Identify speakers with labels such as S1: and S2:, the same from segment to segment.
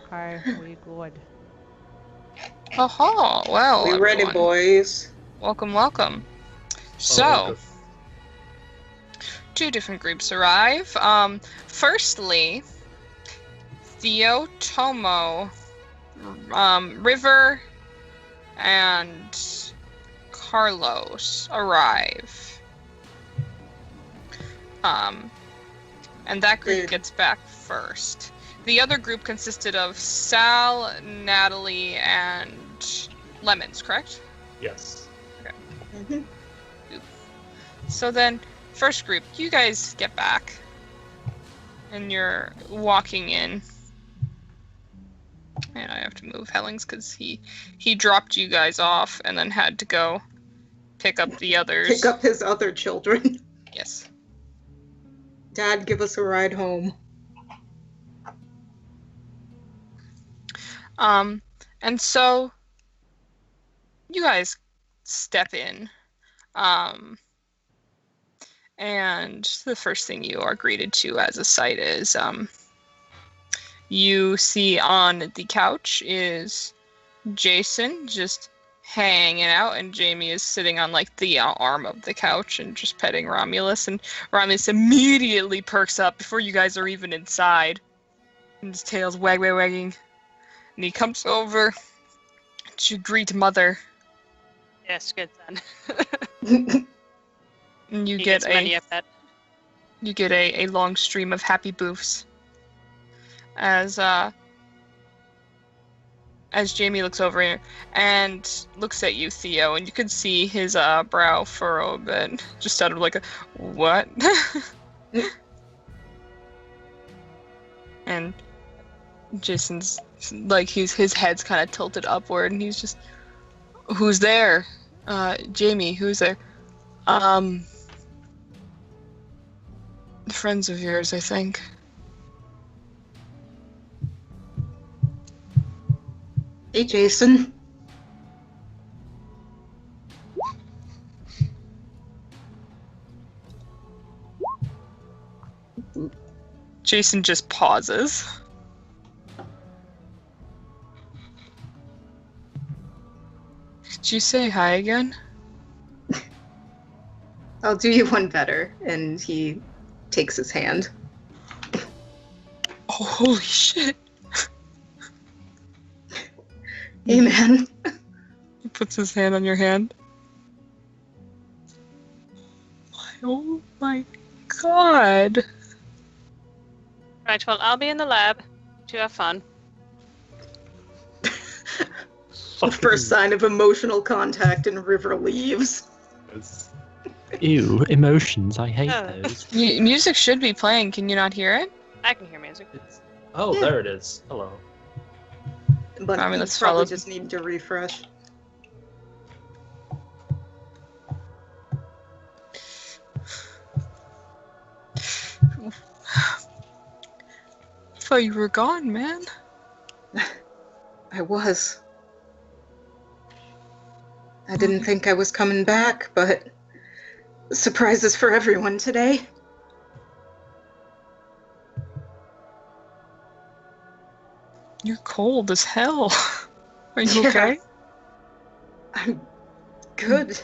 S1: Okay, we good.
S2: Oh, well,
S3: We ready,
S2: everyone.
S3: boys.
S2: Welcome, welcome.
S4: Oh,
S2: So, two different groups arrive. Firstly, Theo, Tomo, River, and Carlos arrive. And that group gets back first. The other group consisted of Sal, Natalie, and Lemons, correct?
S4: Yes.
S2: Okay.
S3: Mm-hmm.
S2: So then, first group, you guys get back. And you're walking in. And I have to move Hellings because he dropped you guys off and then had to go pick up the others.
S3: Pick up his other children.
S2: Yes.
S3: Dad, give us a ride home.
S2: And so you guys step in. And the first thing you are greeted to as a sight is you see on the couch is Jason just hanging out, and Jamie is sitting on like the arm of the couch and just petting Romulus, and Romulus immediately perks up before you guys are even inside, and his tail's wagging, and he comes over to greet Mother.
S5: Yes, good son.
S2: And you
S5: He
S2: get
S5: gets many of that.
S2: you get a long stream of happy boofs as Jamie looks over and looks at you, Theo, and you can see his brow furrow a bit, just out of like a what? And Jason's like his head's kind of tilted upward, and he's just, who's there? Jamie, who's there? Friends of yours, I think.
S3: Hey, Jason.
S2: Jason just pauses. Did you say hi again?
S3: I'll do you one better. And he takes his hand.
S2: Oh, holy shit.
S3: Hey, man.
S2: He puts his hand on your hand. Oh my god.
S5: Right, well, I'll be in the lab to have fun.
S3: The first sign of emotional contact, and River leaves.
S6: Ew, emotions. I hate
S5: Oh.
S6: those.
S2: Music should be playing. Can you not hear it?
S5: I can hear music.
S4: Oh,
S3: Yeah.
S4: there it is. Hello.
S3: But
S2: I mean,
S3: you
S2: let's
S3: probably
S2: follow-
S3: just need to refresh.
S2: I thought you were gone, man.
S3: I was. I didn't think I was coming back, but surprises for everyone today.
S2: You're cold as hell. Are you
S3: Yeah.
S2: okay?
S3: I'm good.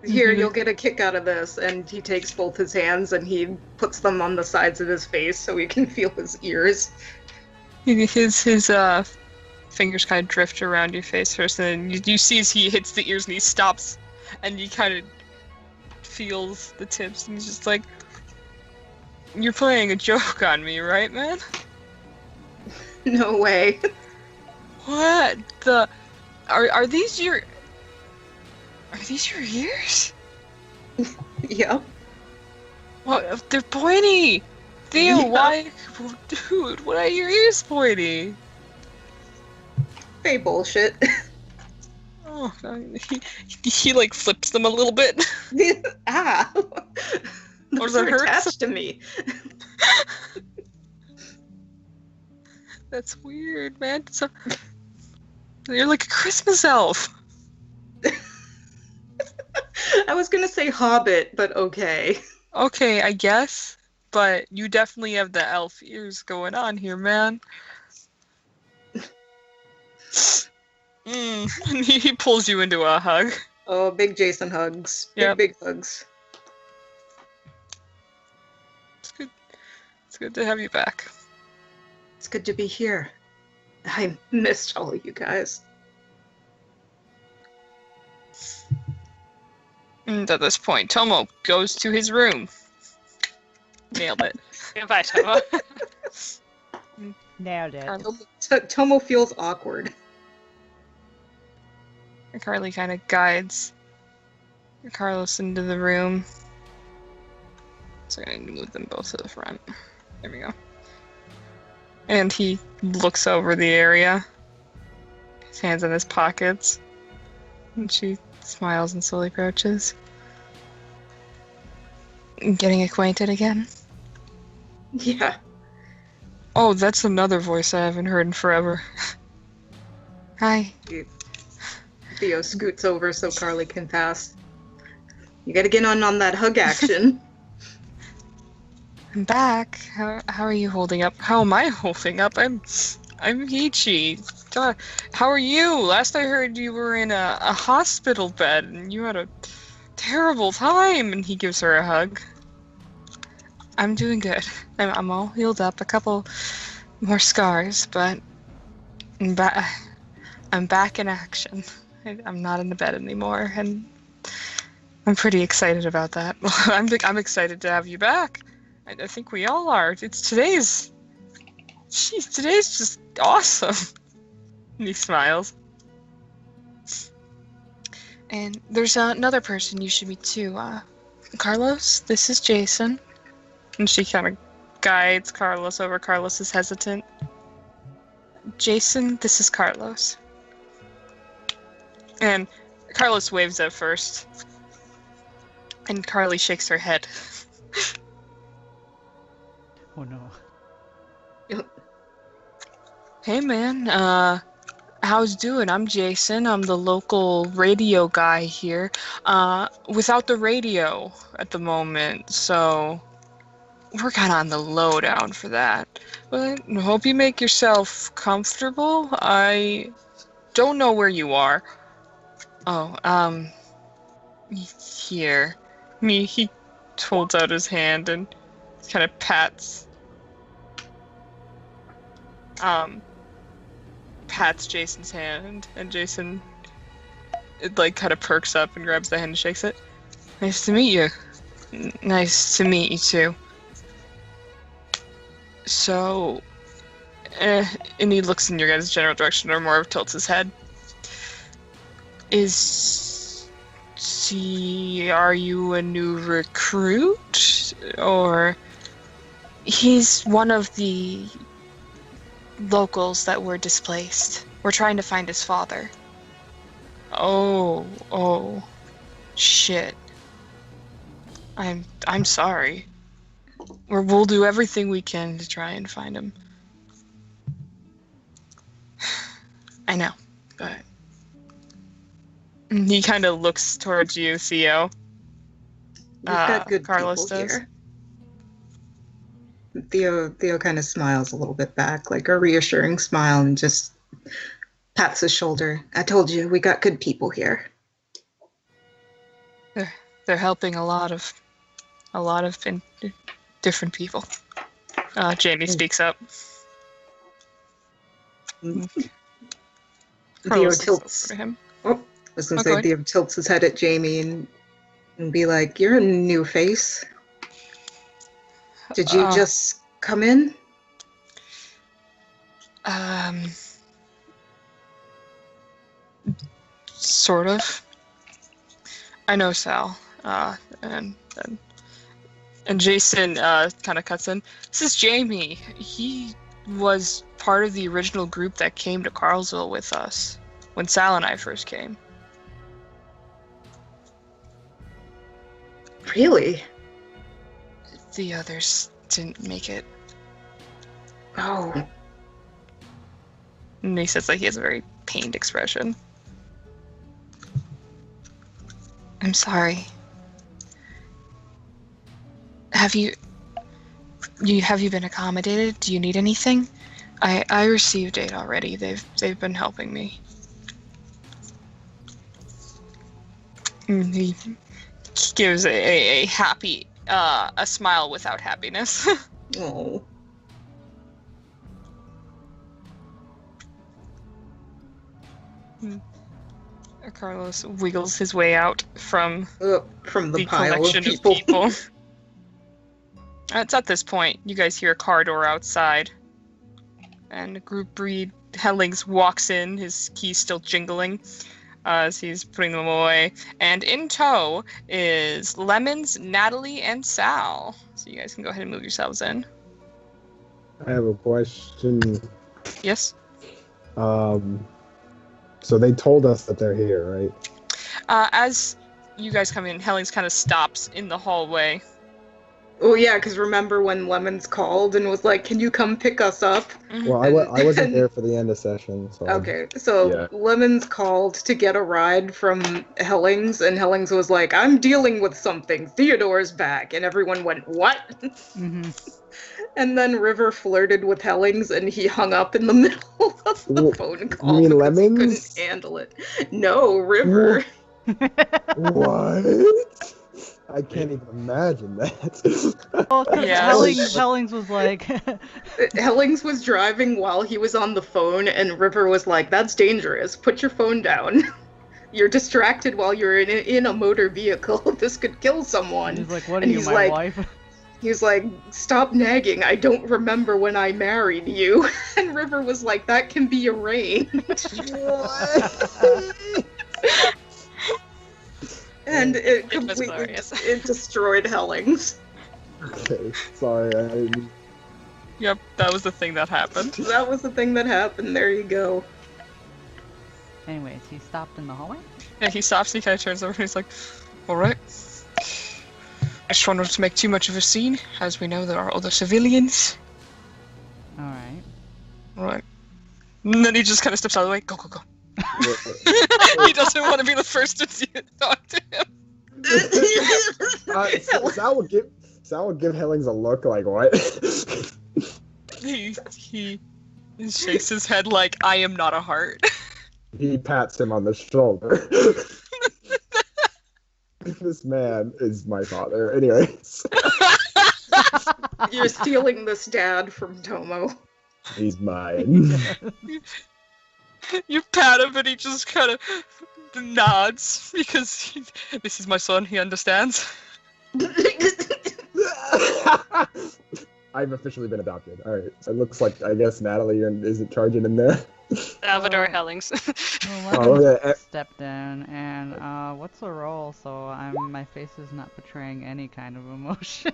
S3: Here, you'll get a kick out of this. And he takes both his hands and he puts them on the sides of his face so he can feel his ears.
S2: His fingers kind of drift around your face first, and then you see as he hits the ears and he stops, and he kind of feels the tips, and he's just like, "You're playing a joke on me, right, man?
S3: No way.
S2: What the? Are these your ears?
S3: Yep.
S2: What? They're pointy. Theo,
S3: Yeah.
S2: why, dude? Why are your ears pointy?
S3: Hey, bullshit.
S2: Oh, he like flips them a little bit.
S3: Ah.
S2: Does
S3: Those
S2: it
S3: are
S2: hurt?
S3: attached to me.
S2: That's weird, man. So, you're like a Christmas elf.
S3: I was gonna say Hobbit, but okay.
S2: Okay, I guess, but you definitely have the elf ears going on here, man. And he pulls you into a hug.
S3: Oh, big Jason hugs.
S2: Yep.
S3: Big hugs.
S2: It's good. It's good to have you back.
S3: It's good to be here. I missed all of you guys.
S2: And at this point, Tomo goes to his room. Nailed it.
S5: Goodbye, Tomo.
S1: Nailed it.
S3: Tomo feels awkward.
S2: Carly kind of guides Carlos into the room. So I'm going to move them both to the front. There we go. And he looks over the area. His hands in his pockets. And she smiles and slowly approaches. Getting acquainted again?
S3: Yeah.
S2: Oh, that's another voice I haven't heard in forever. Hi.
S3: Theo scoots over so Carly can pass. You gotta get on that hug action.
S2: I'm back. How are you holding up? How am I holding up? I'm Hichi. God, how are you? Last I heard you were in a hospital bed and you had a terrible time. And he gives her a hug. I'm doing good. I'm all healed up. A couple more scars, but I'm back in action. I'm not in the bed anymore, and I'm pretty excited about that. I'm excited to have you back. I think we all are. Today's just awesome. And he smiles. And there's another person you should meet too. Carlos, this is Jason. And she kind of guides Carlos over. Carlos is hesitant. Jason, this is Carlos. And Carlos waves at first. And Carly shakes her head.
S1: Oh no.
S2: Hey man, how's it doing? I'm Jason. I'm the local radio guy here. Without the radio at the moment, so we're kind of on the lowdown for that. But I hope you make yourself comfortable. I don't know where you are. Oh, here. He holds out his hand and kind of pats Jason's hand, and Jason kind of perks up and grabs the hand and shakes it. Nice to meet you. Nice to meet you too. So, and he looks in your guys' general direction, or more tilts his head. Are you a new recruit? Or he's one of the locals that were displaced. We're trying to find his father. Oh, shit. I'm sorry. We'll do everything we can to try and find him. I know, but he kind of looks towards you, Theo.
S3: You've got good
S2: Carlos
S3: people
S2: does.
S3: Here. Theo kind of smiles a little bit back, like a reassuring smile, and just pats his shoulder. I told you, we got good people here.
S2: They're helping a lot of different people. Jamie speaks up.
S3: Theo
S2: Carlos
S3: tilts.
S2: over him.
S3: Oh, I was gonna
S2: Oh,
S3: say
S2: go ahead.
S3: Theo tilts his head at Jamie and be like, "You're a new face. Did you just come in?"
S2: Sort of. I know Sal. And Jason kind of cuts in. This is Jamie. He was part of the original group that came to Carlsville with us when Sal and I first came.
S3: Really?
S2: The others didn't make it.
S3: Oh.
S2: And he says he has a very pained expression. I'm sorry. Have you been accommodated? Do you need anything? I received aid already. They've been helping me. He gives a happy, a smile without happiness.
S3: Oh.
S2: Carlos wiggles his way out from
S3: From the
S2: the
S3: pile of
S2: collection
S3: people.
S2: of people. It's at this point, you guys hear a car door outside. And Group Breed Hellings walks in, his keys still jingling as he's putting them away. And in tow is Lemons, Natalie, and Sal. So you guys can go ahead and move yourselves in.
S7: I have a question.
S2: Yes?
S7: So they told us that they're here, right?
S2: As you guys come in, Hellings kind of stops in the hallway.
S3: Oh yeah, because remember when Lemons called and was like, "Can you come pick us up?"
S7: Well, I wasn't there for the end of session, so...
S3: Okay, so
S7: Yeah.
S3: Lemons called to get a ride from Hellings, and Hellings was like, "I'm dealing with something. Theodore's back," and everyone went, "What?"
S1: Mm-hmm.
S3: And then River flirted with Hellings, and he hung up in the middle of the
S7: Well,
S3: phone call
S7: mean
S3: because he
S7: Lemons?
S3: couldn't handle it. No, River.
S7: What? I can't even imagine that.
S1: Well, 'cause
S2: Yeah.
S1: Hellings was like,
S3: Hellings was driving while he was on the phone, and River was like, "That's dangerous. Put your phone down. You're distracted while you're in a motor vehicle. This could kill someone."
S1: he's like, what are
S3: And
S1: you,
S3: he's
S1: my
S3: like-
S1: wife?
S3: He was like, "Stop nagging. I don't remember when I married you." And River was like, "That can be arranged." And it
S5: was
S3: completely
S5: glorious.
S3: it destroyed Hellings.
S7: Okay, sorry, I didn't...
S2: Yep, that was the thing that happened.
S3: That was the thing that happened. There you go.
S1: Anyways, he stopped in the hallway?
S2: Yeah, he stops, he kind of turns over, and he's like, "Alright. I just wanted to make too much of a scene. As we know, there are other civilians."
S1: Alright.
S2: Alright. And then he just kind of steps out of the way. Go, go, go. He doesn't want to be the first to talk to him.
S7: Sal would give Hellings a look like, what?
S2: He shakes his head like, "I am not a heart."
S7: He pats him on the shoulder. This man is my father. Anyways,
S3: You're stealing this dad from Tomo.
S7: he's mine.
S2: You pat him, and he just kind of nods because this is my son. He understands.
S7: I've officially been adopted. Alright, so it looks like, I guess, Natalie isn't charging in there.
S5: Salvador Hellings.
S1: Well,
S7: Oh,
S1: let me
S7: yeah.
S1: step down, and what's the roll so my face is not betraying any kind of emotion?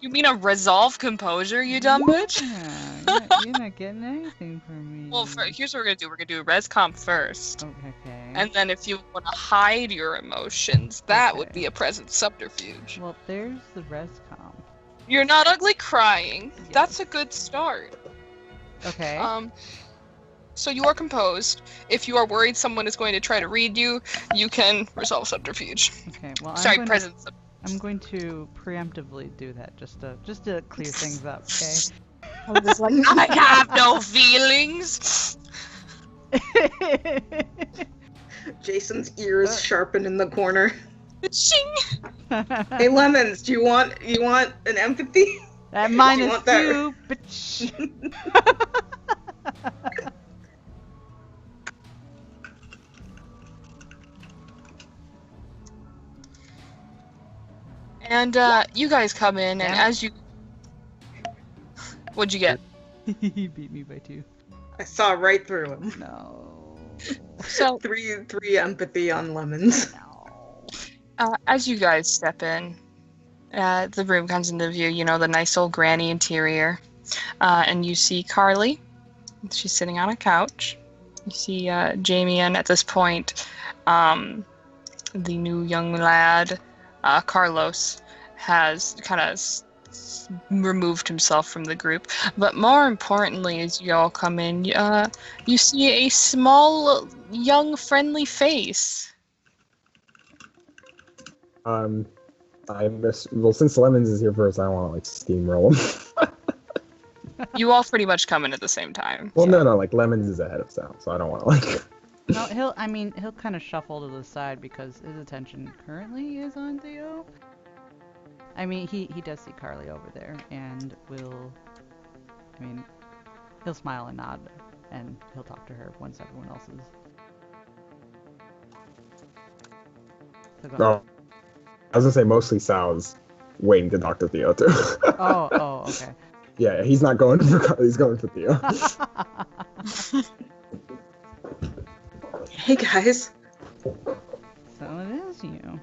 S2: You mean a resolve composure, you dumb bitch?
S1: Yeah, you're not getting anything from me.
S2: Well, here's what we're gonna do. We're gonna do a res comp first.
S1: Okay.
S2: And then if you want to hide your emotions, that would
S1: Okay.
S2: be a present subterfuge.
S1: Well, there's the res comp.
S2: You're not ugly crying.
S1: Yes.
S2: That's a good start.
S1: Okay.
S2: So you are composed. If you are worried someone is going to try to read you, you can resolve subterfuge.
S1: Okay. Well,
S2: Sorry, present subterfuge.
S1: I'm going to preemptively do that just to clear things up.
S2: I have no feelings.
S1: Okay.
S3: Jason's ears sharpen in the corner.
S2: Ching.
S3: Hey, Lemons, do you want an empathy?
S1: That minus
S3: want that?
S1: 2, bitch.
S2: And you guys come in, and
S1: Damn it.
S2: as you, what'd you get?
S1: He beat me by 2.
S3: I saw right through him.
S1: No.
S2: So
S3: Three empathy on Lemons.
S1: No.
S2: as you guys step in, the room comes into view. You know, the nice old granny interior, and you see Carly. She's sitting on a couch. You see Jamie, and at this point, the new young lad, Carlos, has kind of removed himself from the group. But more importantly, as you all come in, you see a small, young, friendly face.
S7: Well, since Lemons is here first, I don't want to, like, steamroll him.
S2: You all pretty much come in at the same time.
S7: Well, no, like, Lemons is ahead of Sal, so I don't want to, like...
S1: No, he'll kind of shuffle to the side because his attention currently is on Theo. I mean, he does see Carly over there and he'll smile and nod and he'll talk to her once everyone else is. So go
S7: No,
S1: ahead.
S7: I was gonna say mostly Sal's waiting to talk to Theo too.
S1: Oh, okay.
S7: Yeah, he's not going for Carly, he's going for Theo.
S3: Hey guys.
S1: So it is you.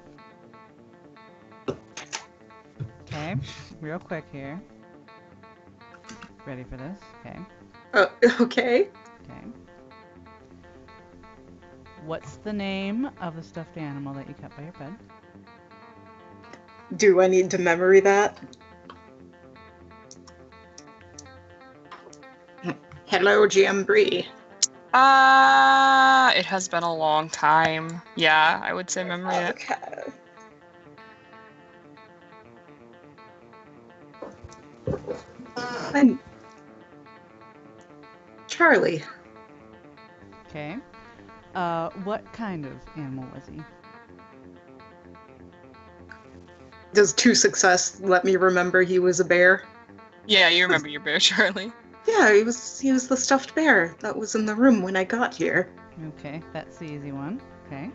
S1: Okay, real quick here. Ready for this? Okay.
S3: Okay.
S1: Okay. What's the name of the stuffed animal that you kept by your bed?
S3: Do I need to memory that? Hello, Jamboree.
S2: It has been a long time. Yeah, I would say memory it.
S3: Okay. I'm Charlie.
S1: Okay. What kind of animal was he?
S3: Does 2 success let me remember he was a bear?
S2: Yeah, you remember your bear, Charlie.
S3: Yeah, he was the stuffed bear that was in the room when I got here.
S1: Okay, that's the easy one. Okay.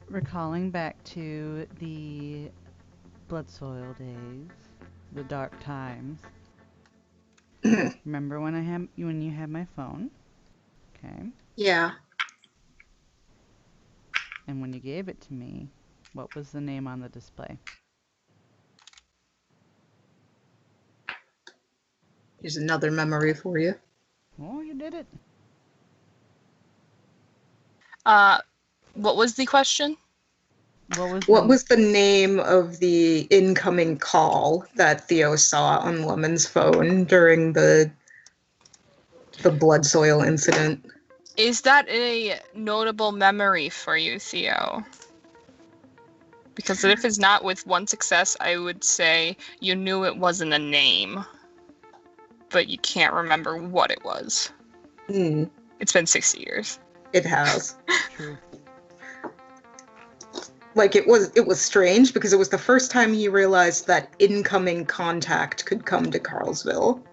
S1: Recalling back to the blood soil days, the dark times. Remember when you had my phone? Okay.
S3: Yeah.
S1: And when you gave it to me, what was the name on the display?
S3: Here's another memory for you.
S1: Oh, you did it.
S2: What was the question?
S3: What was the name of the incoming call that Theo saw on Lemon's phone during the blood soil incident?
S2: Is that a notable memory for you, Theo? Because if it's not with 1 success, I would say you knew it wasn't a name, but you can't remember what it was. It's been 60 years.
S3: It has.
S1: True.
S3: Like, it was strange because it was the first time he realized that incoming contact could come to Carlsville.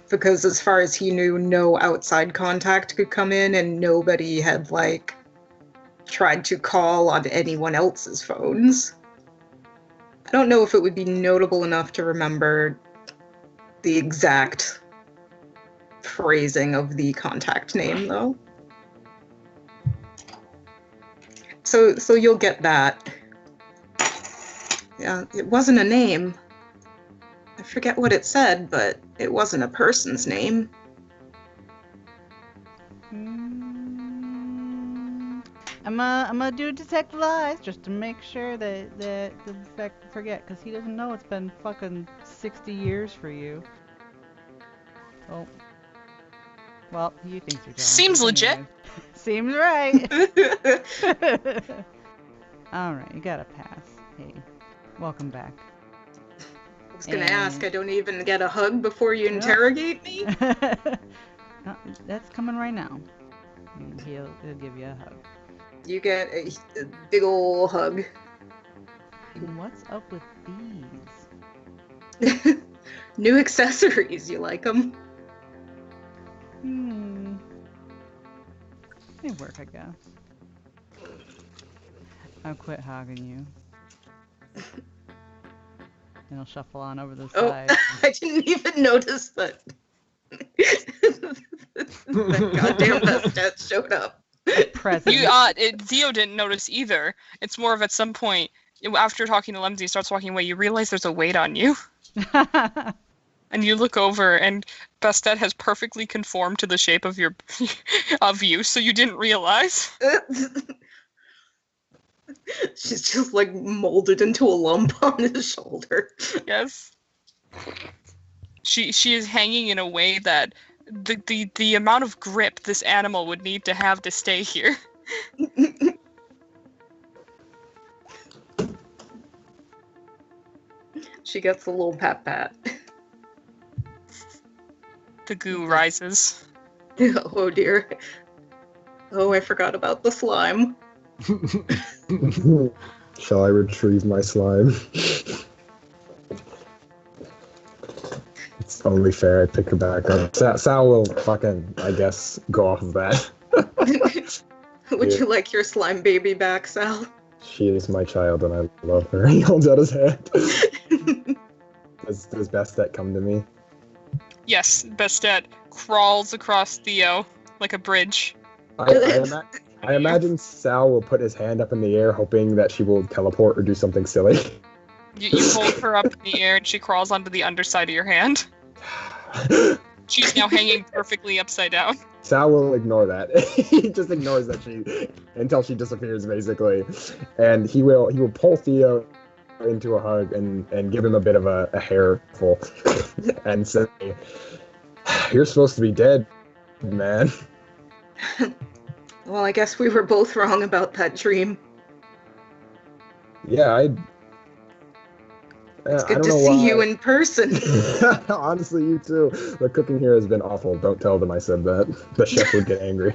S3: Because as far as he knew, no outside contact could come in, and nobody had, like, tried to call on anyone else's phones. I don't know if it would be notable enough to remember the exact phrasing of the contact name, though. So you'll get that. Yeah, it wasn't a name. I forget what it said, but it wasn't a person's name.
S1: I'm gonna do detect lies just to make sure that the forget, because he doesn't know it's been fucking 60 years for you. Oh. Well, he thinks you're telling
S2: Seems
S1: us
S2: legit.
S1: anyways. Seems right. Alright, you got a pass. Hey, welcome back.
S3: I was gonna ask, I don't even get a hug before you interrogate me?
S1: No, that's coming right now. He'll give you a hug.
S3: You get a big ol' hug.
S1: And what's up with these?
S3: New accessories, you like them?
S1: They work, I guess. I'll quit hogging you. And I'll shuffle on over the side.
S3: I didn't even notice that. That goddamn Bastet showed up.
S1: Present.
S2: Theo didn't notice either. It's more of at some point, after talking to Lemsy, starts walking away, you realize there's a weight on you. And you look over, and Bastet has perfectly conformed to the shape of you, so you didn't realize.
S3: She's just like molded into a lump on his shoulder.
S2: Yes. She is hanging in a way that the amount of grip this animal would need to have to stay here.
S3: She gets a little pat.
S2: The goo rises.
S3: Oh dear. Oh, I forgot about the slime.
S7: Shall I retrieve my slime? It's only fair I pick her back up. Sal will fucking, I guess, go off of that.
S3: Would
S7: Yeah.
S3: you like your slime baby back, Sal?
S7: She is my child and I love her. He holds out his hand. Does Bastet come to me?
S2: Yes, Bastet crawls across Theo like a bridge.
S7: I imagine Sal will put his hand up in the air hoping that she will teleport or do something silly.
S2: You hold her up in the air and she crawls onto the underside of your hand. She's now hanging perfectly upside down.
S7: Sal will ignore that. He just ignores that until she disappears, basically. And he will pull Theo into a hug and give him a bit of a hairful and say, "You're supposed to be dead, man."
S3: Well, I guess we were both wrong about that dream.
S7: Yeah,
S3: It's
S7: I
S3: good
S7: don't
S3: to
S7: know
S3: see
S7: why.
S3: you in person.
S7: Honestly, you too. The cooking here has been awful. Don't tell them I said that. The chef would get angry.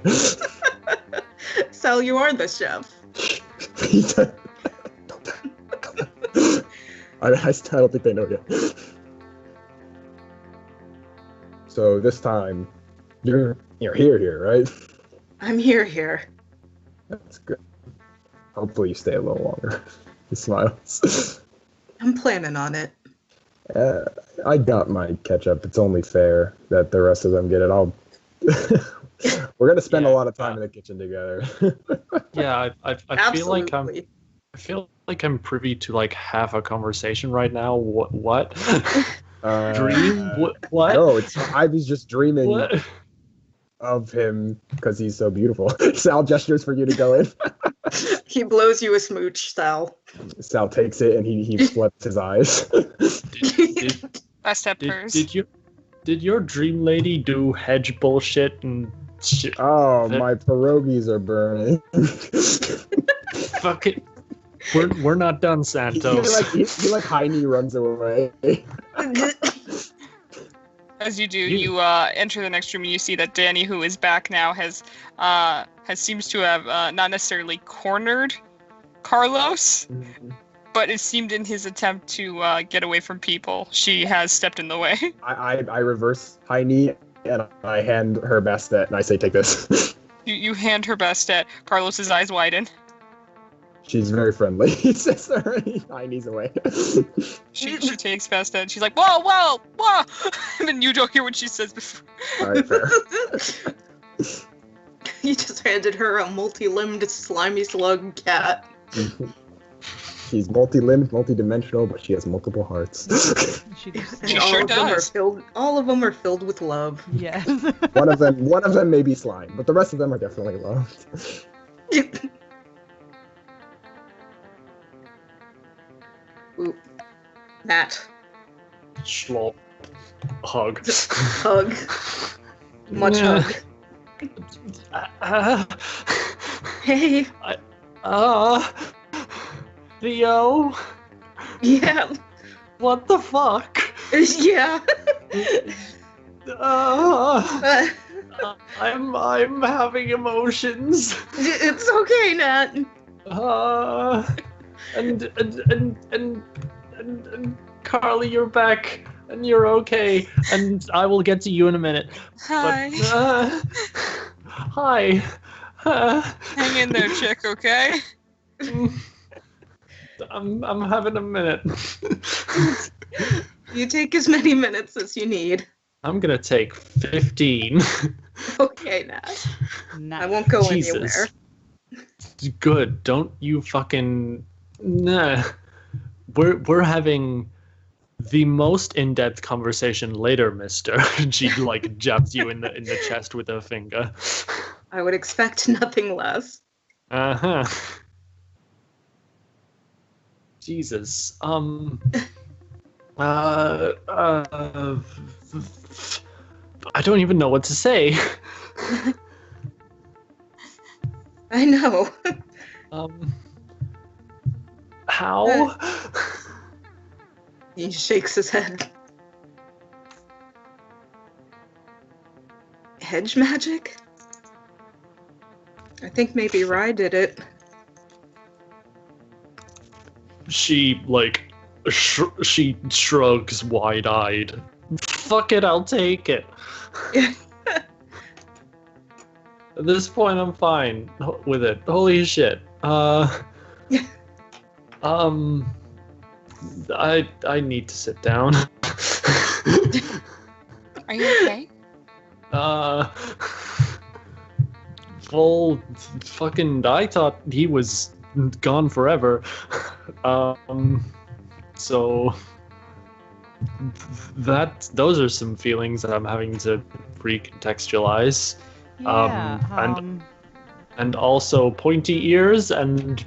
S3: Sal, you are the chef.
S7: I don't think they know yet. So this time, you're here, right?
S3: I'm here.
S7: That's good. Hopefully you stay a little longer. He smiles.
S3: I'm planning on it.
S7: I got my ketchup. It's only fair that the rest of them get it. We're gonna spend a lot of time in the kitchen together.
S6: Yeah, I feel like
S3: Absolutely.
S6: I feel like I'm privy to like half a conversation right now. What? Dream? What?
S7: No, I was just dreaming
S6: What?
S7: of him because he's so beautiful. Sal gestures for you to go in.
S3: He blows you a smooch, Sal.
S7: Sal takes it and he flips his eyes.
S6: Did,
S2: Bastet purrs.
S6: did your dream lady do hedge bullshit and shit?
S7: Oh, my pierogies are burning.
S6: Fuck it. We're not done, Santos.
S7: he like Heine runs away.
S2: As you do, you enter the next room and you see that Danny, who is back now, has seems to have not necessarily cornered Carlos, but it seemed in his attempt to get away from people, she has stepped in the way.
S7: I reverse Heine and I hand her Bastet and I say, "Take this."
S2: You hand her Bastet. Carlos's eyes widen.
S7: She's very friendly. He says to her, Heine's away.
S2: She takes Bastet and she's like, whoa! And then you don't hear what she says before.
S7: All right, fair.
S3: You just handed her a multi-limbed slimy slug cat.
S7: She's multi-limbed, multi-dimensional, but she has multiple hearts.
S1: She just
S3: And
S2: She
S3: all
S2: sure
S3: of them are
S2: does.
S3: all of them are filled with love.
S1: yes.
S7: One of them may be slime, but the rest of them are definitely loved.
S3: Ooh. Matt.
S6: Schlop. Hug.
S3: Hug. Much
S6: Yeah.
S3: hug. Hey.
S6: Theo,
S3: Yeah.
S6: what the fuck?
S3: Yeah.
S6: I'm having emotions.
S3: It's okay, Nat.
S6: And Carly, you're back, and you're okay, and I will get to you in a minute.
S2: Hi.
S6: But, hi.
S2: Hang in there, chick, okay?
S6: I'm having a minute.
S3: You take as many minutes as you need.
S6: I'm gonna take 15.
S3: Okay, Nat.
S1: Nice.
S3: I won't go
S6: Jesus.
S3: anywhere.
S6: Good. Don't you fucking. Nah. We're having the most in-depth conversation later, mister. She like jabs you in the chest with her finger.
S3: I would expect nothing less.
S6: Uh-huh. Jesus. I don't even know what to say.
S3: I know.
S6: How?
S3: He shakes his head. hedge magic? I think maybe Rye did it.
S6: She, like, she shrugs wide-eyed. Fuck it, I'll take it. At this point, I'm fine with it. Holy shit. I need to sit down.
S2: Are you okay?
S6: Well, fucking, I thought he was gone forever. So those are some feelings that I'm having to recontextualize.
S1: Yeah.
S6: And also pointy ears and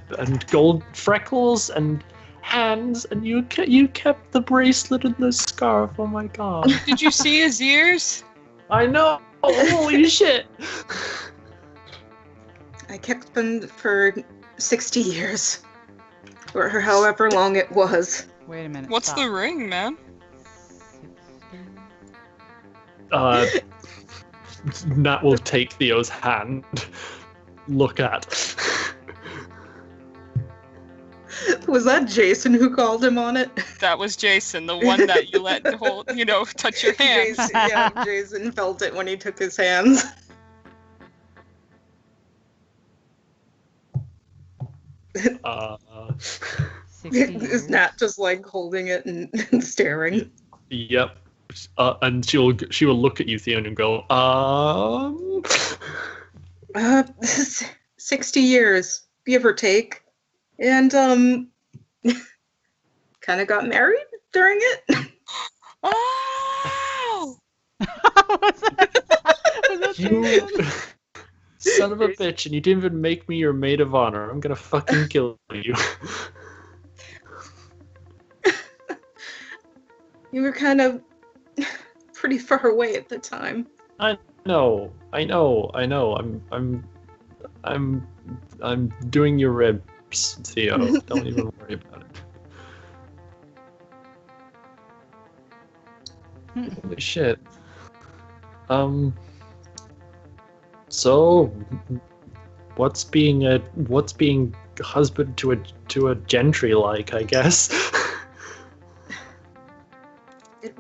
S6: gold freckles and hands, and you kept the bracelet and the scarf. Oh my god!
S2: Did you see his ears?
S6: I know. Holy shit!
S3: I kept them for 60 years. Or however long it was.
S1: Wait a minute.
S2: What's
S1: stop.
S2: the ring, man?
S1: 60?
S6: Nat will take Theo's hand. Look at.
S3: Was that Jason who called him on it?
S2: That was Jason, the one that you let hold, touch your hand.
S3: Jason felt it when he took his hands.
S1: 60 years.
S3: Is Nat just like holding it and staring?
S6: Yep. And she will look at you, Theo, and go,
S3: 60 years, give or take. And, kind of got married during it.
S2: Oh!
S1: Was that
S6: you
S1: Jason?
S6: son of a bitch, and you didn't even make me your maid of honor. I'm gonna fucking kill you.
S3: You were kind of pretty far away at the time.
S6: I know. I'm doing your ribs, Theo. Don't even worry about it. Holy shit. So, what's being husband to a gentry like? I guess.
S3: It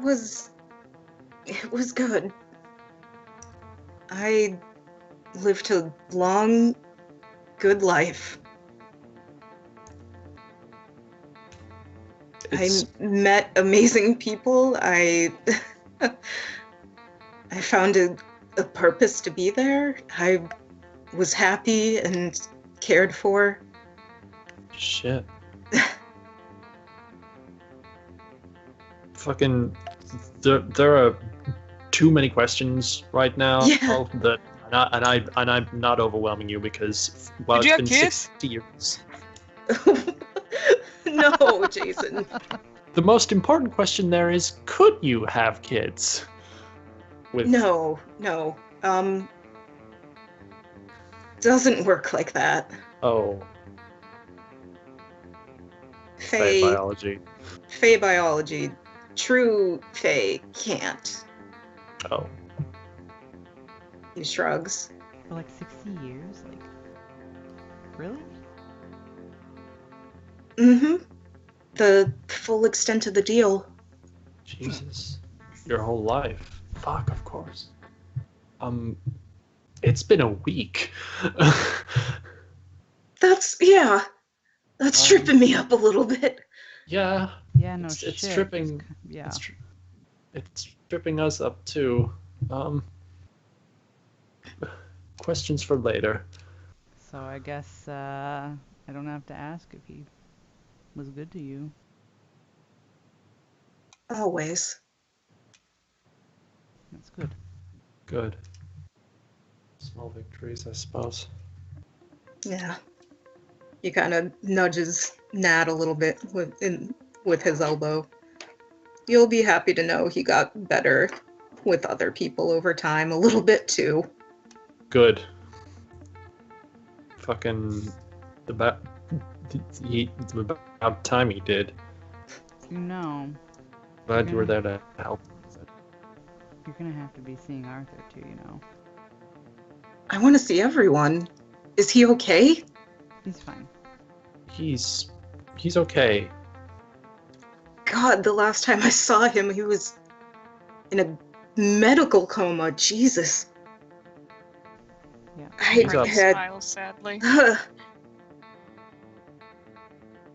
S3: was good. I lived a long, good life.
S6: It's-
S3: I met amazing people. I found a purpose to be there. I was happy and cared for.
S6: Shit. Fucking, there are too many questions right now.
S3: Yeah.
S6: And I'm not overwhelming you because
S2: Did you
S6: it's
S2: have
S6: been
S2: kids?
S6: 60 years.
S3: No, Jason.
S6: The most important question there is, could you have kids?
S3: No. Doesn't work like that.
S6: Oh,
S3: Fae
S6: biology.
S3: biology. True Fae can't.
S6: Oh.
S3: He shrugs.
S1: For like 60 years? Like, really?
S3: Mm-hmm. The full extent of the deal.
S6: Jesus. Your whole life. Fuck, of course. It's been a week.
S3: That's tripping me up a little bit.
S6: Yeah.
S1: Yeah, no
S6: It's
S1: shit.
S6: tripping.
S1: Yeah.
S6: It's tripping us up too. Questions for later.
S1: So I guess I don't have to ask if he was good to you.
S3: Always.
S1: That's good.
S6: Good. Small victories, I suppose.
S3: Yeah. He kind of nudges Nat a little bit with his elbow. You'll be happy to know he got better with other people over time, a little bit too.
S6: Good. Fucking about time he did.
S1: You know,
S6: Glad you were there to help.
S1: you're gonna have to be seeing Arthur too, you know.
S3: I want to see everyone. Is he okay?
S1: He's fine.
S6: He's okay.
S3: God, the last time I saw him, he was in a medical coma. Jesus.
S1: Yeah.
S3: I
S6: He's up.
S3: had.
S2: Smiles sadly.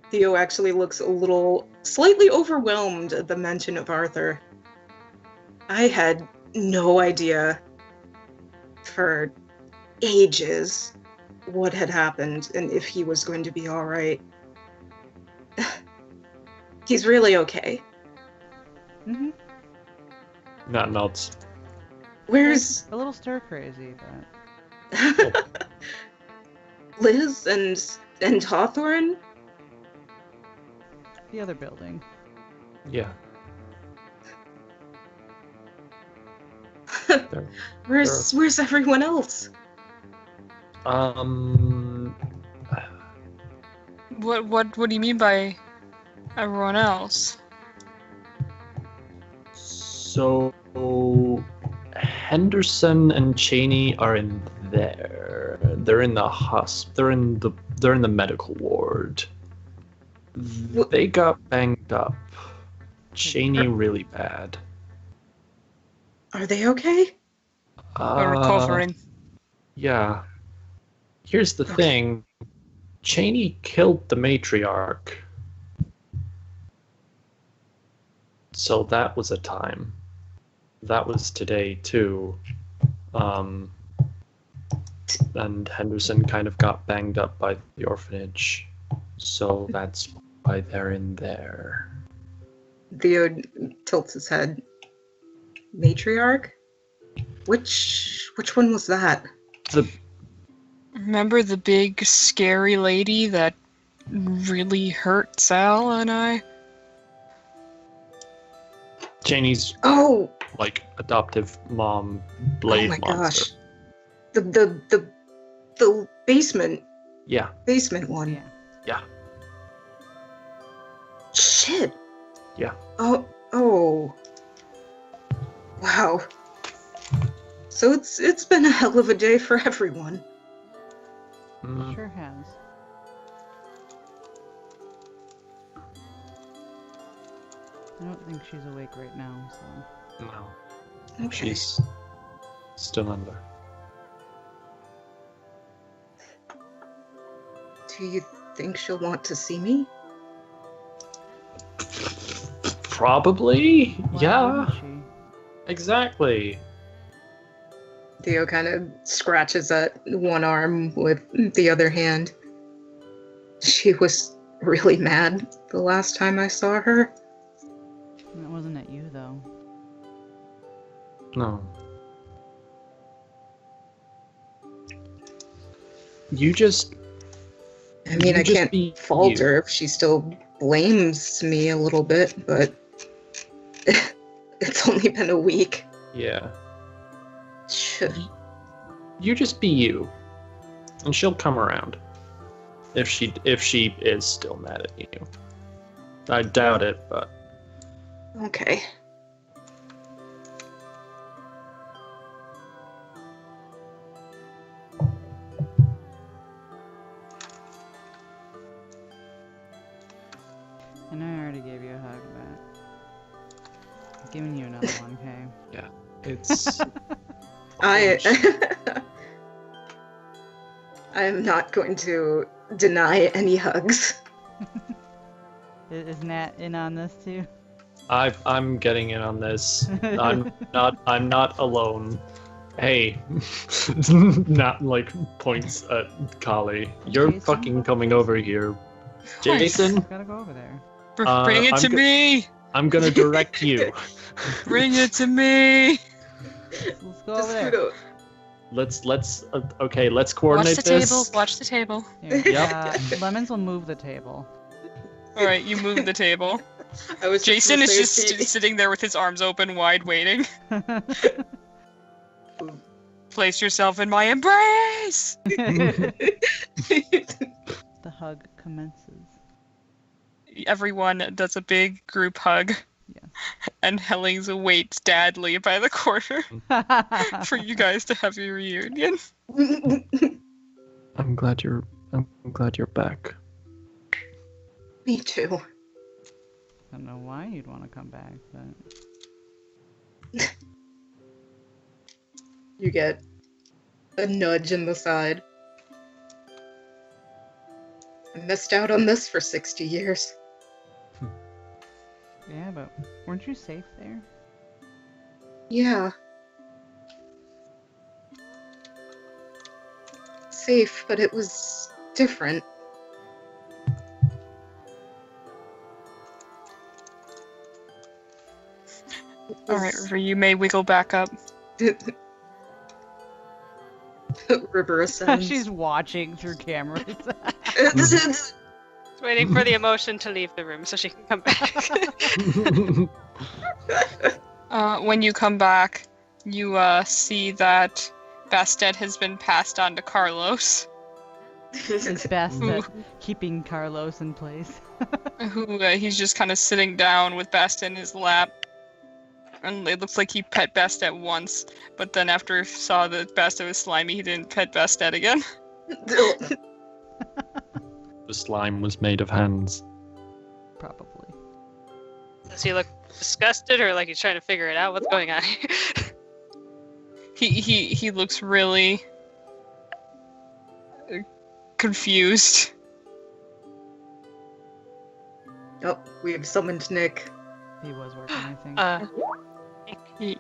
S3: Theo actually looks a little slightly overwhelmed at the mention of Arthur. I had no idea for ages what had happened and if he was going to be all right. He's really okay.
S1: Mm-hmm.
S6: Matt nods.
S3: Where's
S1: A little stir crazy, but
S3: Liz and Hawthorne?
S1: the other building.
S6: Yeah. There.
S3: Where's everyone else?
S2: What do you mean by everyone else?
S6: So Henderson and Cheney are in there. They're in the They're in the medical ward. They got banged up. Cheney really bad.
S3: Are they okay?
S2: We're recovering.
S6: Yeah. Here's the thing. Cheney killed the matriarch. So that was a time. That was today too. And Henderson kind of got banged up by the orphanage. So that's why they're in there.
S3: Theo tilts his head. Matriarch? Which one was that?
S2: Remember the big scary lady that really hurt Sal and I?
S6: Cheney's
S3: Oh,
S6: like adoptive mom, blade
S3: oh my
S6: monster.
S3: gosh. The basement
S6: Yeah.
S3: one.
S1: Yeah.
S3: Shit.
S6: Yeah.
S3: Oh. Wow. So it's been a hell of a day for everyone.
S6: Mm,
S1: Sure has. I don't think she's awake right now, so.
S6: no.
S3: Okay.
S6: She's still under.
S3: Do you think she'll want to see me?
S6: Probably.
S1: Why
S6: Yeah.
S1: wouldn't she?
S6: Exactly.
S3: Theo kind of scratches at one arm with the other hand. She was really mad the last time I saw her.
S1: That wasn't at you, though.
S6: No. You just.
S3: I mean,
S6: You
S3: I
S6: just
S3: can't
S6: be
S3: fault
S6: you.
S3: her if she still blames me a little bit, but it's only been a week.
S6: Yeah.
S3: Shit.
S6: You just be you, and she'll come around. If she is still mad at you. I doubt it, but
S3: Okay.
S1: I know I already gave you a hug, but I'm giving you another one, okay?
S6: it's.
S3: I am not going to deny any hugs.
S1: Is Nat in on this too?
S6: I'm getting in on this. I'm not alone. Hey, not like points at Kali. You're
S1: Jason?
S6: fucking coming over here, Jason.
S1: Gotta go over there.
S2: Bring it
S6: I'm
S2: to me!
S6: I'm gonna direct you.
S2: Bring it to me!
S1: Let's go
S3: Just
S1: over there.
S3: kudos.
S6: Let's okay. Let's
S2: Watch
S6: coordinate
S2: the
S6: this.
S2: table. Watch the table.
S1: Here,
S6: Yep.
S1: Lemons will move the table.
S2: All right, you move the table.
S3: I was
S2: Jason
S3: gonna
S2: is
S3: say,
S2: just
S3: see-
S2: sitting there with his arms open, wide, waiting. Place yourself in my embrace.
S1: The hug commences.
S2: Everyone does a big group hug.
S1: Yes.
S2: And Hellings waits dadly by the corner for you guys to have your reunion.
S6: I'm glad you're back.
S3: Me too.
S1: I don't know why you'd want to come back, but
S3: You get a nudge in the side. I missed out on this for 60 years.
S1: yeah, but weren't you safe there?
S3: Yeah. Safe, but it was different.
S2: Alright, River, you may wiggle back up.
S3: River ascends.
S1: She's watching through cameras.
S5: Just waiting for the emotion to leave the room so she can come back.
S2: When you come back, you see that Bastet has been passed on to Carlos,
S1: It's best at keeping Carlos in place.
S2: who he's just kind of sitting down with Bastet in his lap. And it looks like he pet Bastet once, but then after he saw that Bastet was slimy, he didn't pet Bastet again.
S6: The slime was made of hands.
S1: Probably.
S5: Does he look disgusted or like he's trying to figure it out? What's going on here?
S2: He looks really confused.
S3: Oh, we have summoned Nick.
S1: He was working, I think.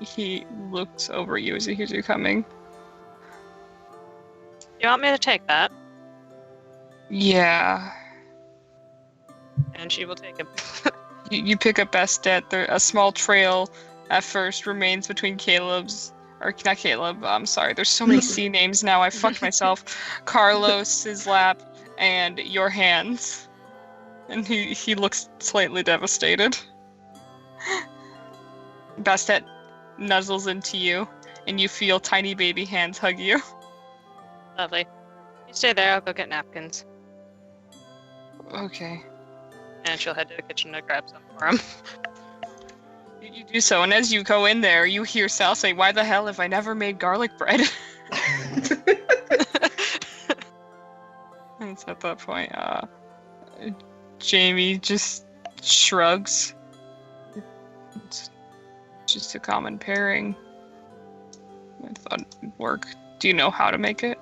S2: He looks over you as he hears you coming.
S5: You want me to take that?
S2: Yeah.
S5: And she will take it.
S2: You pick up Bastet. A small trail at first remains between not Caleb, I'm sorry, there's so many C names now, I fucked myself. Carlos's lap and your hands. And he looks slightly devastated. Bastet nuzzles into you, and you feel tiny baby hands hug you.
S5: Lovely. You stay there, I'll go get napkins.
S2: Okay.
S5: And she'll head to the kitchen to grab some for him.
S2: You do so, and as you go in there, you hear Sal say, "Why the hell have I never made garlic bread?" And it's at that point, Jamie just shrugs. It's just a common pairing. I thought it'd work. Do you know how to make it?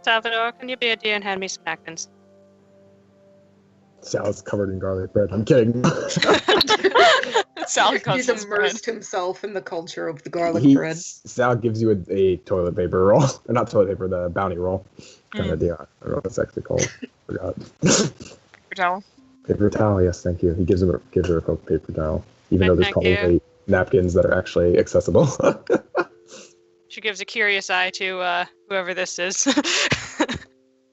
S5: Salvador, can you be a dear and hand me some napkins?
S7: Sal's covered in garlic bread. I'm kidding.
S2: Sal cuts
S3: He's
S2: his bread.
S3: immersed himself in the culture of the garlic bread.
S7: Sal gives you a toilet paper roll. Or not toilet paper, the bounty roll. Kind of idea. I don't know what it's actually called. Forgot.
S2: Paper towel.
S7: Paper towel, yes, thank you. He gives her a paper towel. Even though there's
S5: Thank you.
S7: probably napkins that are actually accessible.
S5: She gives a curious eye to whoever this is.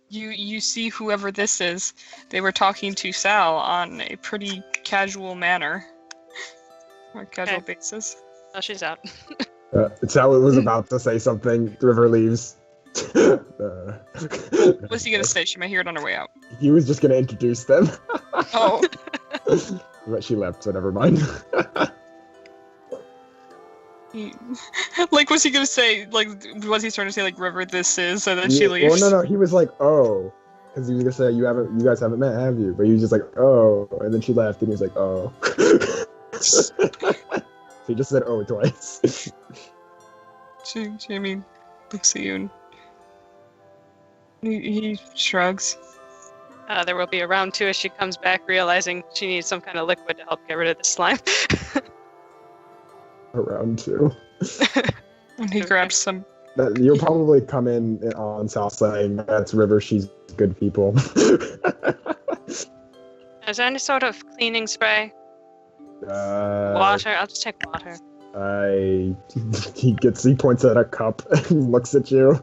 S2: You see whoever this is. They were talking to Sal on a pretty casual manner. On a casual
S5: Okay.
S2: basis.
S5: Oh, she's out.
S7: Sal was about to say something. River leaves.
S2: What's he gonna say? She might hear it on her way out.
S7: He was just gonna introduce them.
S2: Oh.
S7: But she left, so never mind.
S2: Like, was he gonna say, like, was he trying to say, like, River, this is, and then she leaves?
S7: Well, no, he was like, oh. Because he was gonna say, you guys haven't met, have you? But he was just like, oh. And then she left, and he was like, oh. So he just said, oh, twice.
S2: Jamie looks at you and he shrugs.
S5: There will be a round 2 as she comes back, realizing she needs some kind of liquid to help get rid of the slime.
S7: Around 2.
S2: And he grabs some.
S7: You'll probably come in on Sal saying, that's River, she's good people.
S5: Is there any sort of cleaning spray? Water? I'll just take water.
S7: He points at a cup and looks at you.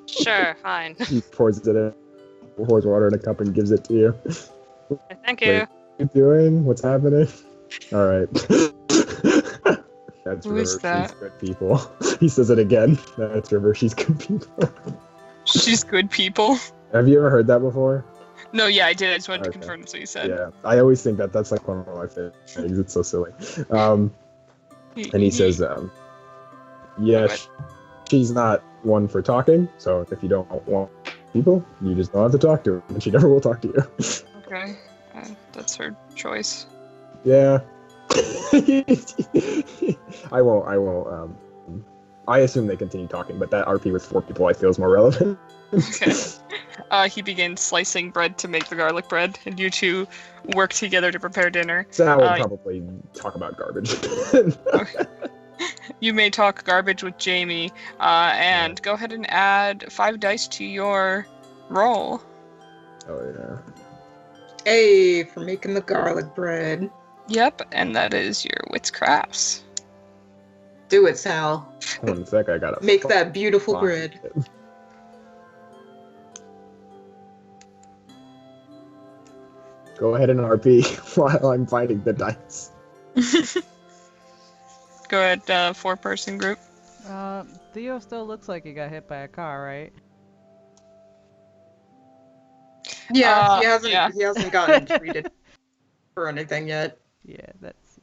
S5: Sure, fine.
S7: He pours water in a cup and gives it to you.
S5: Thank you.
S7: What are you doing? What's happening? All right. That's
S2: Who
S7: River.
S2: is that?
S7: She's good people. He says it again. That's River. She's good people.
S2: She's good people.
S7: Have you ever heard that before?
S2: No, yeah, I did. I just wanted to
S7: Okay.
S2: confirm that's what you said.
S7: Yeah, I always think that's like one of my favorite things. It's so silly. And he says, yeah, she's not one for talking, so if you don't want people, you just don't have to talk to her, and she never will talk to you.
S2: Okay, that's her choice.
S7: Yeah. I won't, I assume they continue talking, but that RP with 4 people I feel is more relevant.
S2: Okay. He begins slicing bread to make the garlic bread, and you two work together to prepare dinner.
S7: So I will probably talk about garbage.
S2: You may talk garbage with Jamie, and go ahead and add 5 dice to your roll.
S7: Oh yeah.
S3: Hey, for making the garlic bread.
S2: Yep, and that is your wits crafts.
S3: Do it, Sal.
S7: Hold on a sec, I gotta
S3: Make that beautiful
S7: find
S3: bread.
S7: it. Go ahead and RP while I'm finding the dice.
S2: Go ahead, 4-person group.
S1: Theo still looks like he got hit by a car, right?
S3: Yeah, he hasn't.
S2: yeah.
S3: He hasn't gotten treated for anything yet.
S1: Yeah,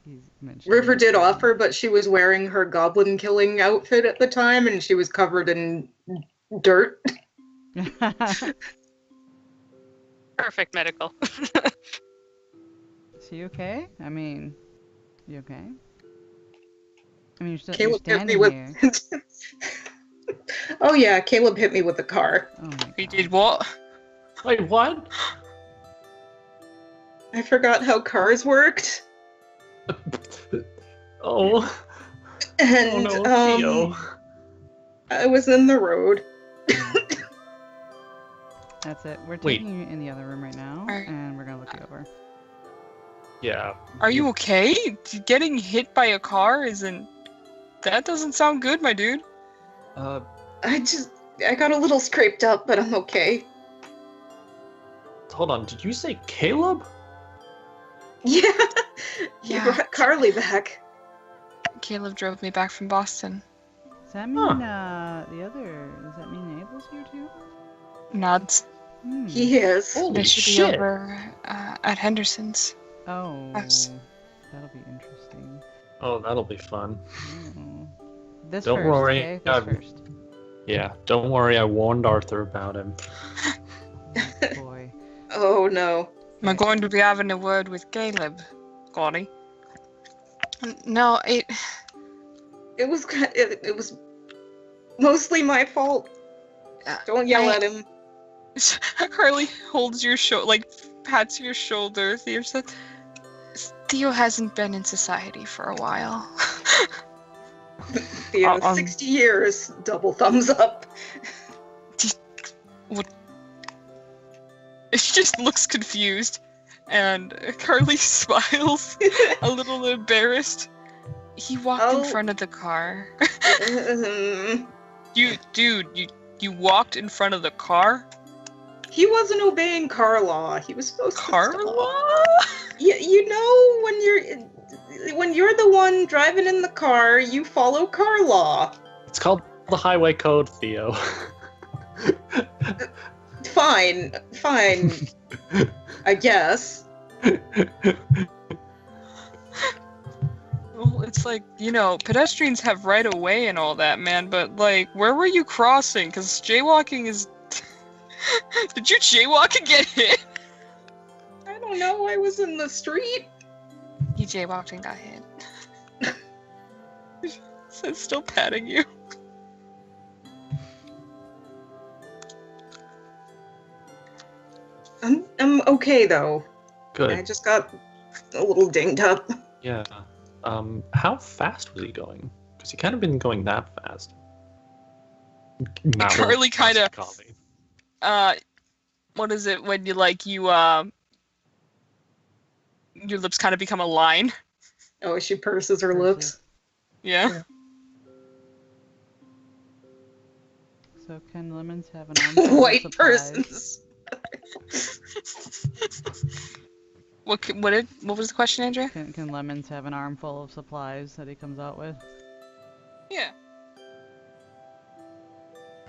S1: he's mentioned.
S3: River did offer, but she was wearing her goblin killing outfit at the time, and she was covered in dirt.
S5: Perfect medical.
S1: Is he okay? I mean, you okay? I mean, you're
S3: Caleb hit me
S1: standing
S3: with.
S1: here.
S3: Oh yeah, Caleb hit me with the car.
S1: Oh my
S2: He
S1: God.
S2: did what?
S6: Wait, what?
S3: I forgot how cars worked,
S6: Oh,
S3: and
S6: oh no, Theo.
S3: I was in the road.
S1: That's it. We're
S6: Wait.
S1: taking you in the other room right now,
S2: Alright.
S1: and we're gonna look you over.
S6: Yeah.
S2: Are you okay? Getting hit by a car isn't... That doesn't sound good, my dude.
S3: I got a little scraped up, but I'm okay.
S6: Hold on, did you say Caleb?
S3: Yeah, he
S2: Yeah.
S3: brought Carly back.
S2: Caleb drove me back from Boston.
S1: Does that mean does that mean Abel's here too?
S2: Nods.
S1: Hmm.
S3: He is.
S6: Holy
S2: They should be
S6: shit.
S2: over at Henderson's.
S1: Oh,
S2: Us.
S1: that'll be interesting.
S6: Oh, that'll be fun.
S1: Oh. This
S6: Don't
S1: first,
S6: worry,
S1: okay? This
S6: I've-
S1: first.
S6: Yeah, don't worry, I warned Arthur about him.
S1: Boy.
S3: Oh no.
S2: Am I going to be having a word with Caleb, Gordy? No,
S3: It was mostly my fault. Don't yell at him.
S2: Carly holds your shoulder, like pats your shoulder. Theo said, Theo hasn't been in society for a while.
S3: Theo, 60 years. Double thumbs up.
S2: She just looks confused, and Carly smiles, a little embarrassed. He walked in front of the car. You walked in front of the car?
S3: He wasn't obeying car law. He was supposed to
S2: Car
S3: stop.
S2: law?
S3: You know when you're the one driving in the car, you follow car law.
S6: It's called the Highway Code, Theo.
S3: Fine. I guess.
S2: Well, it's like, pedestrians have right of way and all that, man, but, like, where were you crossing? Because jaywalking is... Did you jaywalk and get hit?
S3: I don't know. I was in the street.
S2: He jaywalked and got hit. So it's still patting you.
S3: I'm okay though. I
S6: Good.
S3: just got a little dinged up.
S6: Yeah. How fast was he going? Because he kind of been going that fast.
S2: Carly kinda-
S6: Coffee.
S2: What is it when your lips kind of become a line?
S3: Oh, she purses her lips.
S2: Yeah.
S1: So can lemons have an armful of
S3: White
S1: supplies?
S3: persons.
S2: What was the question, Andrea?
S1: Can lemons have an armful of supplies that he comes out with?
S2: Yeah.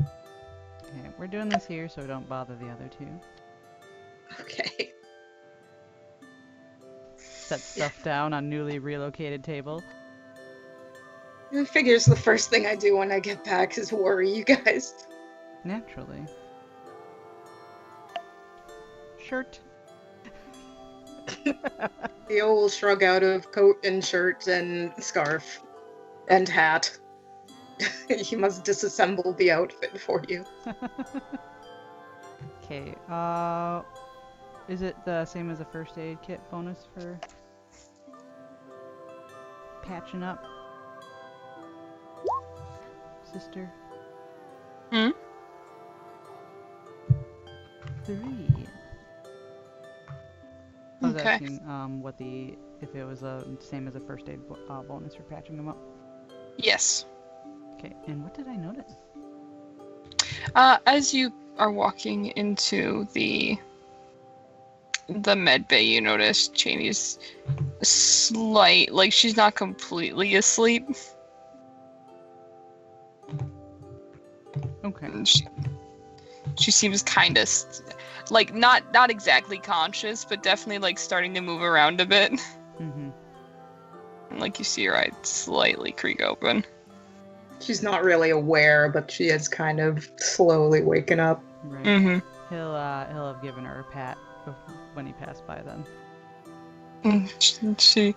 S1: Okay, we're doing this here, so don't bother the other two.
S3: Okay.
S1: Set stuff down on newly relocated table.
S3: It figures the first thing I do when I get back is worry you guys.
S1: Naturally. Shirt.
S3: Theo will shrug out of coat and shirt and scarf and hat. He must disassemble the outfit for you.
S1: Okay, is it the same as a first aid kit bonus for patching up? Sister?
S2: Hmm?
S1: 3. I was
S2: Okay.
S1: asking if it was the same as a first aid bonus for patching them up.
S2: Yes.
S1: Okay, and what did I notice?
S2: As you are walking into the med bay, you notice Cheney's like she's not completely asleep.
S1: Okay.
S2: And she seems kind of like not exactly conscious, but definitely like starting to move around a bit.
S1: Mm-hmm.
S2: And like you see her eyes slightly creak open.
S3: She's not really aware, but she is kind of slowly waking up.
S1: Right.
S2: Mm-hmm.
S1: He'll have given her a pat when he passed by then.
S2: She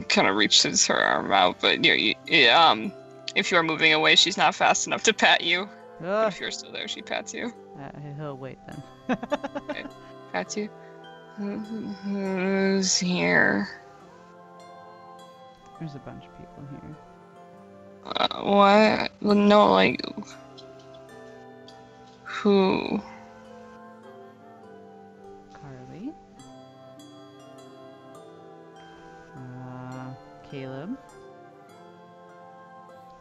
S2: kind of reaches her arm out, but if you are moving away, she's not fast enough to pat you. But
S1: Ugh.
S2: if you're still there, she pats you.
S1: He'll wait then.
S2: Pats you. Who's here?
S1: There's a bunch of people here.
S2: What? Well, no, like who?
S1: Carly. Caleb.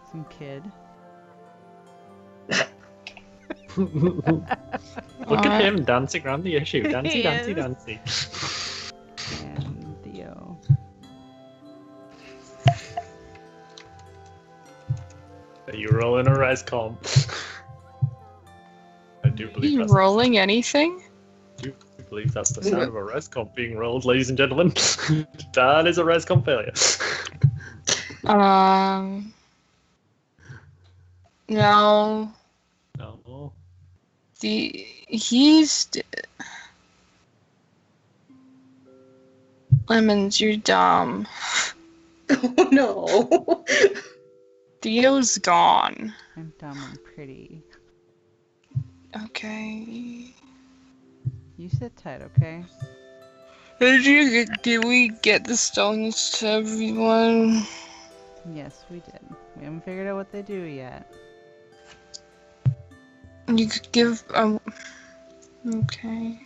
S1: Some kid.
S6: Look at him dancing around the issue. Dancy,
S1: He
S6: dancy,
S1: is.
S6: dancy.
S1: And Theo.
S6: Are you rolling a res comp? I do
S2: Are
S6: believe
S2: you
S6: that's
S2: rolling anything?
S6: I believe that's the sound of a res comp being rolled, ladies and gentlemen. That is a res comp failure.
S2: No.
S6: No.
S2: Lemons, you're dumb.
S3: Oh no.
S2: Theo's gone.
S1: I'm dumb and pretty.
S2: Okay.
S1: You sit tight, okay?
S2: Did we get the stones to everyone?
S1: Yes, we did. We haven't figured out what they do yet.
S2: You could give okay.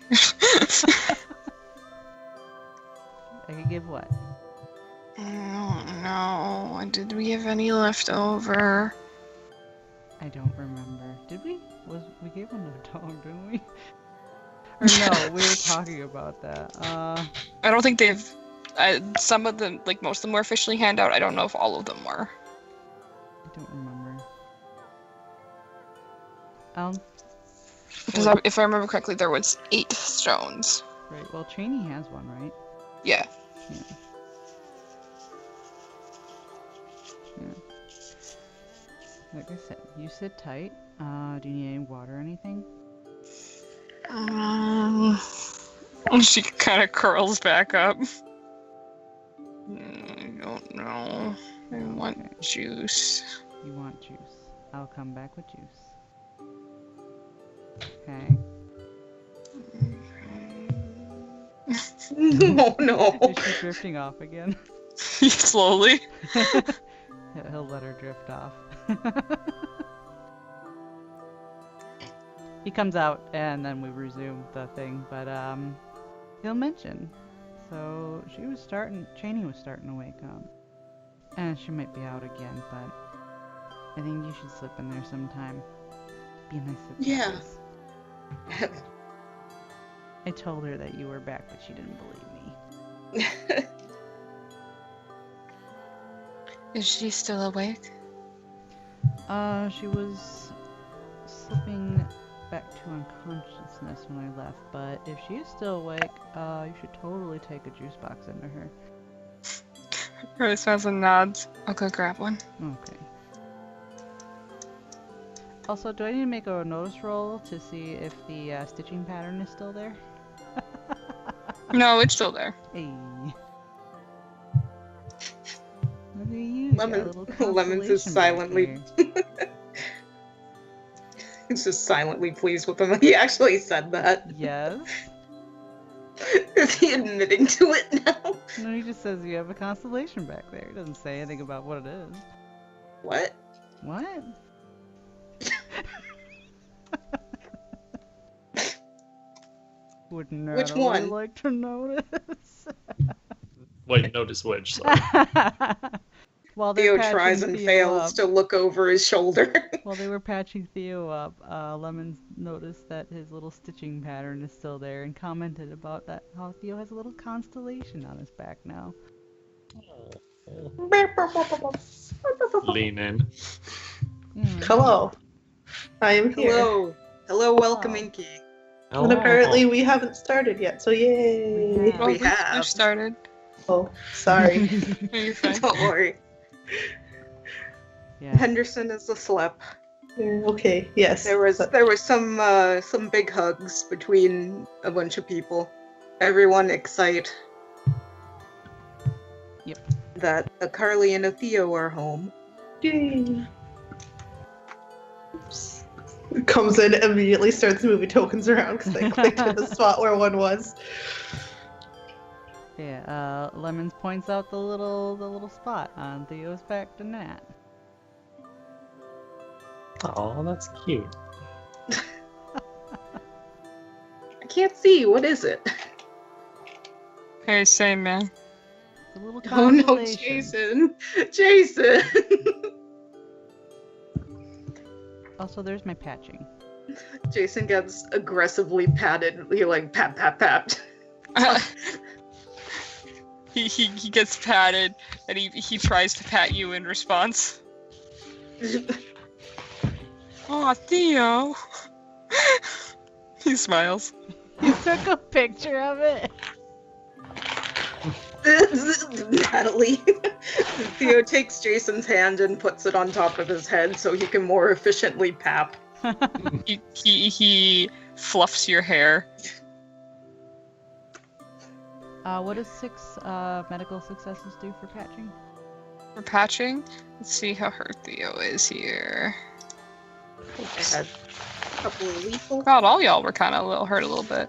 S1: I could give what?
S2: I don't know. Did we have any left over?
S1: I don't remember. Did we? We gave one to the dog, didn't we? Or no, we were talking about that.
S2: I don't think they've. Some of them, like most of them, were officially handed out. I don't know if all of them were.
S1: I don't remember.
S2: Because if I remember correctly, there was 8 stones.
S1: Right. Well, Cheney has one, right?
S2: Yeah.
S1: Yeah. Like I said, you sit tight. Do you need any water or anything?
S2: She kind of curls back up. I don't know. I want juice.
S1: You want juice. I'll come back with juice. Okay.
S3: Oh no.
S1: Is she drifting off again?
S2: Slowly.
S1: He'll let her drift off. He comes out and then we resume the thing, but he'll mention. So Cheney was starting to wake up. And she might be out again, but I think you should slip in there sometime. Be a nice surprise.
S3: Yeah.
S1: I told her that you were back, but she didn't believe me.
S2: Is she still awake?
S1: She was slipping back to unconsciousness when I left, but if she is still awake, you should totally take a juice box into her.
S2: Really smiles and nods. I'll go grab one.
S1: Okay. Also, do I need to make a notice roll to see if the stitching pattern is still there?
S2: No, it's still there.
S1: Hey. Look at you. got a little
S3: Lemons is
S1: constellation back
S3: silently
S1: here.
S3: He's just silently pleased with him. He actually said that.
S1: Yes.
S3: Is he admitting to it now?
S1: No, he just says you have a constellation back there. He doesn't say anything about what it is.
S3: What?
S1: What? Would Natalie
S3: Which one?
S1: like to notice?
S6: Wait, notice which. Sorry.
S1: While they're
S3: Theo
S1: patching
S3: tries and
S1: Theo
S3: fails
S1: up-
S3: to look over his shoulder.
S1: While they were patching Theo up, Lemons noticed that his little stitching pattern is still there and commented about that how Theo has a little constellation on his back now.
S6: Lean in.
S1: Mm.
S8: Hello. I am here.
S3: Hello. Hello, welcome,
S1: Oh.
S3: Inky.
S8: And apparently we haven't started yet, so yay.
S1: Yeah.
S3: We
S2: We've
S3: have.
S2: started.
S8: Oh, sorry.
S2: No, you're fine.
S3: Don't worry.
S1: Yeah.
S3: Henderson is asleep.
S8: Okay, yes.
S3: There was some big hugs between a bunch of people. Everyone excited.
S1: Yep.
S3: That a Carly and a Theo are home.
S8: Yay. Oops. Comes in, immediately starts moving tokens around because they clicked to the spot where one was.
S1: Yeah, Lemons points out the little spot on Theo's back to Nat.
S6: Oh, that's cute.
S3: I can't see. What is it?
S2: Hey, same man.
S1: The little
S3: Oh no,
S1: constellation.
S3: Jason! Jason!
S1: Also, there's my patching.
S3: Jason gets aggressively patted. He like pat.
S2: He gets patted, and he tries to pat you in response. Oh, Theo. He smiles.
S1: You took a picture of it?
S3: Natalie. Theo takes Jason's hand and puts it on top of his head so he can more efficiently pap.
S2: He fluffs your hair.
S1: What does 6 medical successes do for patching?
S2: For patching, let's see how hurt Theo is here.
S3: I had a couple of lethal.
S2: God, all y'all were kind of hurt a little bit.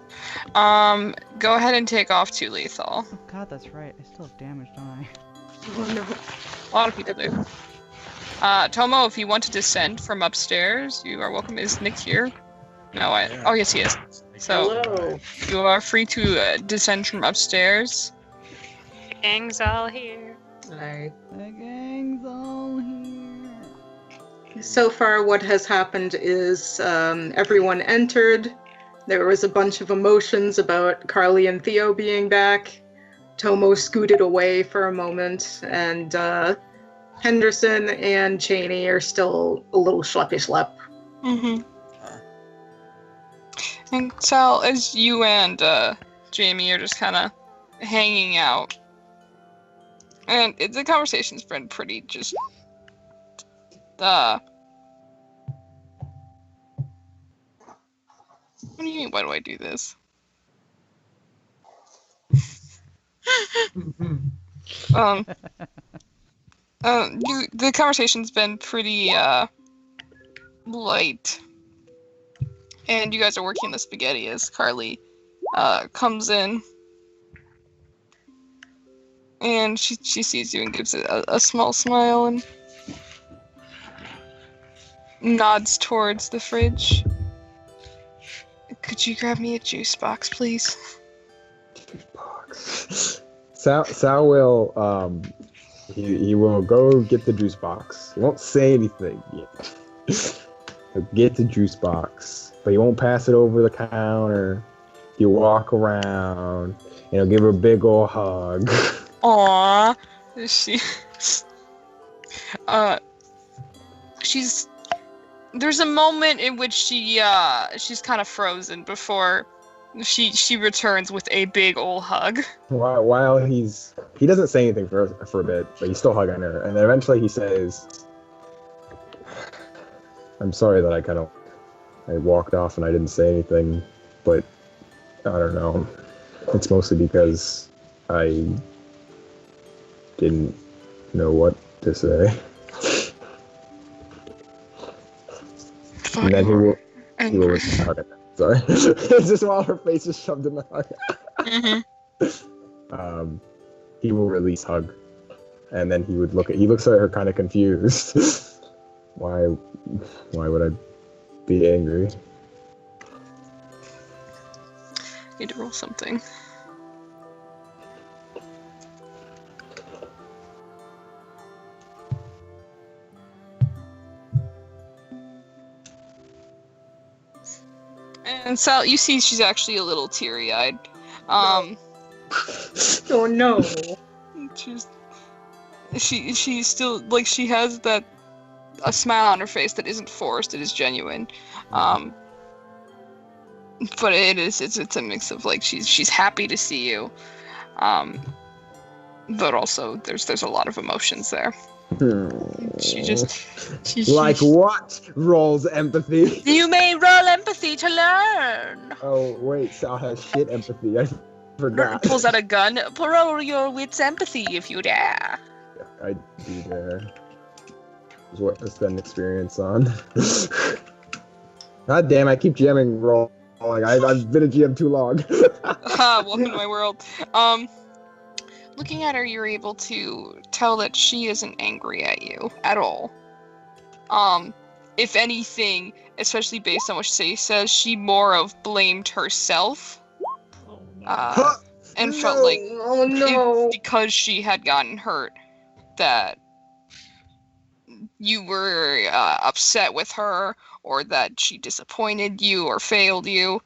S2: Go ahead and take off 2 lethal.
S1: Oh god, that's right. I still have damage, don't I?
S3: Oh no.
S2: A lot of people do. Tomo, if you want to descend from upstairs, you are welcome. Is Nick here? No, oh yes, he is. So
S3: Hello.
S2: you are free to descend from upstairs.
S5: The gang's all here.
S3: Hi.
S1: The gang's all here.
S3: So far, what has happened is everyone entered. There was a bunch of emotions about Carly and Theo being back. Tomo scooted away for a moment, and Henderson and Cheney are still a little schleppy-schlepp.
S2: Mm-hmm. And Sal, as you and Jamie are just kind of hanging out, and the conversation's been pretty just what do you mean, why do I do this? The conversation's been pretty light, and you guys are working the spaghetti as Carly comes in, and she sees you and gives it a small smile and nods towards the fridge. Could you grab me a juice box, please?
S7: Box. Sal will he will go get the juice box. He won't say anything yet. He'll get the juice box, but he won't pass it over the counter. He'll walk around and he'll give her a big ol' hug.
S2: Aww. She's there's a moment in which she's kind of frozen before she returns with a big old hug.
S7: While he doesn't say anything for a bit, but he's still hugging her, and then eventually he says, "I'm sorry that I walked off and I didn't say anything, but I don't know. It's mostly because I didn't know what to say." And then he will okay, sorry. It's just while her face is shoved in the hug.
S2: Mm-hmm.
S7: He will release hug, and then he looks at her kind of confused. Why would I be angry?
S2: Need to roll something. And Sal, you see she's actually a little teary-eyed.
S3: Oh no.
S2: She's still, like, she has a smile on her face that isn't forced, it is genuine. But it's a mix of, like, she's happy to see you. But also there's a lot of emotions there. She
S7: Like what? Rolls empathy.
S2: You may roll empathy to learn.
S7: Oh wait, Sal has shit empathy. I forgot.
S2: Pulls out a gun. Roll your wits empathy if you dare.
S7: I do dare. Is what to spend experience on. God damn! I keep jamming rolling. I've been a GM too long.
S2: Welcome to my world. Looking at her, you're able to tell that she isn't angry at you at all. If anything, especially based on what she says, she more of blamed herself. And felt like it's because she had gotten hurt that you were upset with her, or that she disappointed you or failed you.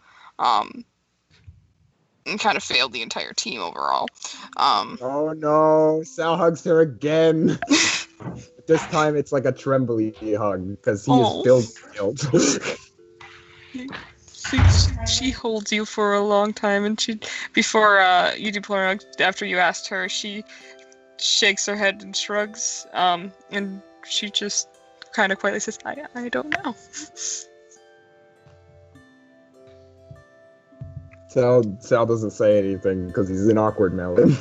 S2: And kind of failed the entire team overall.
S7: Oh no, Sal hugs her again. This time it's like a trembly hug because he is filled with guilt.
S2: She holds you for a long time, and before you do pull her hug, after you asked her, she shakes her head and shrugs, and she just kind of quietly says, I don't know.
S7: Sal doesn't say anything because he's in awkward melon.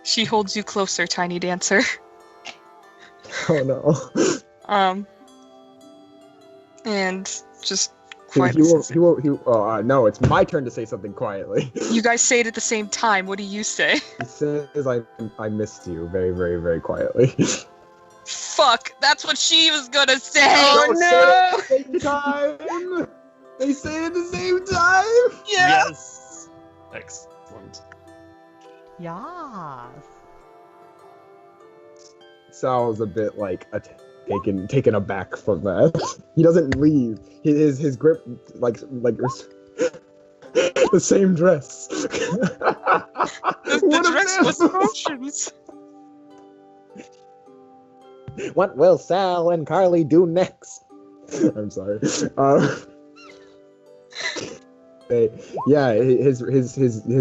S2: She holds you closer, tiny dancer.
S7: Oh no.
S2: And just
S7: He
S2: quietly.
S7: won't. No, it's my turn to say something quietly.
S2: You guys say it at the same time. What do you say?
S7: He says, I missed you very, very, very quietly.
S2: Fuck, that's what she was gonna say.
S7: Don't say it at the same time. They say it at the same time.
S2: Yeah.
S6: Yes. Excellent.
S1: Yas.
S7: Sal's a bit like taken aback from that. He doesn't leave. His grip like the same dress.
S2: The dress was emotions.
S7: What will Sal and Carly do next? I'm sorry. His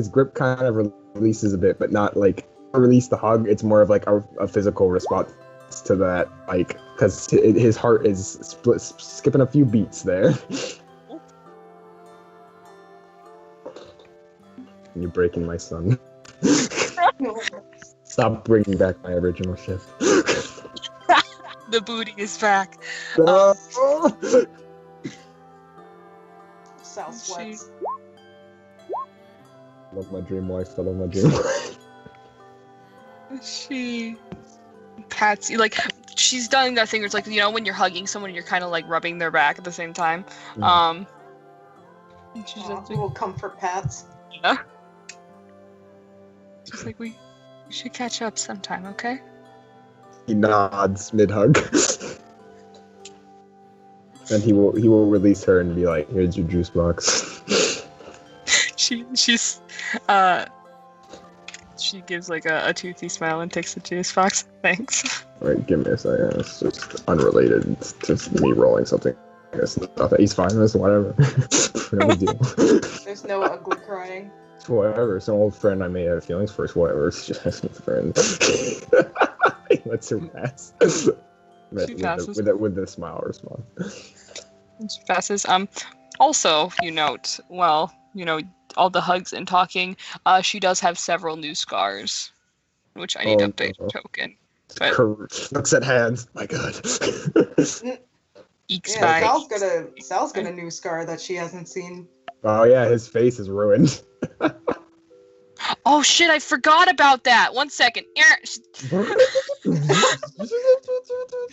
S7: grip kind of releases a bit, but not like release the hug. It's more of like a physical response to that, like, because his heart is skipping a few beats there. You're breaking my son. Stop bringing back my original ship.
S2: The booty is back.
S8: Sal sweats.
S7: Love my dream wife. I love my dream wife.
S2: She pats you, like, she's done that thing where it's like, you know, when you're hugging someone, you're kind of like rubbing their back at the same time. And she's just
S8: Little comfort pats.
S2: yeah. She's like, we should catch up sometime, okay?
S7: He nods mid-hug. And he will release her and be like, here's your juice box.
S2: She's She gives like a toothy smile and takes the juice box. Thanks.
S7: Wait, give me a second. It's just unrelated. It's just me rolling something. It's nothing. He's fine. It's whatever. No big deal.
S3: There's no ugly crying.
S7: Whatever. Some old friend I may have feelings for. It's whatever. It's just a friend. He lets her pass.
S2: passes.
S7: With the smile response.
S2: She passes. Also, you note, well, all the hugs and talking, she does have several new scars, which I need to update her token. But
S7: Looks at hands. My God.
S2: Eeks
S3: Yeah,
S2: by.
S3: Sal's got a new scar that she hasn't seen.
S7: Oh yeah, his face is ruined.
S2: Oh shit, I forgot about that. 1 second.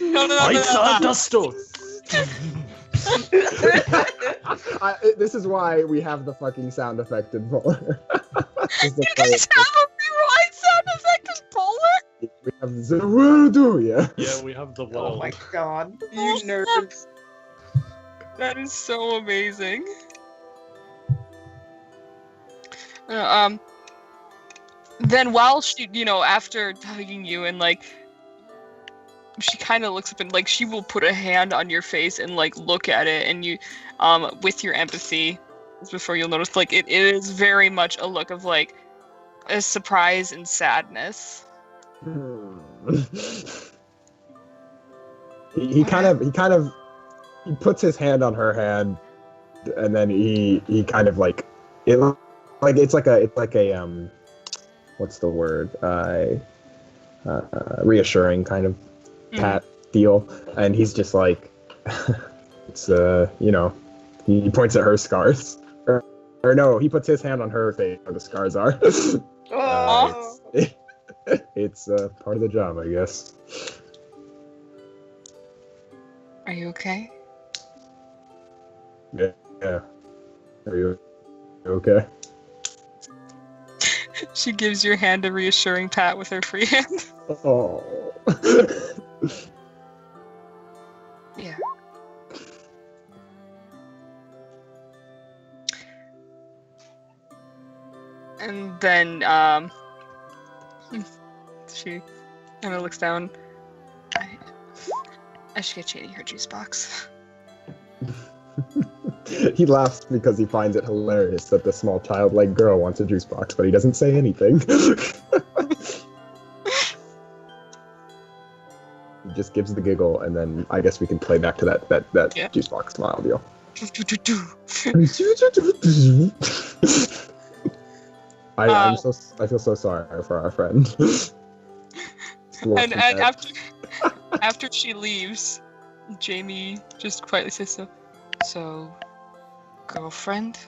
S2: No.
S7: This is why we have the fucking sound effect in Polar.
S2: You guys have a rewind sound effect in Polar?
S7: We have Zerudu, yeah.
S6: Yeah, we have the
S3: Oh
S6: wall.
S3: my god, you nerds.
S2: That is so amazing. Then while she, after hugging you and she kind of looks up and she will put a hand on your face and look at it, and you, with your empathy, before you'll notice it is very much a look of a surprise and sadness.
S7: He puts his hand on her hand, and then he kind of it's like a what's the word, reassuring kind of pat deal, and he's just it's he points at her scars, or no, he puts his hand on her face where the scars are. It's part of the job, I guess.
S2: Are you okay?
S7: Yeah. Are you okay?
S2: She gives your hand a reassuring pat with her free hand.
S7: Oh.
S2: Yeah. And then, she kind of looks down. I should get Shady her juice box.
S7: He laughs because he finds it hilarious that the small childlike girl wants a juice box, but he doesn't say anything. He just gives the giggle, and then I guess we can play back to that juice box smile deal. I feel so sorry for our friend.
S2: And after she leaves, Jamie just quietly says, So, girlfriend?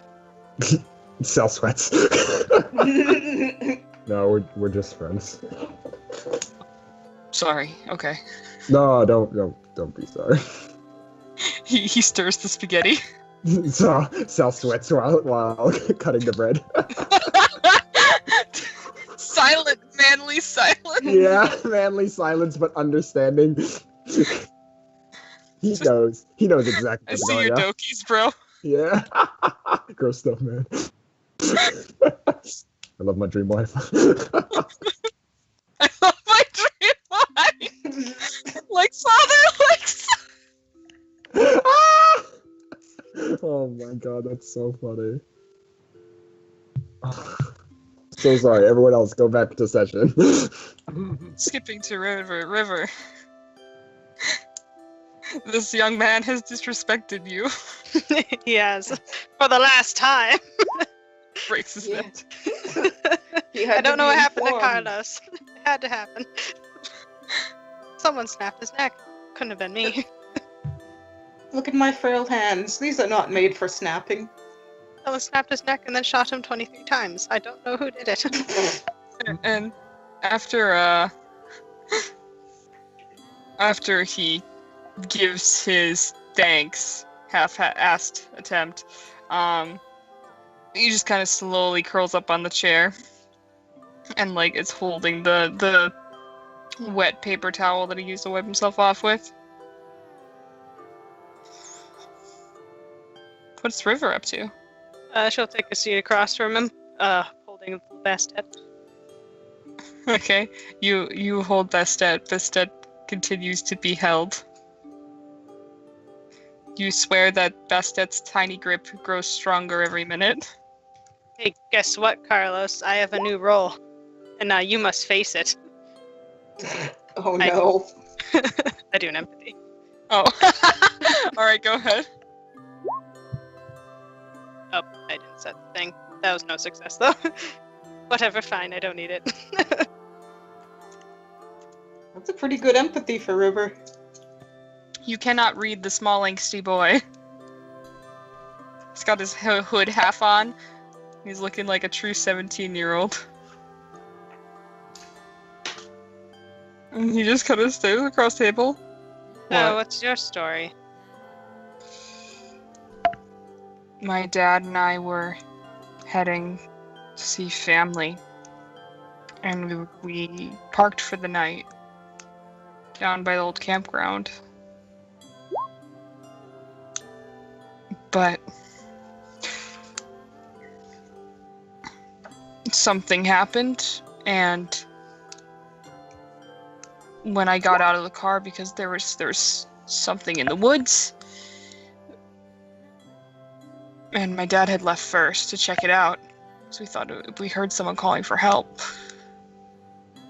S7: Cell sweats. No, we're just friends.
S2: Sorry. Okay.
S7: No, don't be sorry.
S2: He stirs the spaghetti.
S7: So Cell sweats while cutting the bread.
S2: Silent, manly silence.
S7: Yeah, manly silence, but understanding. He knows exactly
S2: I
S7: what's
S2: see
S7: going
S2: your
S7: on.
S2: dokies, bro.
S7: Yeah. Gross stuff, man. I love my dream wife.
S2: I love my dream life. Like father, like son.
S7: Oh my god, that's so funny. So sorry, everyone else, go back to session.
S2: Skipping to River. This young man has disrespected you.
S5: Yes, for the last time.
S2: Breaks his neck.
S5: I don't know what happened to Carlos. It had to happen. Someone snapped his neck. Couldn't have been me.
S3: Look at my frail hands. These are not made for snapping.
S5: Someone snapped his neck and then shot him 23 times. I don't know who did it.
S2: And after he gives his thanks, half-assed attempt, he just kind of slowly curls up on the chair, and it's holding the wet paper towel that he used to wipe himself off with. What's River up to?
S5: She'll take a seat across from him, holding the basket.
S2: Okay, you hold Bastet. Bastet continues to be held. You swear that Bastet's tiny grip grows stronger every minute.
S5: Hey, guess what, Carlos? I have a new role, and now you must face it.
S3: Oh no.
S5: I do an empathy.
S2: Oh. Alright, go ahead.
S5: Oh, I didn't set the thing. That was no success, though. Whatever, fine, I don't need it.
S3: That's a pretty good empathy for River.
S2: You cannot read the small angsty boy. He's got his hood half on. He's looking like a true 17-year-old. And he just kind of stays across the table.
S5: So, what's your story?
S2: My dad and I were heading to see family. And we parked for the night down by the old campground. But something happened, and when I got out of the car, because there was something in the woods, and my dad had left first to check it out, so we thought we heard someone calling for help.
S5: Do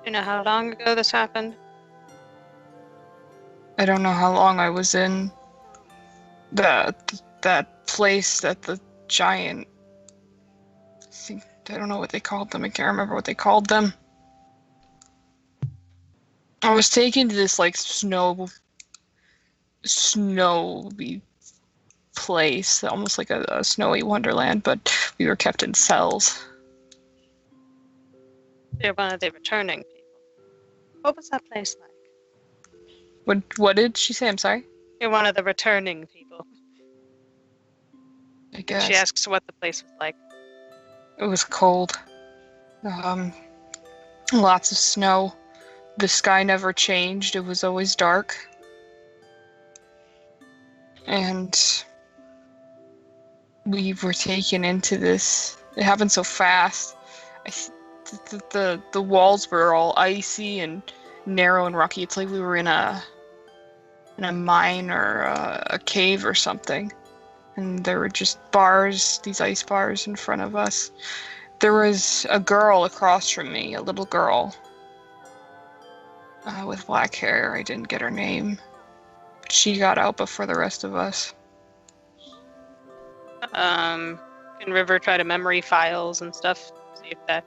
S5: you know how long ago this happened?
S2: I don't know how long I was in that place that the giant, I don't know what they called them. I can't remember what they called them. I was taken to this like snowy place, almost like a snowy wonderland, but we were kept in cells.
S5: You're one of the returning people. What was that place like?
S2: What did she say? I'm sorry?
S5: You're one of the returning people.
S2: I guess.
S5: She asks what the place was like.
S2: It was cold. Lots of snow. The sky never changed. It was always dark. And we were taken into this. It happened so fast. The walls were all icy and narrow and rocky. It's like we were in a mine or a cave or something. And there were just bars, these ice bars in front of us. There was a girl across from me, a little girl with black hair. I didn't get her name. But she got out before the rest of us.
S5: Can River try to memory files and stuff? See if that...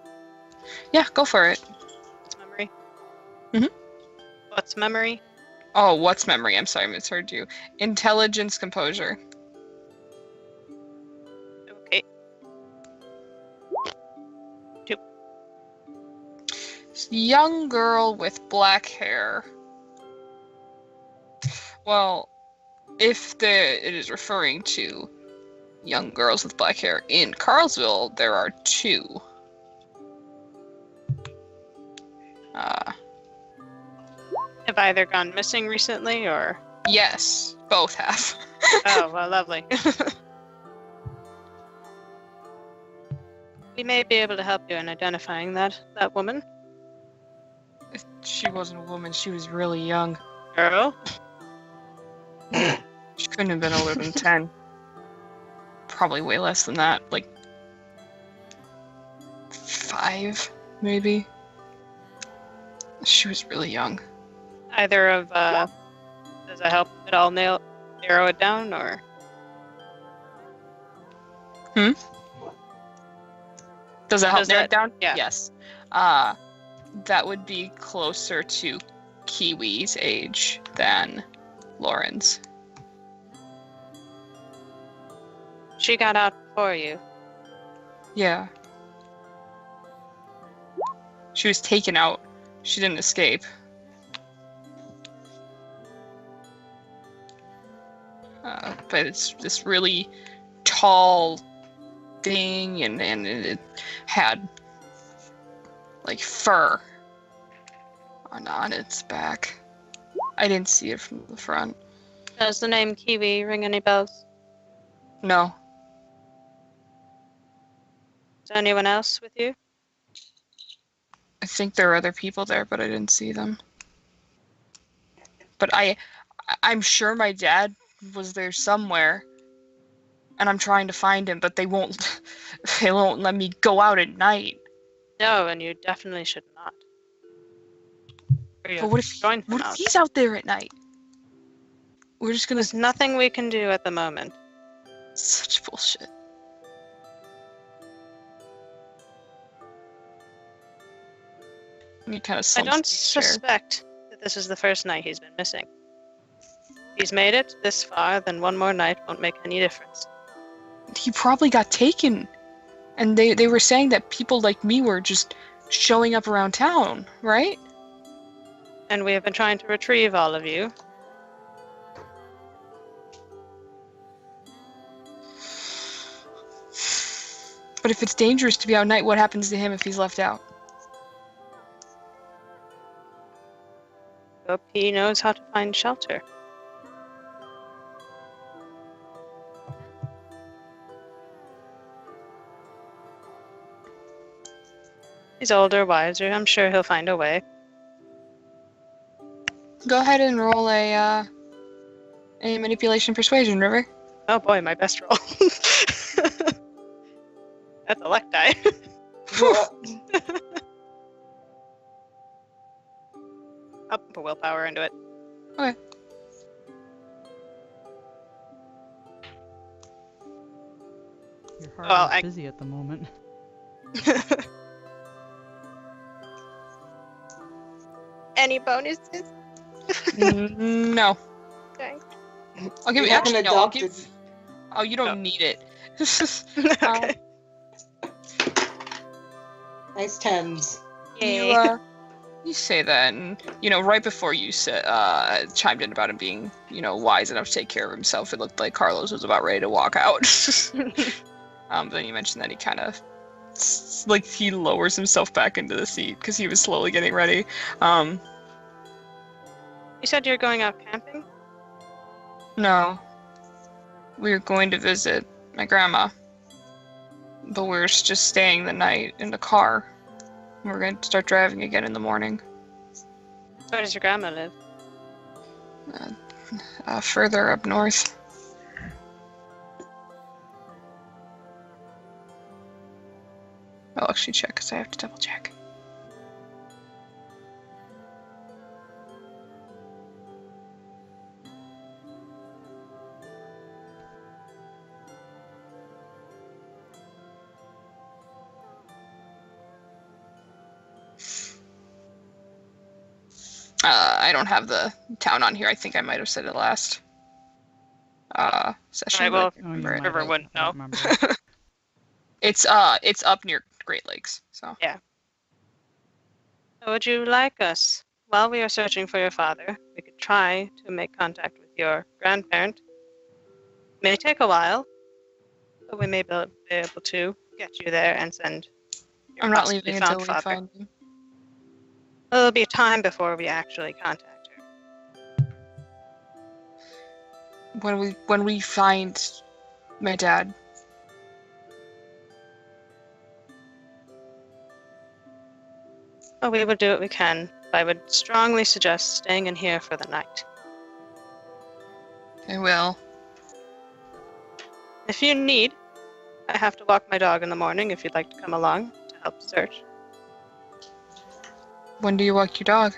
S2: Yeah, go for it.
S5: What's memory?
S2: Mhm.
S5: What's memory?
S2: Oh, what's memory? I'm sorry, I misheard you. Intelligence, composure.
S5: Okay. 2.
S2: Young girl with black hair. Well, if it is referring to young girls with black hair in Carlsville, there are 2.
S5: Have either gone missing recently, or?
S2: Yes, both have.
S5: Oh, well, lovely. We may be able to help you in identifying that woman.
S2: She wasn't a woman, she was really young.
S5: Girl?
S2: She couldn't have been older than 10. Probably way less than that, like 5, maybe. She was really young.
S5: Either of, does it help at all narrow it down, or?
S2: Does it help narrow it down?
S5: Yeah.
S2: Yes. That would be closer to Kiwi's age than Lauren's.
S5: She got out before you.
S2: Yeah. She was taken out. She didn't escape. But it's this really tall thing, and it had like fur on its back. I didn't see it from the front.
S5: Does the name Kiwi ring any bells?
S2: No.
S5: Is anyone else with you?
S2: think there are other people there, but I didn't see them. But I'm sure my dad was there somewhere, and I'm trying to find him, but they won't let me go out at night.
S5: No, and you definitely should not.
S2: But what if he's out there at night? We're just gonna...
S5: There's nothing we can do at the moment.
S2: Such bullshit. He kind of
S5: I don't suspect that this is the first night he's been missing. If he's made it this far, then one more night won't make any difference.
S2: He probably got taken. And they were saying that people like me were just showing up around town, right?
S5: And we have been trying to retrieve all of you.
S2: But if it's dangerous to be out at night, what happens to him if he's left out?
S5: Hope he knows how to find shelter. He's older, wiser. I'm sure he'll find a way.
S2: Go ahead and roll a manipulation persuasion, River.
S5: Oh boy, my best roll. That's a luck die. I'll put willpower into it.
S2: Okay.
S1: Your heart is
S5: I-
S1: busy at the moment.
S5: Any bonuses?
S2: No.
S5: Thanks.
S2: I'll give
S9: You
S2: it.
S9: have an
S2: Actually, no. I'll
S9: adopted.
S2: give. Oh, you don't need it.
S5: Okay.
S9: Nice tens.
S5: Yay.
S2: You say that, and right before you chimed in about him being, wise enough to take care of himself, it looked like Carlos was about ready to walk out. Then you mentioned that he kind of, he lowers himself back into the seat because he was slowly getting ready.
S5: You said you're going out camping?
S2: No, we're going to visit my grandma, but we're just staying the night in the car. We're going to start driving again in the morning.
S5: Where does your grandma live?
S2: Further up north. I'll actually check because I have to double check. I don't have the town on here. I think I might have said it last session.
S5: Alright, well,
S2: but I can't remember it.
S5: River wouldn't know.
S2: It's up near Great Lakes. So
S5: Would you like us, while we are searching for your father, we could try to make contact with your grandparent. It may take a while, but we may be able to get you there and send your
S2: I'm not
S5: possibly
S2: leaving until
S5: found
S2: we
S5: father.
S2: find him.
S5: There'll be time before we actually contact her.
S2: When we find my dad.
S5: Oh, we will do what we can. I would strongly suggest staying in here for the night.
S2: I will.
S5: If you need, I have to walk my dog in the morning if you'd like to come along to help search.
S2: When do you walk your dog?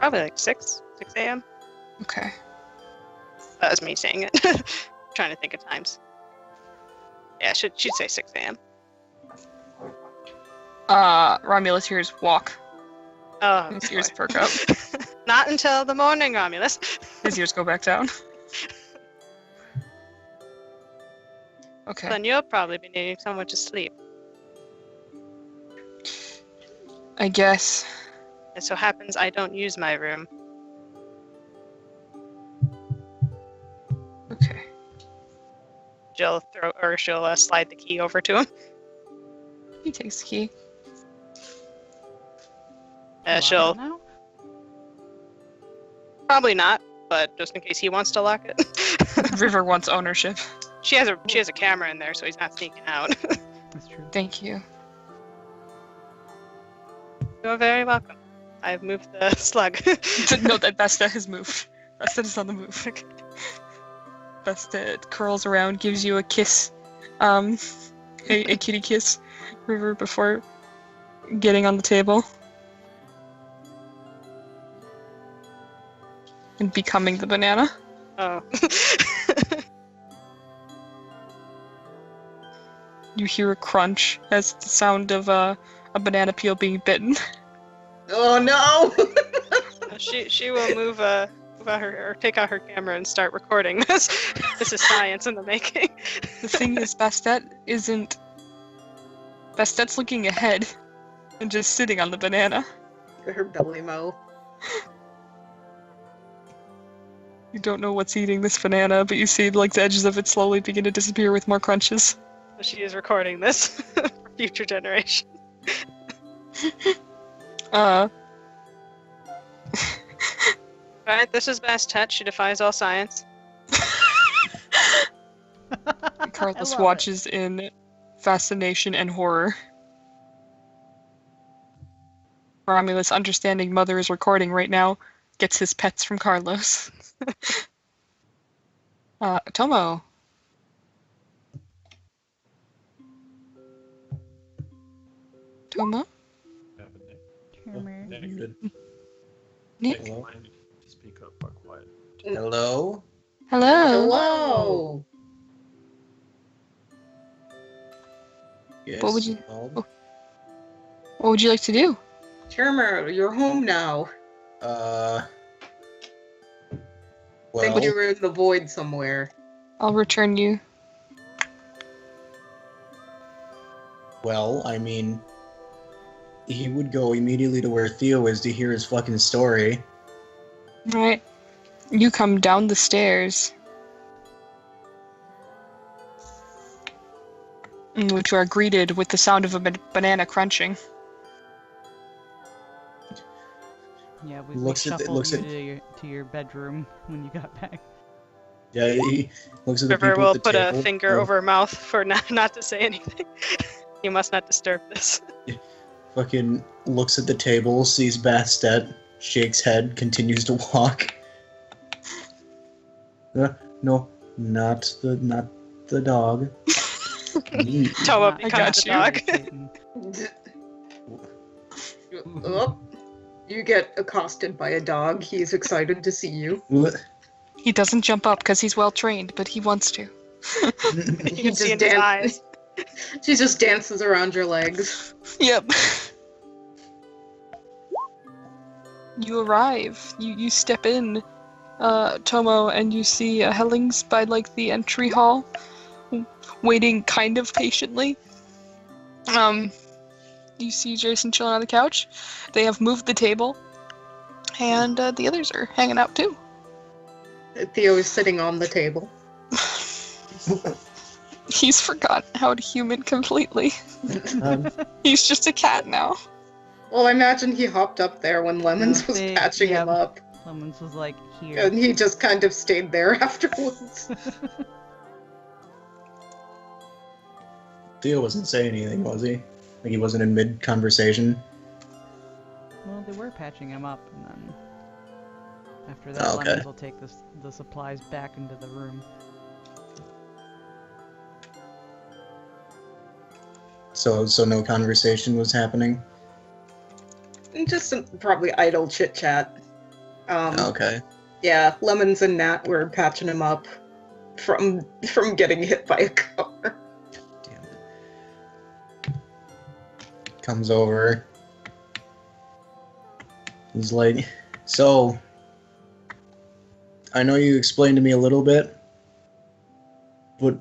S5: Probably like 6 a.m.
S2: Okay.
S5: That was me saying it. Trying to think of times. Yeah, she'd say 6 a.m.
S2: Romulus hears walk.
S5: Oh,
S2: His ears
S5: boy.
S2: perk up.
S5: Not until the morning, Romulus.
S2: His ears go back down. Okay.
S5: Then you'll probably be needing somewhere to sleep.
S2: I guess.
S5: It so happens I don't use my room.
S2: Okay.
S5: She'll slide the key over to him.
S2: He takes the key.
S5: She'll
S1: Now?
S5: probably not, but just in case he wants to lock it.
S2: River wants ownership.
S5: She has a camera in there, so he's not sneaking out.
S1: That's true.
S2: Thank you.
S5: You're very welcome. I've moved the slug.
S2: No, that Besta has moved. Besta is on the move. Besta curls around, gives you a kiss, a kitty kiss, River, before getting on the table and becoming the banana.
S5: Oh.
S2: You hear a crunch as the sound of a banana peel being bitten.
S3: Oh no!
S5: She will move out her, or take out her camera and start recording this. This is science in the making.
S2: The thing is, Bastette's looking ahead and just sitting on the banana.
S3: Her belly mo.
S2: You don't know what's eating this banana, but you see like the edges of it slowly begin to disappear with more crunches.
S5: So she is recording this for future generations. Alright, this is Bastet. She defies all science.
S2: Carlos watches in fascination and horror. Romulus, understanding Mother is recording right now, gets his pets from Carlos. Tomo. Tomo?
S10: Good.
S2: Nick?
S10: Hello?
S6: Speak up, but quiet.
S10: Hello?
S2: Hello.
S3: Hello!
S10: Yes.
S2: What would you-
S10: well,
S2: What would you like to do?
S3: Termer, you're home now. Think
S10: well,
S3: you were in the void somewhere.
S2: I'll return you.
S10: well, I mean, he would go immediately to where Theo is to hear his fucking story.
S2: Right. You come down the stairs. In which you are greeted with the sound of a banana crunching.
S1: Yeah, we
S10: Looks at the-
S1: shuffled
S10: looks
S1: you
S10: at-
S1: to your bedroom when you got back.
S10: Yeah, he looks at the
S5: River
S10: people
S5: will
S10: at the
S5: put
S10: table.
S5: a finger over her mouth for not to say anything. You must not disturb this.
S10: Fucking looks at the table, sees Bastet, shakes head, continues to walk. No, not the dog. Me.
S5: Toa
S1: Not-
S5: becomes
S2: got
S5: the
S2: you.
S5: dog.
S3: Oh, you get accosted by a dog. He's excited to see you.
S2: He doesn't jump up because he's well trained, but he wants to.
S5: You can see in his eyes.
S3: She just dances around your legs.
S2: Yep. You arrive. You step in, Tomo, and you see Hellings by like the entry hall, waiting kind of patiently. You see Jason chilling on the couch. They have moved the table, and the others are hanging out too.
S3: Theo is sitting on the table.
S2: He's forgotten how to human completely. He's just a cat now.
S3: Well, I imagine he hopped up there when Lemons was
S1: They-
S3: patching
S1: yeah.
S3: him up,
S1: Lemons was like, here.
S3: and he just kind of stayed there afterwards.
S10: Theo wasn't saying anything, was he? Like he wasn't in mid-conversation?
S1: Well, they were patching him up, and then after that,
S10: Okay.
S1: Lemons will take the supplies back into the room.
S10: So no conversation was happening?
S3: Just some probably idle chit chat.
S10: Okay.
S3: Yeah, Lemons and Nat were patching him up from getting hit by a car.
S10: Damn it. Comes over. He's like, so, I know you explained to me a little bit, but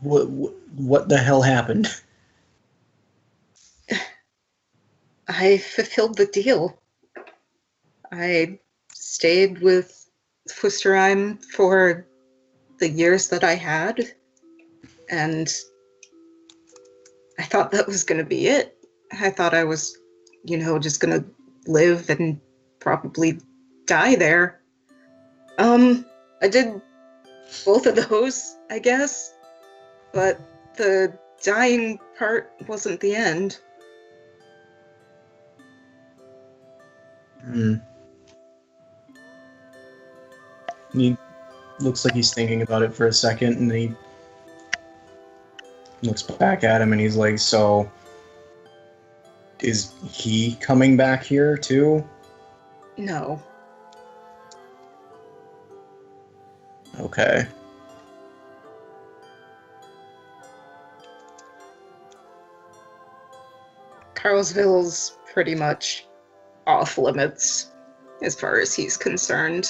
S10: what the hell happened?
S3: I fulfilled the deal. I stayed with Fusterheim for the years that I had, and I thought that was going to be it. I thought I was, just going to live and probably die there. I did both of those, I guess, but the dying part wasn't the end.
S10: Hmm. He looks like he's thinking about it for a second, and he looks back at him, and he's like, "So, is he coming back here too?"
S3: No.
S10: Okay.
S3: Carlsville's pretty much off limits as far as he's concerned.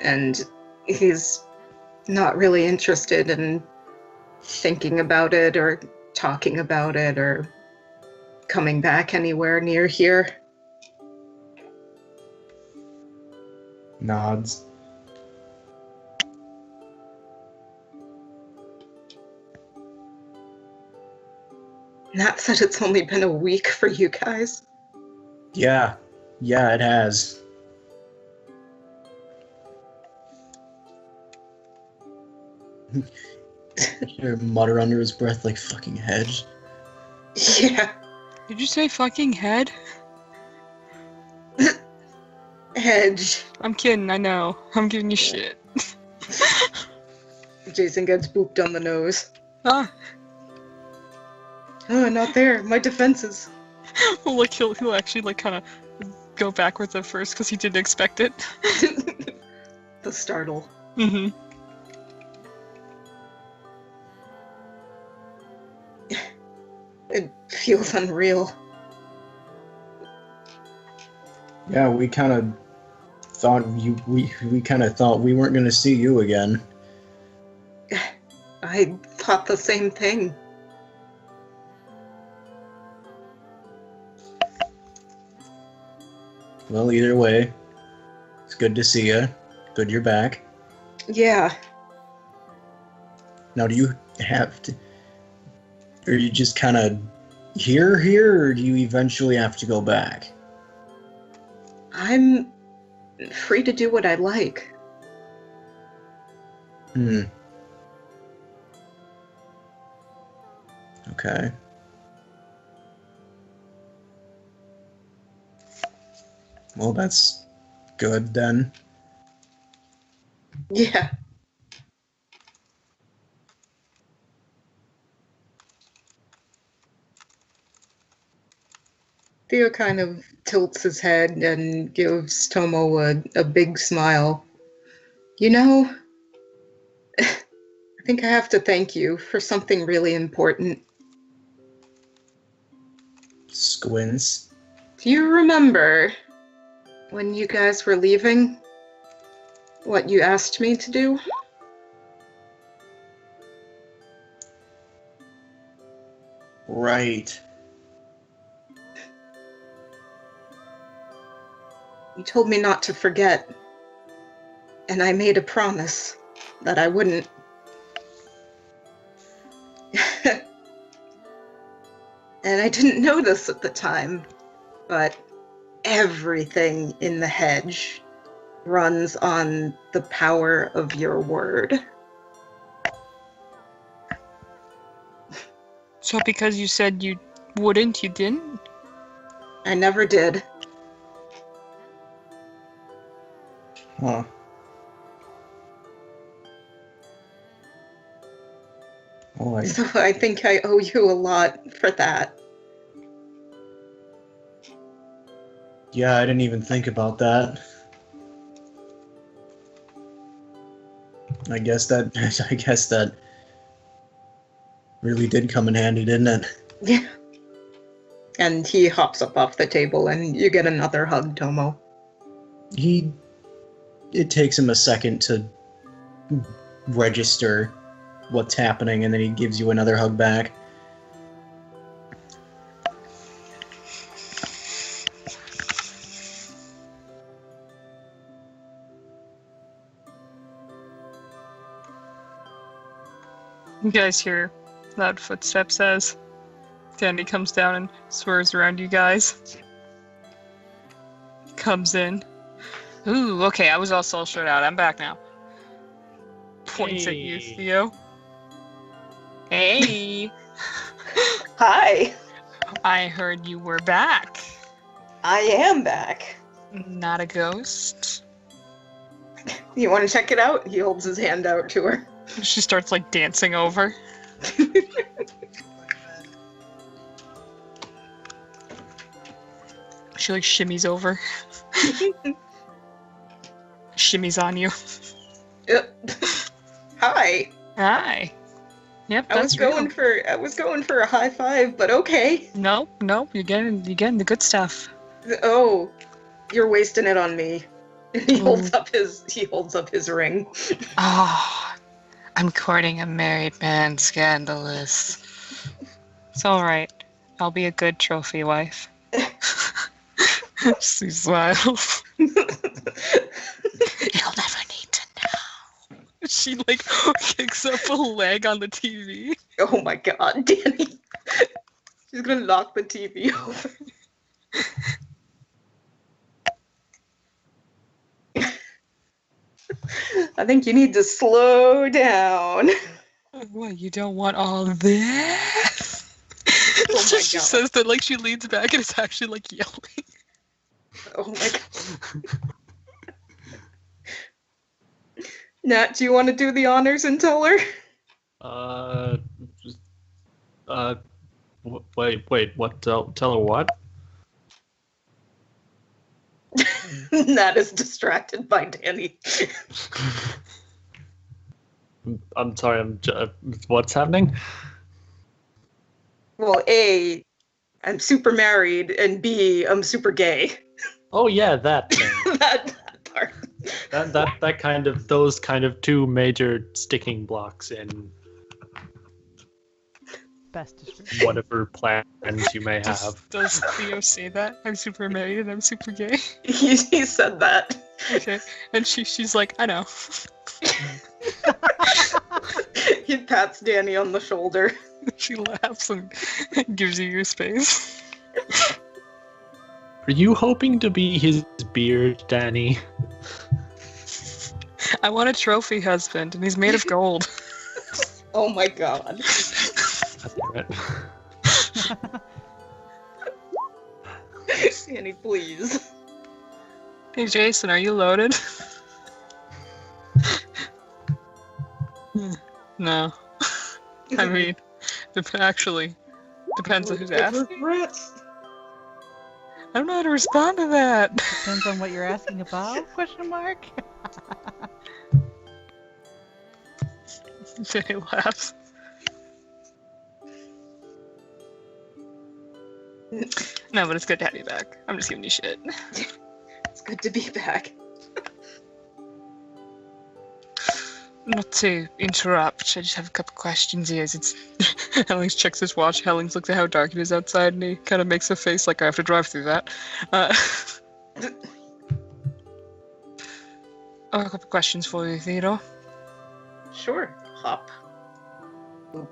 S3: And he's not really interested in thinking about it or talking about it or coming back anywhere near here.
S10: Nods.
S3: Nat said it's only been a week for you guys.
S10: Yeah, it has. Hear him mutter under his breath like fucking hedge.
S3: Yeah.
S2: Did you say fucking head?
S3: Hedge.
S2: I'm kidding, I know. I'm giving you shit.
S3: Jason gets booped on the nose.
S2: Ah.
S3: Oh, not there. My defenses.
S2: Well, like, he'll actually, like, kind of go backwards at first because he didn't expect it.
S3: The startle.
S2: Mm-hmm.
S3: It feels unreal.
S10: Yeah, we kind of thought we kind of thought we weren't gonna see you again.
S3: I thought the same thing.
S10: Well, either way, it's good to see you. Good you're back.
S3: Yeah.
S10: Now, do you have to... Are you just kind of here, or do you eventually have to go back?
S3: I'm free to do what I like.
S10: Okay. Well, that's good then.
S3: Yeah. Theo kind of tilts his head and gives Tomo a big smile. You know, I think I have to thank you for something really important.
S10: Squints.
S3: Do you remember when you guys were leaving, what you asked me to do?
S10: Right.
S3: You told me not to forget, and I made a promise that I wouldn't. And I didn't know this at the time, but everything in the hedge runs on the power of your word.
S2: So because you said you wouldn't, you didn't?
S3: I never did.
S10: Huh. Oh,
S3: So I think I owe you a lot for that.
S10: yeah, I didn't even think about that. I guess that really did come in handy, didn't it?
S3: Yeah. And he hops up off the table and you get another hug, Tomo.
S10: It takes him a second to register what's happening, and then he gives you another hug back.
S2: You guys hear loud footsteps as Dandy comes down and swerves around you guys. Comes in. Ooh, okay, I was all social out. I'm back now. Points at you,
S6: Hey.
S2: Theo. Hey!
S8: Hi,
S2: I heard you were back.
S8: I am back.
S2: Not a ghost.
S3: You want to check it out? He holds his hand out to her.
S2: She starts like dancing over. She like shimmies over. Shimmies on you.
S3: Hi.
S2: Hi. Yep,
S3: I was going for a high five, but okay.
S2: Nope, you're getting the good stuff.
S3: Oh, you're wasting it on me. He holds up his ring.
S2: Oh, I'm courting a married man, scandalous. It's alright. I'll be a good trophy wife. She smiles. You'll never need to know. She like kicks up a leg on the TV.
S3: Oh my god, Danny. She's gonna knock the TV over. I think you need to slow down.
S2: What, you don't want all this?
S3: Oh my god.
S2: She says that like she leans back and it's actually like yelling.
S3: Oh my god. Nat, do you want to do the honors and tell her?
S6: Wait, what? Tell her what?
S3: Nat is distracted by Danny.
S6: I'm sorry, what's happening?
S3: Well, A, I'm super married, and B, I'm super gay.
S6: Oh yeah, that thing.
S3: that part.
S6: That kind of, those kind of two major sticking blocks in
S1: Best description.
S6: whatever plans you may have.
S2: Does Theo say that? I'm super married and I'm super gay.
S3: He said that.
S2: Okay, and she's like, I know.
S3: He pats Danny on the shoulder.
S2: She laughs and gives you your space.
S6: Are you hoping to be his beard, Danny?
S2: I want a trophy husband, and he's made of gold.
S3: Oh my god.
S6: Damn it.
S3: Danny, please.
S2: Hey Jason, are you loaded? No. I mean, actually, depends on who's asking. I don't know how to respond to that.
S1: Depends on what you're asking about? Question mark.
S2: Jenny laughs. No, but it's good to have you back. I'm just giving you shit.
S3: It's good to be back.
S2: Not to interrupt, I just have a couple questions here. Hellings checks his watch. Hellings looks at how dark it is outside, and he kind of makes a face like I have to drive through that. I have a couple questions for you, Theodore.
S3: Sure. Hop. Oop.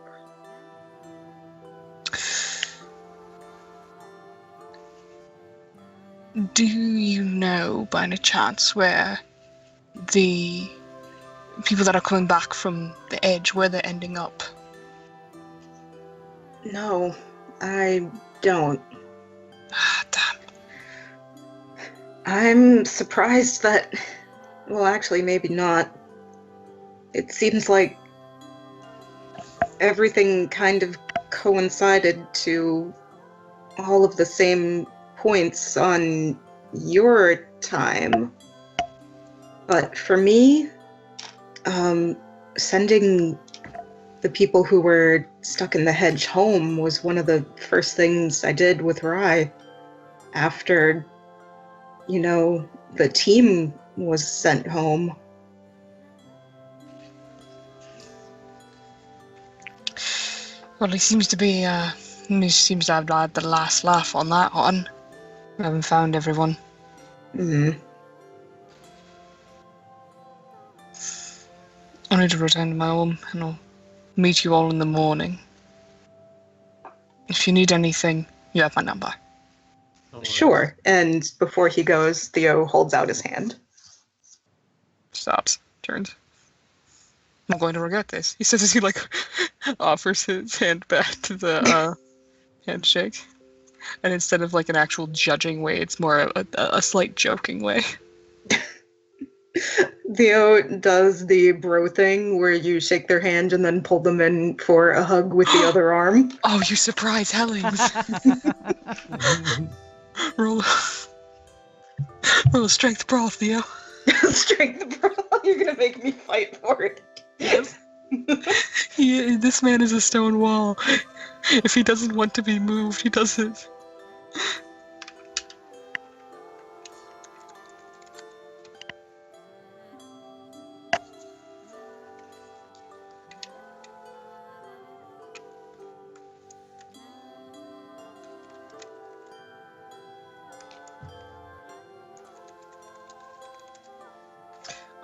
S2: Do you know, by any chance, where the people that are coming back from the edge, where they're ending up?
S3: No, I don't.
S2: Ah, damn.
S3: I'm surprised that... Well, actually, maybe not. It seems like everything kind of coincided to all of the same points on your time. But for me, sending the people who were stuck in the hedge home was one of the first things I did with Rye after, you know, the team was sent home.
S2: Well, he seems to be, he seems to have had the last laugh on that one. We haven't found everyone.
S3: Mm-hmm.
S2: I need to return to my home, and I'll meet you all in the morning. If you need anything, you have my number.
S3: Sure. And before he goes, Theo holds out his hand.
S2: Stops. Turns. I'm going to regret this. He says as he, like, offers his hand back to the handshake. and instead of like an actual judging way, it's more a slight joking way.
S3: Theo does the bro thing where you shake their hand and then pull them in for a hug with the other arm.
S2: Oh, you surprise Hellings! Roll a strength brawl, Theo.
S3: Strength brawl? You're gonna make me fight for it.
S2: Yes. This man is a stone wall. If he doesn't want to be moved, he doesn't.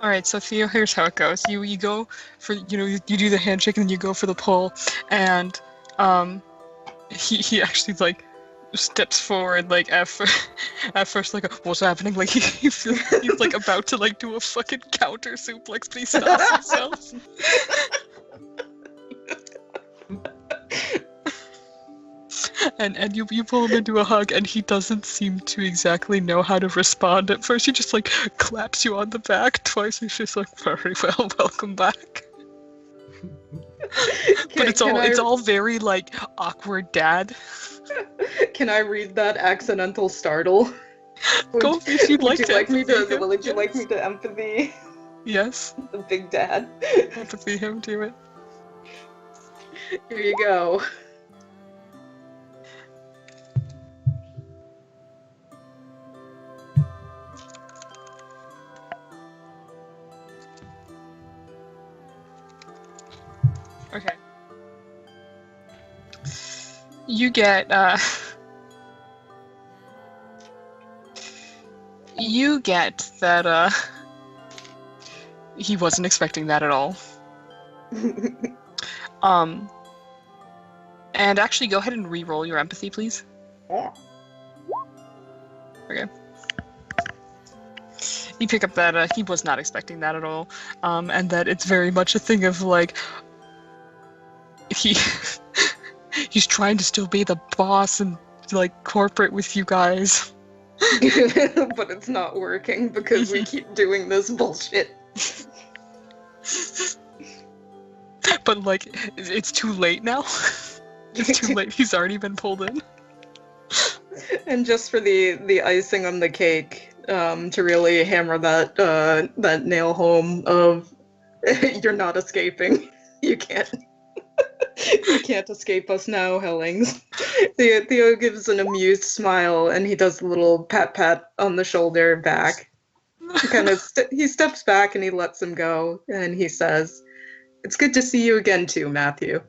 S2: Alright, so Theo, here's how it goes. You go for, you do the handshake and then you go for the pull, and he actually like steps forward like at first like, what's happening? Like he's like about to like do a fucking counter suplex, but he stops himself. And you pull him into a hug, and he doesn't seem to exactly know how to respond. At first, he just like claps you on the back twice. He's just like, "Very well, welcome back." But it's all very like awkward, dad.
S3: Can I read that accidental startle?
S2: Go if you'd like to.
S3: Would you like me to empathy?
S2: Yes.
S3: The big dad.
S2: Empathy him, do it.
S3: Here you go.
S2: Okay. You get that he wasn't expecting that at all. And actually go ahead and re-roll your empathy, please. Okay. You pick up that he was not expecting that at all, and that it's very much a thing of like he's trying to still be the boss and like corporate with you guys.
S3: But it's not working because we keep doing this bullshit.
S2: But like it's too late now. It's too late. He's already been pulled in.
S3: And just for the icing on the cake, to really hammer that nail home of you're not escaping. You can't escape us now, Hellings. Theo gives an amused smile and he does a little pat on the shoulder back. He steps back and he lets him go and he says, "It's good to see you again too, Matthew."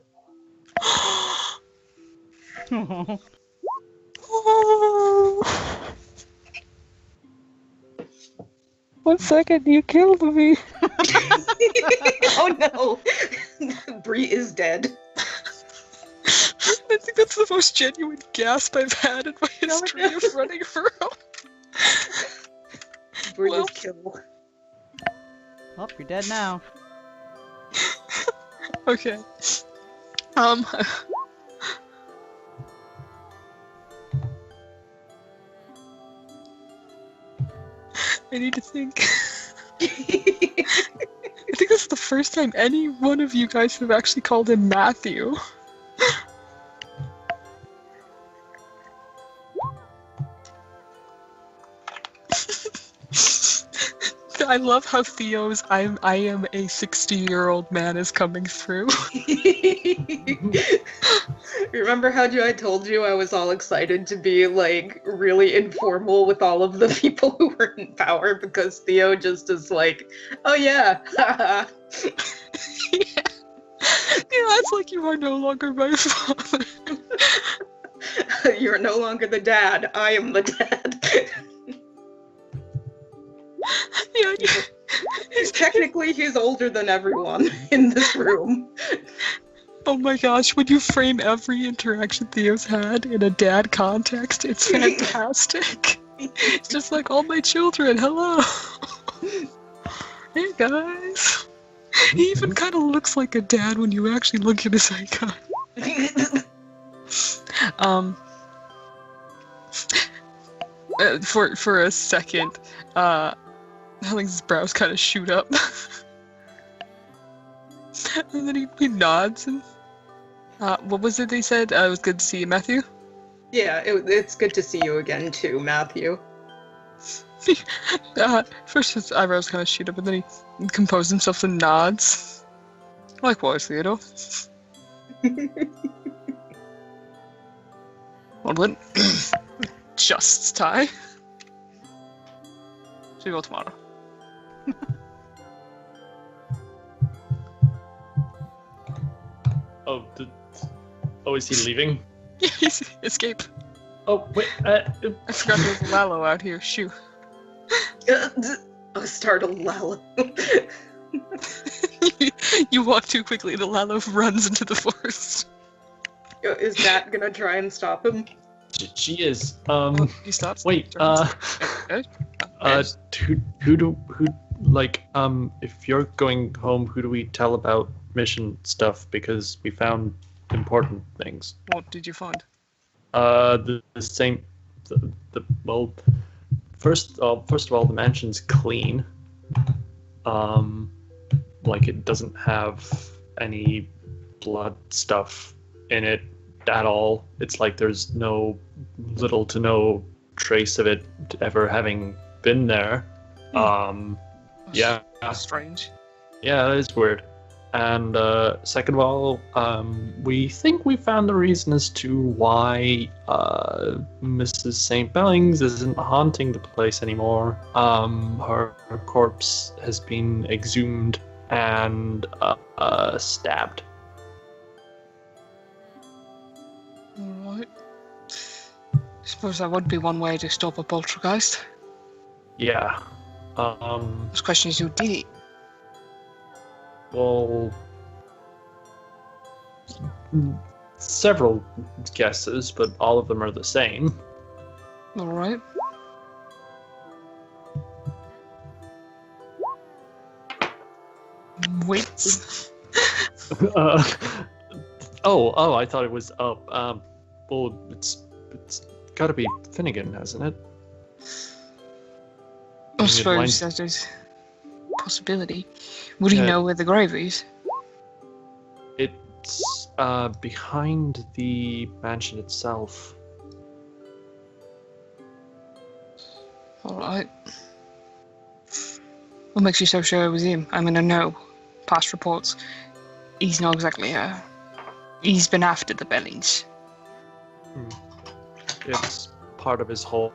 S2: One second, you killed me.
S3: Oh no! Bree is dead.
S2: I think that's the most genuine gasp I've had in my history of running around.
S3: Bree is killed.
S1: Well, you're dead now.
S2: Okay. I need to think. I think this is the first time any one of you guys have actually called him Matthew. I love how Theo's I am a 60-year-old man is coming through.
S3: Remember how I told you I was all excited to be like really informal with all of the people who were in power because Theo just is like, oh yeah. Yeah,
S2: it's like you are no longer my father.
S3: You're no longer the dad. I am the dad.
S2: Yeah.
S3: Technically, he's older than everyone in this room.
S2: Oh my gosh, when you frame every interaction Theo's had in a dad context, it's fantastic. It's just like, all my children, hello. Hey guys. He even kind of looks like a dad when you actually look at his icon. For a second, Helling's brows kind of shoot up. And then he nods and what was it they said? It was good to see you, Matthew.
S3: Yeah, it's good to see you again too, Matthew.
S2: First his eyebrows kind of shoot up, and then he composed himself and nods. Likewise, Theodore. Well then, just Ty. See you all tomorrow.
S6: Oh, is he leaving?
S2: Yeah, he's escape.
S6: Oh, wait,
S2: I forgot there's Lalo out here. Shoo.
S3: I'll start a Lalo.
S2: You walk too quickly, the Lalo runs into the forest.
S3: Is Nat gonna try and stop him?
S6: She is.
S2: He stops.
S6: Wait.
S2: Okay.
S6: If you're going home, who do we tell about mission stuff? Because we found important things.
S2: What did you find?
S6: First of all, the mansion's clean. It doesn't have any blood stuff in it at all. It's like there's little to no trace of it ever having been there. Yeah.
S2: That's strange.
S6: Yeah, that is weird. And second of all, we think we found the reason as to why Mrs. St. Bellings isn't haunting the place anymore. Her corpse has been exhumed and stabbed.
S2: Alright. Suppose that would be one way to stop a poltergeist.
S6: Yeah.
S2: The question is, who did it?
S6: Well, several guesses, but all of them are the same.
S2: Alright. Wait.
S6: I thought it was well, it's gotta be Finnegan, hasn't it?
S2: I suppose that is a possibility. Would he know where the grave is?
S6: It's behind the mansion itself.
S2: Alright. What makes you so sure it was him? I mean, I know past reports. He's not exactly he's been after the Bellings.
S6: It's part of his whole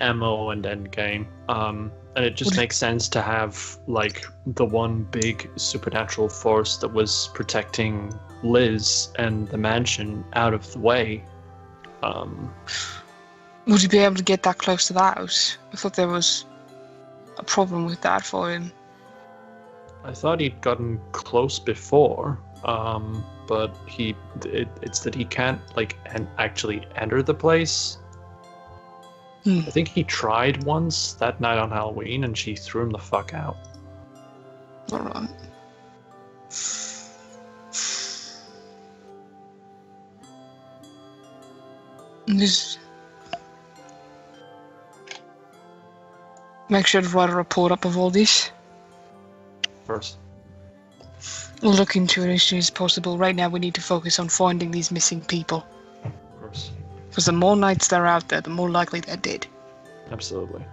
S6: MO and end game. And it just makes sense to have like the one big supernatural force that was protecting Liz and the mansion out of the way.
S2: Would he be able to get that close to the house? I thought there was a problem with that for him.
S6: I thought he'd gotten close before, but it's that he can't actually enter the place. I think he tried once that night on Halloween, and she threw him the fuck out.
S2: Alright. Just make sure to write a report up of all this.
S6: First.
S2: We'll look into it as soon as possible. Right now we need to focus on finding these missing people.
S6: Of course.
S2: Because the more nights they're out there, the more likely they're dead.
S6: Absolutely.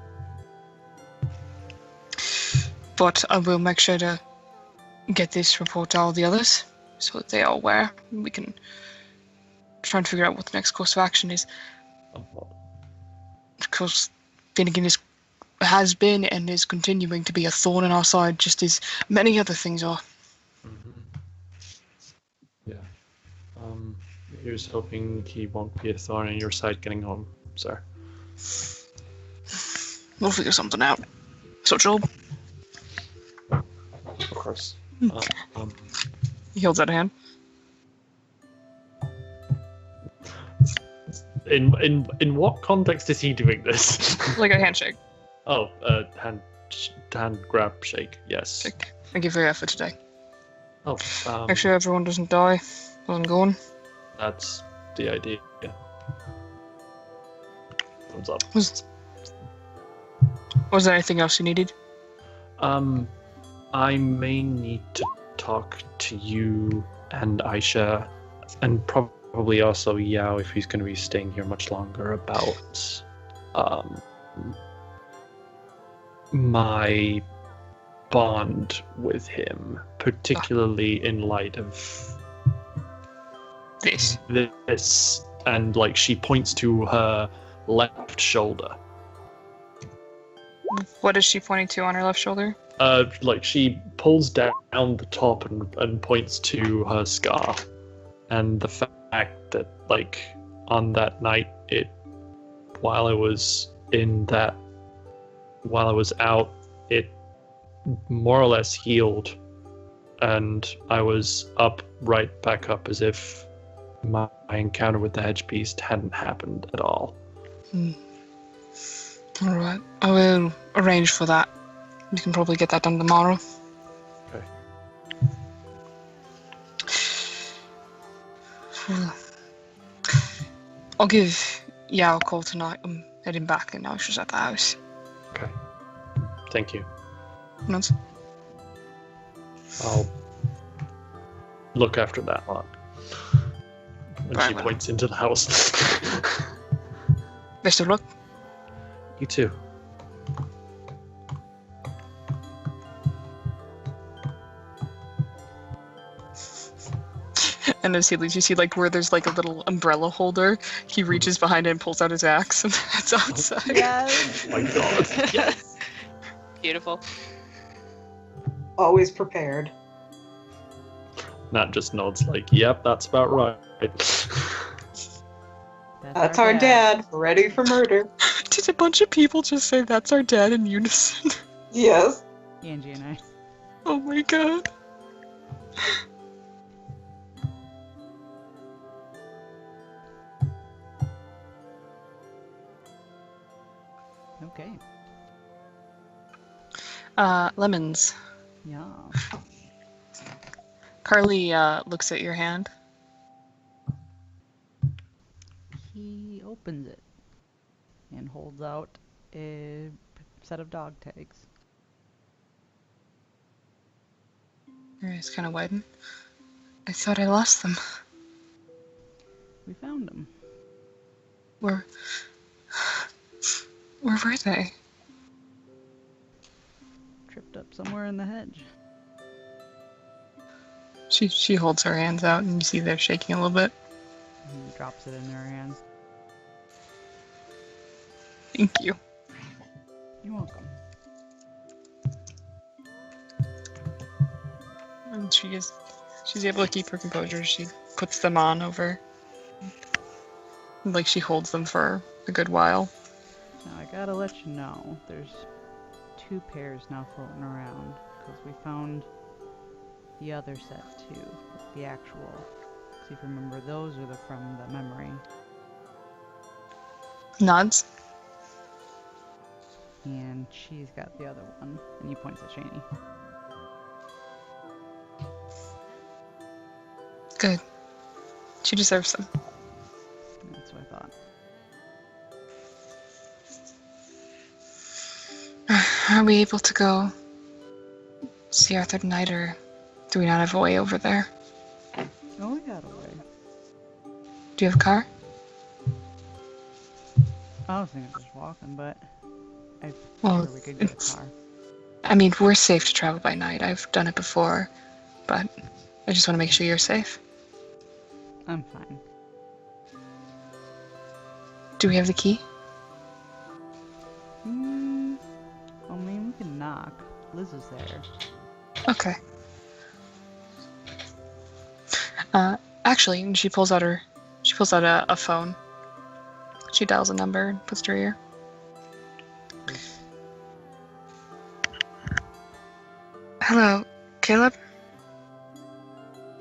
S2: But I will make sure to get this report to all the others, so that they are aware. We can try and figure out what the next course of action is. Because Finnegan has been and is continuing to be a thorn in our side, just as many other things are.
S6: Yeah. Here's hoping he won't be a thorn in your side getting home, sir.
S2: We'll figure something out. So, Job.
S6: Of course.
S2: He holds out a hand.
S6: In what context is he doing this?
S2: Like a handshake.
S6: Oh, hand grab shake. Yes.
S2: Thank you for your effort today.
S6: Oh,
S2: make sure everyone doesn't die while I'm going.
S6: That's the idea. thumbs up.
S2: Was there anything else you needed?
S6: I may need to talk to you and Aisha, and probably also Yao if he's going to be staying here much longer, about my bond with him, particularly in light of
S2: This.
S6: this. And like she points to her left shoulder.
S2: What is she pointing to on her left shoulder?
S6: Like she pulls down the top and points to her scar, and the fact that like on that night while I was out, it more or less healed, and I was right back up as if my encounter with the hedge beast hadn't happened at all.
S2: Alright, I will arrange for that. We can probably get that done tomorrow.
S6: Okay.
S2: I'll give Yao a call tonight. I'm heading back and now she's at the house.
S6: Okay. Thank you.
S2: Nonsense.
S6: I'll look after that lot. And
S2: Very
S6: she
S2: well.
S6: points into the house.
S2: Best of luck.
S6: You too.
S2: And as he leaves, you see like where there's like a little umbrella holder. He reaches behind it and pulls out his axe and heads outside.
S1: Yes.
S6: Oh my god.
S5: Yes. Beautiful.
S8: Always prepared.
S6: Nat just nods like, yep, that's about right.
S8: That's our dad, ready for murder.
S2: Did a bunch of people just say that's our dad in unison?
S8: Yes.
S1: Angie and I.
S2: Oh my god.
S1: Okay.
S2: Lemons.
S1: Yeah.
S2: Carly looks at your hand.
S1: He opens it and holds out a set of dog tags.
S2: Her eyes kind of widen. I thought I lost them.
S1: We found them.
S2: Where were they?
S1: Tripped up somewhere in the hedge.
S2: She holds her hands out and you see they're shaking a little bit.
S1: He drops it in her hands.
S2: Thank you.
S1: You're welcome.
S2: And she's able to keep her composure. She puts them on over. Like she holds them for a good while.
S1: Now I gotta let you know, there's 2 pairs now floating around, because we found the other set too, the actual. See if you remember, those are from the memory.
S2: Nods.
S1: And she's got the other one, and he points at Shani.
S2: Good. She deserves them.
S1: That's what I thought.
S2: Are we able to go see Arthur tonight, or do we not have a way over there?
S1: Oh, we got away.
S2: Do you have a car?
S1: I was thinking just walking, but I
S2: Well,
S1: figured we could get a car.
S2: I mean, we're safe to travel by night. I've done it before, but I just want to make sure you're safe.
S1: I'm fine.
S2: Do we have the key?
S1: I mean, we can knock. Liz is there.
S2: Okay. Actually, she pulls out a phone. She dials a number and puts it to her ear. Hello, Caleb?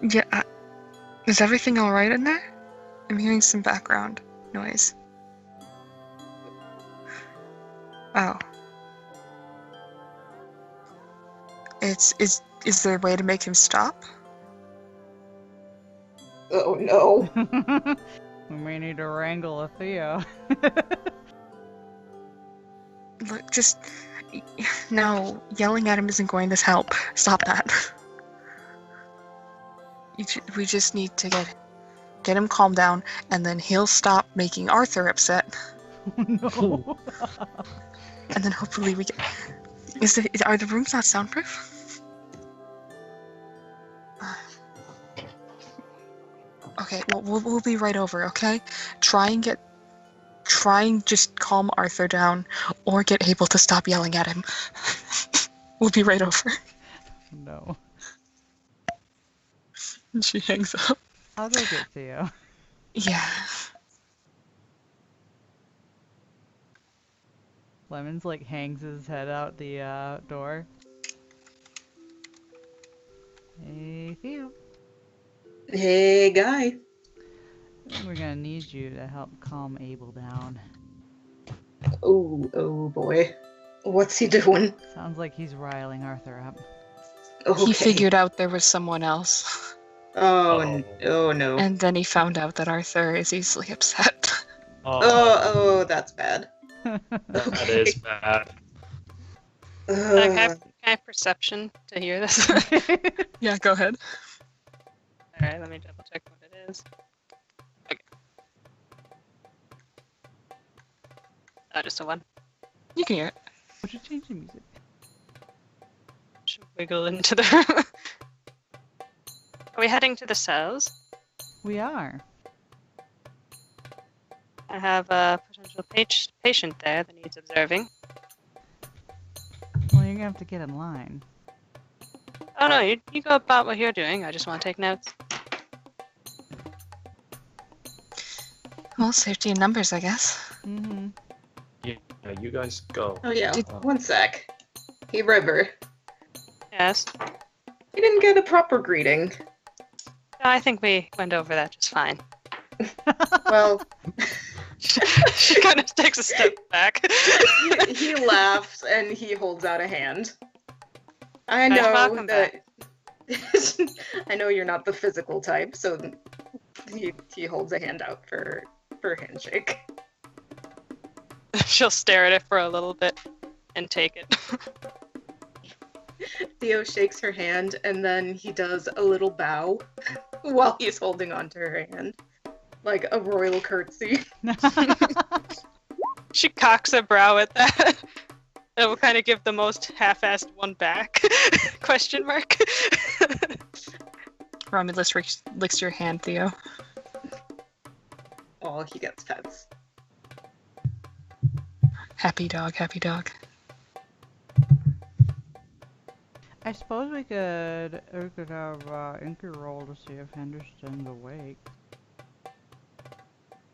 S2: Yeah, is everything alright in there? I'm hearing some background noise. Oh. Is there a way to make him stop?
S8: Oh no.
S1: We may need to wrangle a Theo.
S2: look, just no, yelling at him isn't going to help. Stop that. We just need to get him calmed down, and then he'll stop making Arthur upset.
S1: No.
S2: And then hopefully we get. Are the rooms not soundproof? Okay, well we'll be right over. Okay, try and just calm Arthur down, or get Abel to stop yelling at him. We'll be right over.
S1: No.
S2: And she hangs up.
S1: I'll go get Theo.
S2: Yeah.
S1: Lemons like hangs his head out the door. Hey Theo.
S3: Hey, guy.
S1: We're gonna need you to help calm Abel down.
S3: Oh boy. What's he doing?
S1: Sounds like he's riling Arthur up.
S3: Okay.
S2: He figured out there was someone else.
S3: Oh no.
S2: And then he found out that Arthur is easily upset.
S3: Oh, that's bad.
S6: That is bad.
S5: Can I have perception to hear this?
S2: Yeah, go ahead.
S5: Alright, let me double check what it is. Okay. Oh, just a 1.
S2: You can hear it.
S1: We should change the music.
S5: Should wiggle into the room. Are we heading to the cells?
S1: We are.
S5: I have a potential patient there that needs observing.
S1: Well, you're gonna have to get in line.
S5: Oh no, you go about what you're doing. I just want to take notes.
S2: Well, safety in numbers, I guess.
S1: Mm-hmm.
S6: Yeah, you guys go.
S3: Oh yeah, one sec. Hey, River.
S5: Yes.
S3: You didn't get a proper greeting.
S5: I think we went over that just fine.
S3: Well,
S5: She kind of takes a step back.
S3: he laughs and he holds out a hand. I
S5: Nice
S3: know
S5: welcome
S3: that. I know you're not the physical type, so he holds a hand out for handshake.
S5: She'll stare at it for a little bit and take it.
S3: Theo shakes her hand and then he does a little bow while he's holding onto her hand, like a royal curtsy.
S5: She cocks a brow at that. It will kind of give the most half-assed one back. Question mark.
S2: Romulus licks your hand, Theo.
S3: Oh, he gets pets.
S2: Happy dog, happy dog.
S1: I suppose we could have Inky roll to see if Henderson's awake.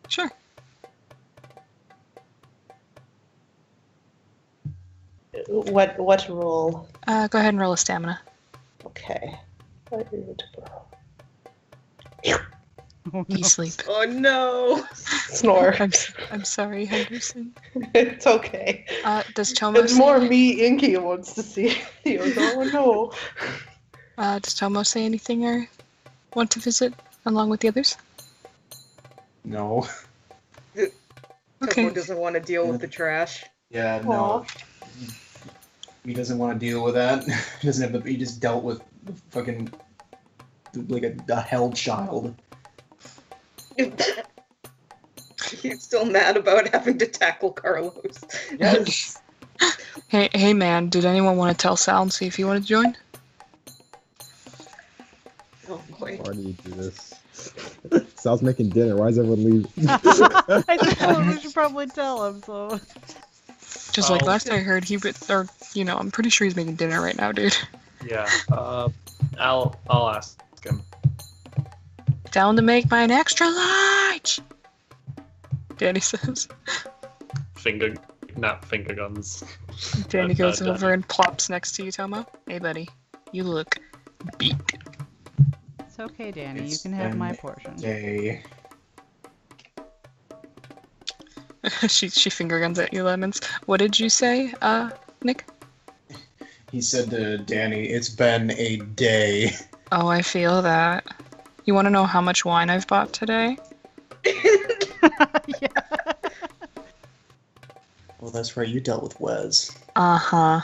S2: Sure.
S8: What roll?
S2: Go ahead and roll a stamina.
S8: Okay.
S1: Oh,
S2: You
S1: no.
S2: sleep.
S3: Oh no!
S8: Snore.
S2: I'm sorry, Henderson.
S8: It's okay.
S2: Does Tomo
S8: It's
S2: say,
S8: more me Inky wants to see. Oh no.
S2: does Tomo say anything or want to visit along with the others?
S10: No.
S2: Okay.
S3: Tomo doesn't want to deal with the trash.
S10: Yeah,
S8: Aw.
S10: no. He doesn't want to deal with that. He doesn't have the. He just dealt with fucking like a hell child.
S3: He's still mad about having to tackle Carlos.
S10: Yes.
S2: Hey man, did anyone want to tell Sal and see if he wanted to join?
S3: Oh boy.
S7: Why do you do this? Sal's making dinner. Why is everyone leaving?
S1: I suppose we should probably tell him, so...
S2: Just like last I heard, I'm pretty sure he's making dinner right now, dude.
S6: Yeah. I'll ask him.
S2: Down to make mine extra large, Danny says.
S6: Not finger guns.
S2: Danny goes
S6: Danny.
S2: over and plops next to you, Tomo. Hey buddy, you look beat.
S1: It's okay, Danny.
S10: It's
S1: you can have my
S10: been
S1: portion.
S10: Okay.
S2: she finger guns at you, Lemons. What did you say, Nick?
S10: He said to Danny, "It's been a day."
S2: Oh, I feel that. You want to know how much wine I've bought today?
S1: Yeah.
S10: Oh, that's right. You dealt with Wes.
S2: Uh-huh.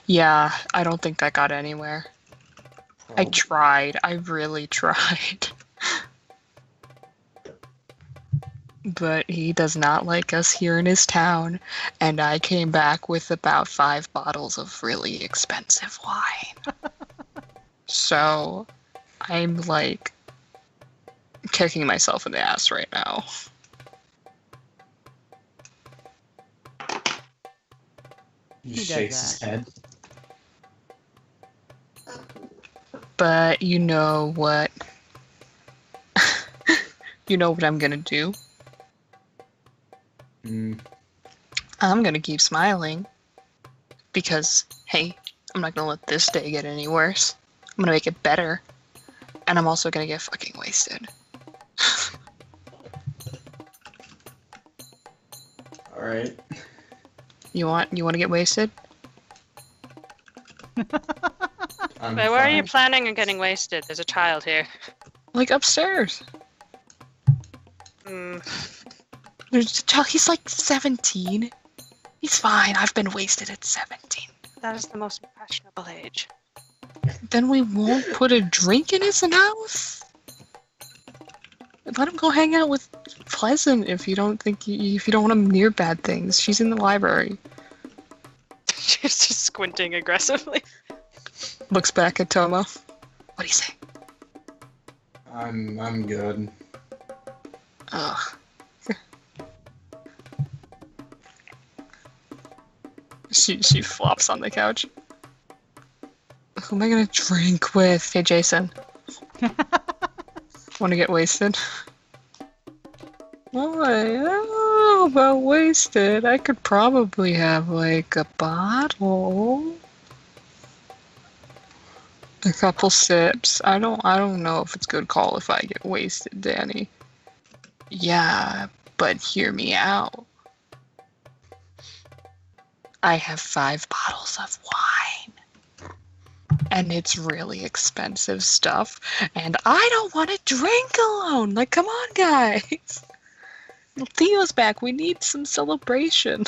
S2: Yeah, I don't think I got anywhere. I tried. I really tried. But he does not like us here in his town, and I came back with about 5 bottles of really expensive wine. So, I'm like kicking myself in the ass right now.
S10: He
S1: does
S10: shakes his
S1: that.
S10: head.
S2: But you know what? You know what I'm gonna do?
S10: Mm.
S2: I'm gonna keep smiling. Because, hey, I'm not gonna let this day get any worse. I'm gonna make it better. And I'm also gonna get fucking wasted.
S10: Alright.
S2: You want to get wasted?
S10: I'm
S5: Wait, where are you
S10: fine.
S5: planning on getting wasted? There's a child here.
S2: Like upstairs.
S5: Hmm.
S2: There's a child. He's like 17. He's fine. I've been wasted at 17.
S5: That is the most impressionable age.
S2: Then we won't put a drink in his mouth. Let him go hang out with Pleasant if you don't think if you don't want him near bad things. She's in the library.
S5: She's just squinting aggressively.
S2: Looks back at Tomo. What do you say?
S10: I'm good.
S2: Ugh. She flops on the couch. Who am I gonna drink with? Hey, Jason. Want to get wasted? Oh, I don't know about wasted. I could probably have like a bottle, a couple sips. I don't know if it's a good call if I get wasted, Danny. Yeah, but hear me out. I have 5 bottles of wine. And it's really expensive stuff. And I don't want to drink alone. Like, come on, guys. Theo's back. We need some celebration.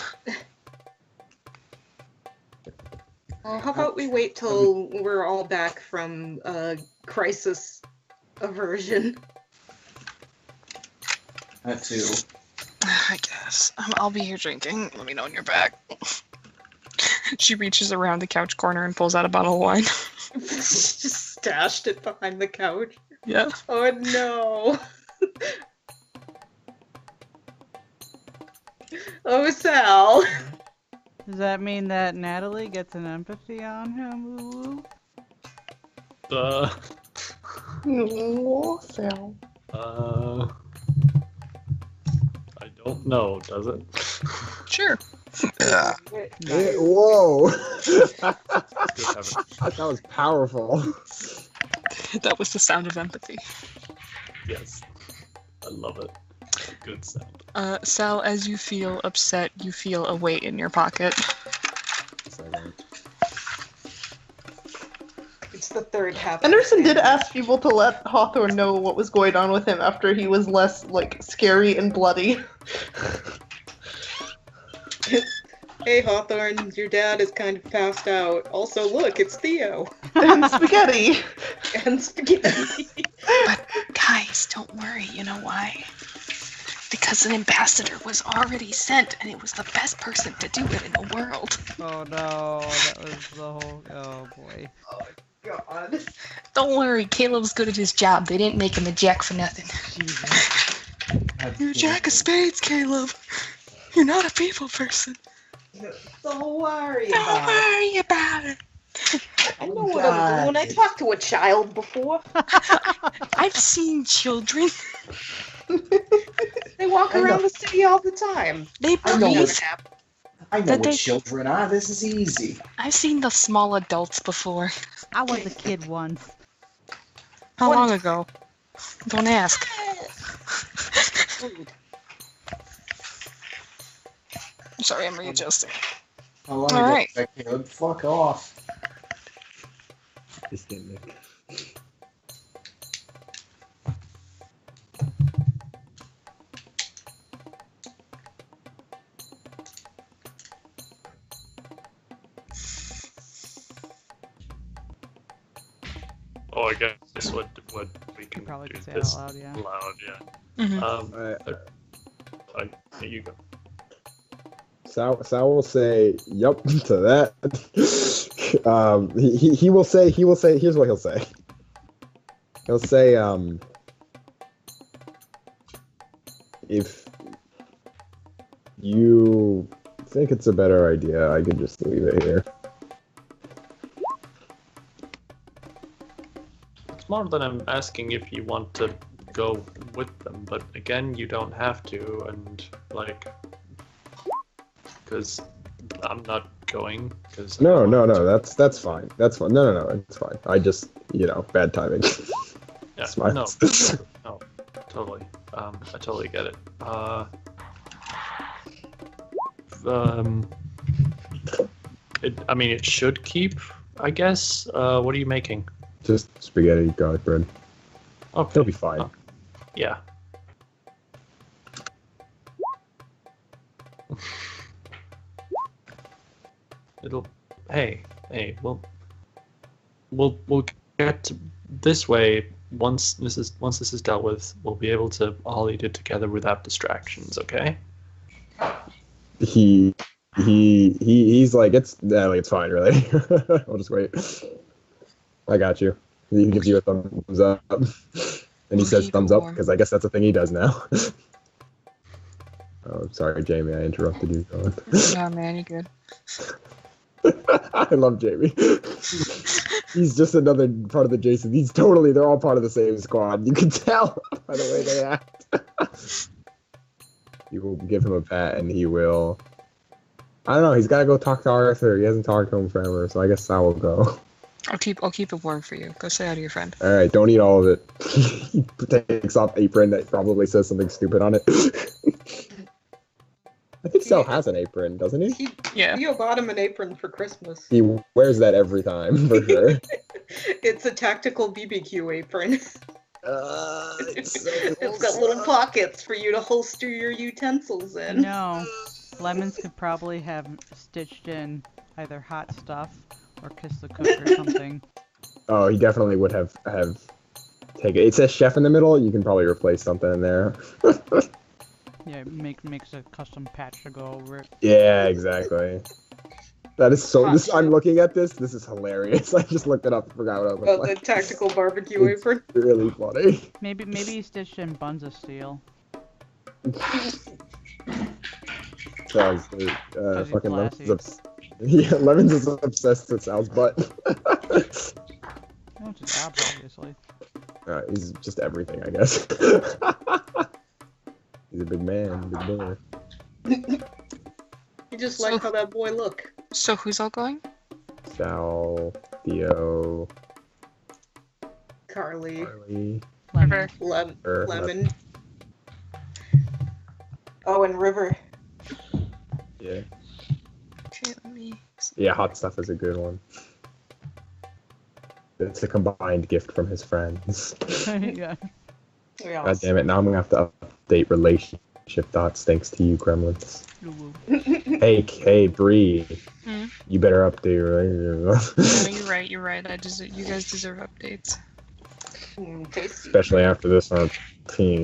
S3: Well, how about we wait till we're all back from crisis aversion?
S10: That too.
S2: I guess. I'll be here drinking. Let me know when you're back. She reaches around the couch corner and pulls out a bottle of wine.
S3: Just stashed it behind the couch.
S2: Yeah.
S3: Oh no. Oh, Sal.
S1: Does that mean that Natalie gets an empathy on him? Ooh.
S8: Oh, Sal.
S6: I don't know, does it?
S2: Sure.
S7: Yeah, whoa!
S6: Good heavens.
S7: That was powerful.
S2: That was the sound of empathy.
S6: Yes. I love it. Good sound.
S2: Sal, as you feel upset, you feel a weight in your pocket.
S3: It's the third half.
S8: Anderson did ask people to let Hawthorne know what was going on with him after he was less, like, scary and bloody.
S3: Hey Hawthorne, your dad is kind of passed out. Also, look, it's Theo.
S8: And spaghetti!
S3: And spaghetti.
S2: But guys, don't worry. You know why? Because an ambassador was already sent, and it was the best person to do it in the world.
S1: Oh no, that was the whole. Oh boy.
S8: God.
S2: Don't worry, Caleb's good at his job. They didn't make him a jack for nothing.
S1: Jesus.
S2: You're a jack of spades, Caleb. You're not a people person.
S3: Don't worry
S2: Don't
S3: about it.
S2: worry about it.
S3: I know what I'm doing. I talked to a child before.
S2: I've seen children.
S3: They walk
S10: I know.
S3: around the city all the time.
S2: They
S10: I know
S2: breathe.
S10: what I know
S2: That
S10: what
S2: they-
S10: children are. This is easy.
S2: I've seen the small adults before.
S1: I was a kid once.
S2: How long ago? Don't ask. Sorry, I'm readjusting.
S10: How long
S2: All
S10: ago
S2: right.
S10: was that, Caleb? Fuck off.
S7: Just didn't make-
S6: I guess what we can
S1: Probably
S6: do
S1: could say it
S6: this
S1: out loud, yeah.
S6: loud, yeah.
S2: Mhm.
S6: Here you go.
S7: Sal will say "yup" to that. He will say here's what he'll say. He'll say if you think it's a better idea, I could just leave it here.
S6: It's more than I'm asking if you want to go with them, but again, you don't have to, and like, because I'm not going. Because
S7: No, that's fine. That's fine. No, it's fine. I just, bad timing.
S6: Yeah,
S7: Smiles.
S6: no, totally. I totally get it. It should keep, I guess. What are you making?
S7: Just spaghetti garlic bread.
S6: Okay.
S7: He'll be fine.
S6: Yeah. Hey, we'll get to this way once this is dealt with. We'll be able to all eat it together without distractions. Okay.
S7: He's like it's fine, really. I'll just wait. I got you. He gives you a thumbs up, and he says thumbs up because I guess that's a thing he does now. Oh, sorry, Jamie. I interrupted you. Go on.
S2: No, man, you're good.
S7: I love Jamie. He's just another part of the Jason. They're all part of the same squad. You can tell by the way they act. You will give him a pat, and he will. I don't know. He's got to go talk to Arthur. He hasn't talked to him forever, so I guess Sal will go.
S2: I'll keep it warm for you. Go say hi to your friend.
S7: All right, don't eat all of it. He takes off apron that probably says something stupid on it. I think Sal has an apron, doesn't he?
S2: Yeah.
S3: Theo bought him an apron for Christmas.
S7: He wears that every time, for sure.
S3: It's a tactical BBQ apron.
S7: It's
S3: got little pockets for you to holster your utensils in.
S1: No. Lemons could probably have stitched in either hot stuff or Kiss the Cook or something.
S7: Oh, he definitely would have taken it. It says chef in the middle. You can probably replace something in there.
S1: Yeah, makes a custom patch to go over it.
S7: Yeah, exactly. That is so. I'm looking at this. This is hilarious. I just looked it up and forgot what I was
S3: Oh,
S7: like.
S3: the tactical barbecue
S7: It's
S3: apron.
S7: really funny.
S1: Maybe he stitched in buns of steel.
S7: Because
S1: he's
S7: fucking
S1: classy.
S7: Lemons is obsessed with Sal's butt.
S1: No, it's his abs, obviously.
S7: He's just everything, I guess. He's a big man, big boy.
S3: You just like how that boy look.
S2: So who's all going?
S7: Sal, Theo,
S3: Carly.
S2: River.
S3: Lemon. Oh, and River.
S7: Yeah.
S2: Okay, let me.
S7: Yeah, hot stuff is a good one. It's a combined gift from his friends.
S1: Yeah.
S7: God damn it, now I'm gonna have to update relationship thoughts thanks to you, Gremlins. Hey, Bree.
S2: Hmm?
S7: You better update your relationship.
S2: No, you're right. You guys deserve updates.
S3: Tasty.
S7: Especially after this on team.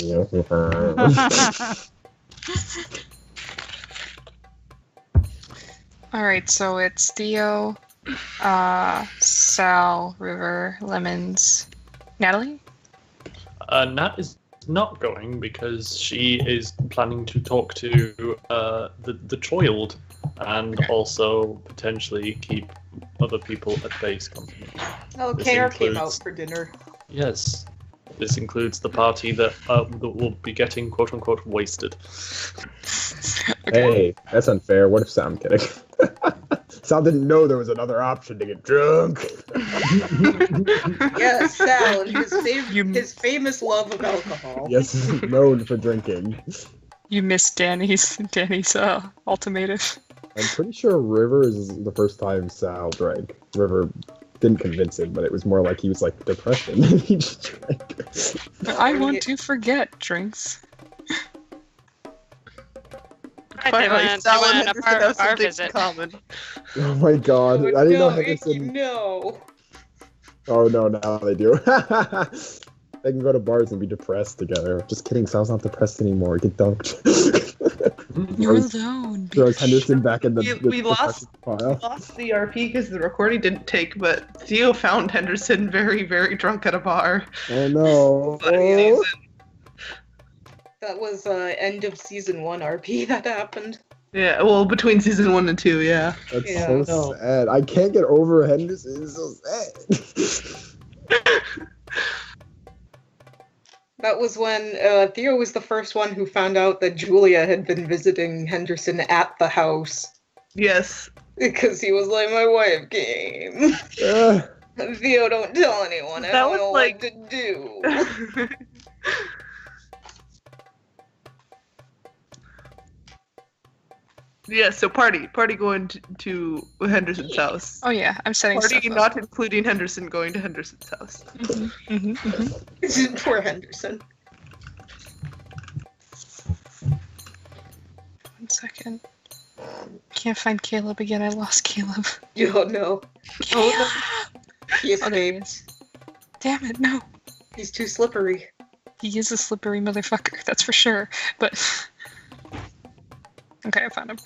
S2: Alright, so it's Theo, Sal, River, Lemons, Natalie?
S6: Nat is not going because she is planning to talk to the child and also potentially keep other people at base company.
S3: Oh,
S6: This
S3: KR came
S6: includes-
S3: out for dinner.
S6: Yes, this includes the party that will be getting quote unquote wasted.
S7: Hey, that's unfair. What if Sam kidding? Sal didn't know there was another option to get drunk.
S3: Yes, Sal, and his famous love of alcohol.
S7: Yes, known for drinking.
S2: You missed Danny's ultimatum.
S7: I'm pretty sure River is the first time Sal drank. River didn't convince him, but it was more like he was like depression. He just drank.
S2: I want to forget drinks.
S8: Finally, Sal and
S5: went on a
S8: Henderson have
S5: bar
S8: something
S5: visit.
S8: in common.
S7: Oh my god, I didn't know Henderson.
S3: No.
S7: Oh no, now they do. They can go to bars and be depressed together. Just kidding, Sal's not depressed anymore. Get dunked.
S2: You're alone.
S7: Throws Henderson back in the
S8: We lost the RP because the recording didn't take, but Theo found Henderson very, very drunk at a bar.
S7: Oh no.
S8: Season.
S3: That was end of season 1 RP that happened.
S8: Yeah, well, between season 1 and 2, yeah.
S7: That's
S3: Yeah.
S7: so sad. I can't get over Henderson. It's so sad.
S3: That was when Theo was the first one who found out that Julia had been visiting Henderson at the house.
S8: Yes.
S3: Because he was like, my wife came. Theo, don't tell anyone. I
S8: That
S3: don't
S8: was
S3: know
S8: like-
S3: what to do.
S8: Yeah, so party going to Henderson's house.
S2: Oh yeah, I'm setting
S8: Party
S2: stuff up.
S8: not including Henderson going to Henderson's house.
S3: Poor Henderson.
S2: 1 second. Can't find Caleb again. I lost Caleb.
S3: Oh no.
S2: Oh,
S3: He
S2: Oh, there he
S3: escaped.
S2: is. Damn it, no.
S3: He's too slippery.
S2: He is a slippery motherfucker, that's for sure. But okay, I found him.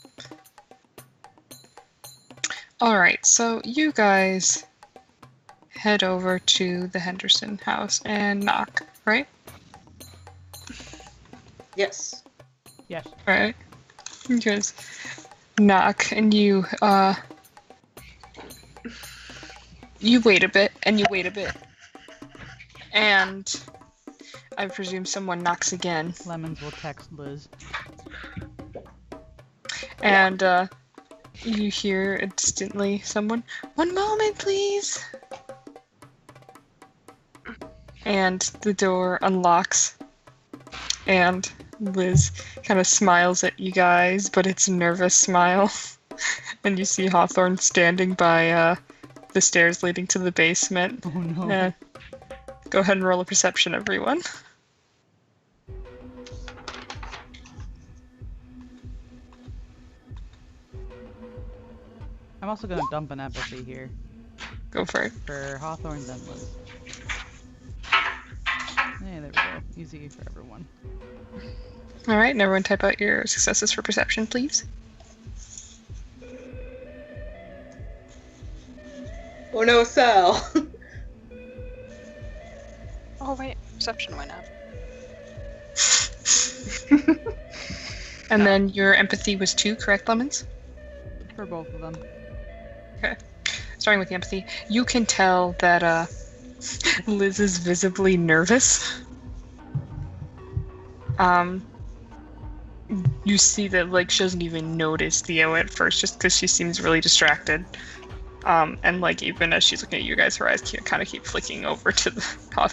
S2: Alright, so you guys head over to the Henderson house and knock, right?
S3: Yes.
S1: Yes.
S2: Right. You guys knock and you wait a bit and you wait a bit. And I presume someone knocks again.
S1: Lemons will text Liz.
S2: And you hear instantly someone, 1 moment please. And the door unlocks. And Liz kind of smiles at you guys, but it's a nervous smile. And you see Hawthorne standing by the stairs leading to the basement.
S1: Oh no.
S2: Go ahead and roll a perception, everyone.
S1: I'm also gonna dump an empathy here
S2: Go for it.
S1: for Hawthorne and Liz. Hey, there we go. Easy for everyone.
S2: Alright, and everyone type out your successes for perception, please.
S3: Oh no, Sal.
S5: Oh wait, perception went up.
S2: And then your empathy was 2, correct, Lemons?
S1: For both of them.
S2: Okay. Starting with the empathy, you can tell that Liz is visibly nervous. You see that like she doesn't even notice Theo at first, just because she seems really distracted. And like even as she's looking at you guys, her eyes kind of keep flicking over to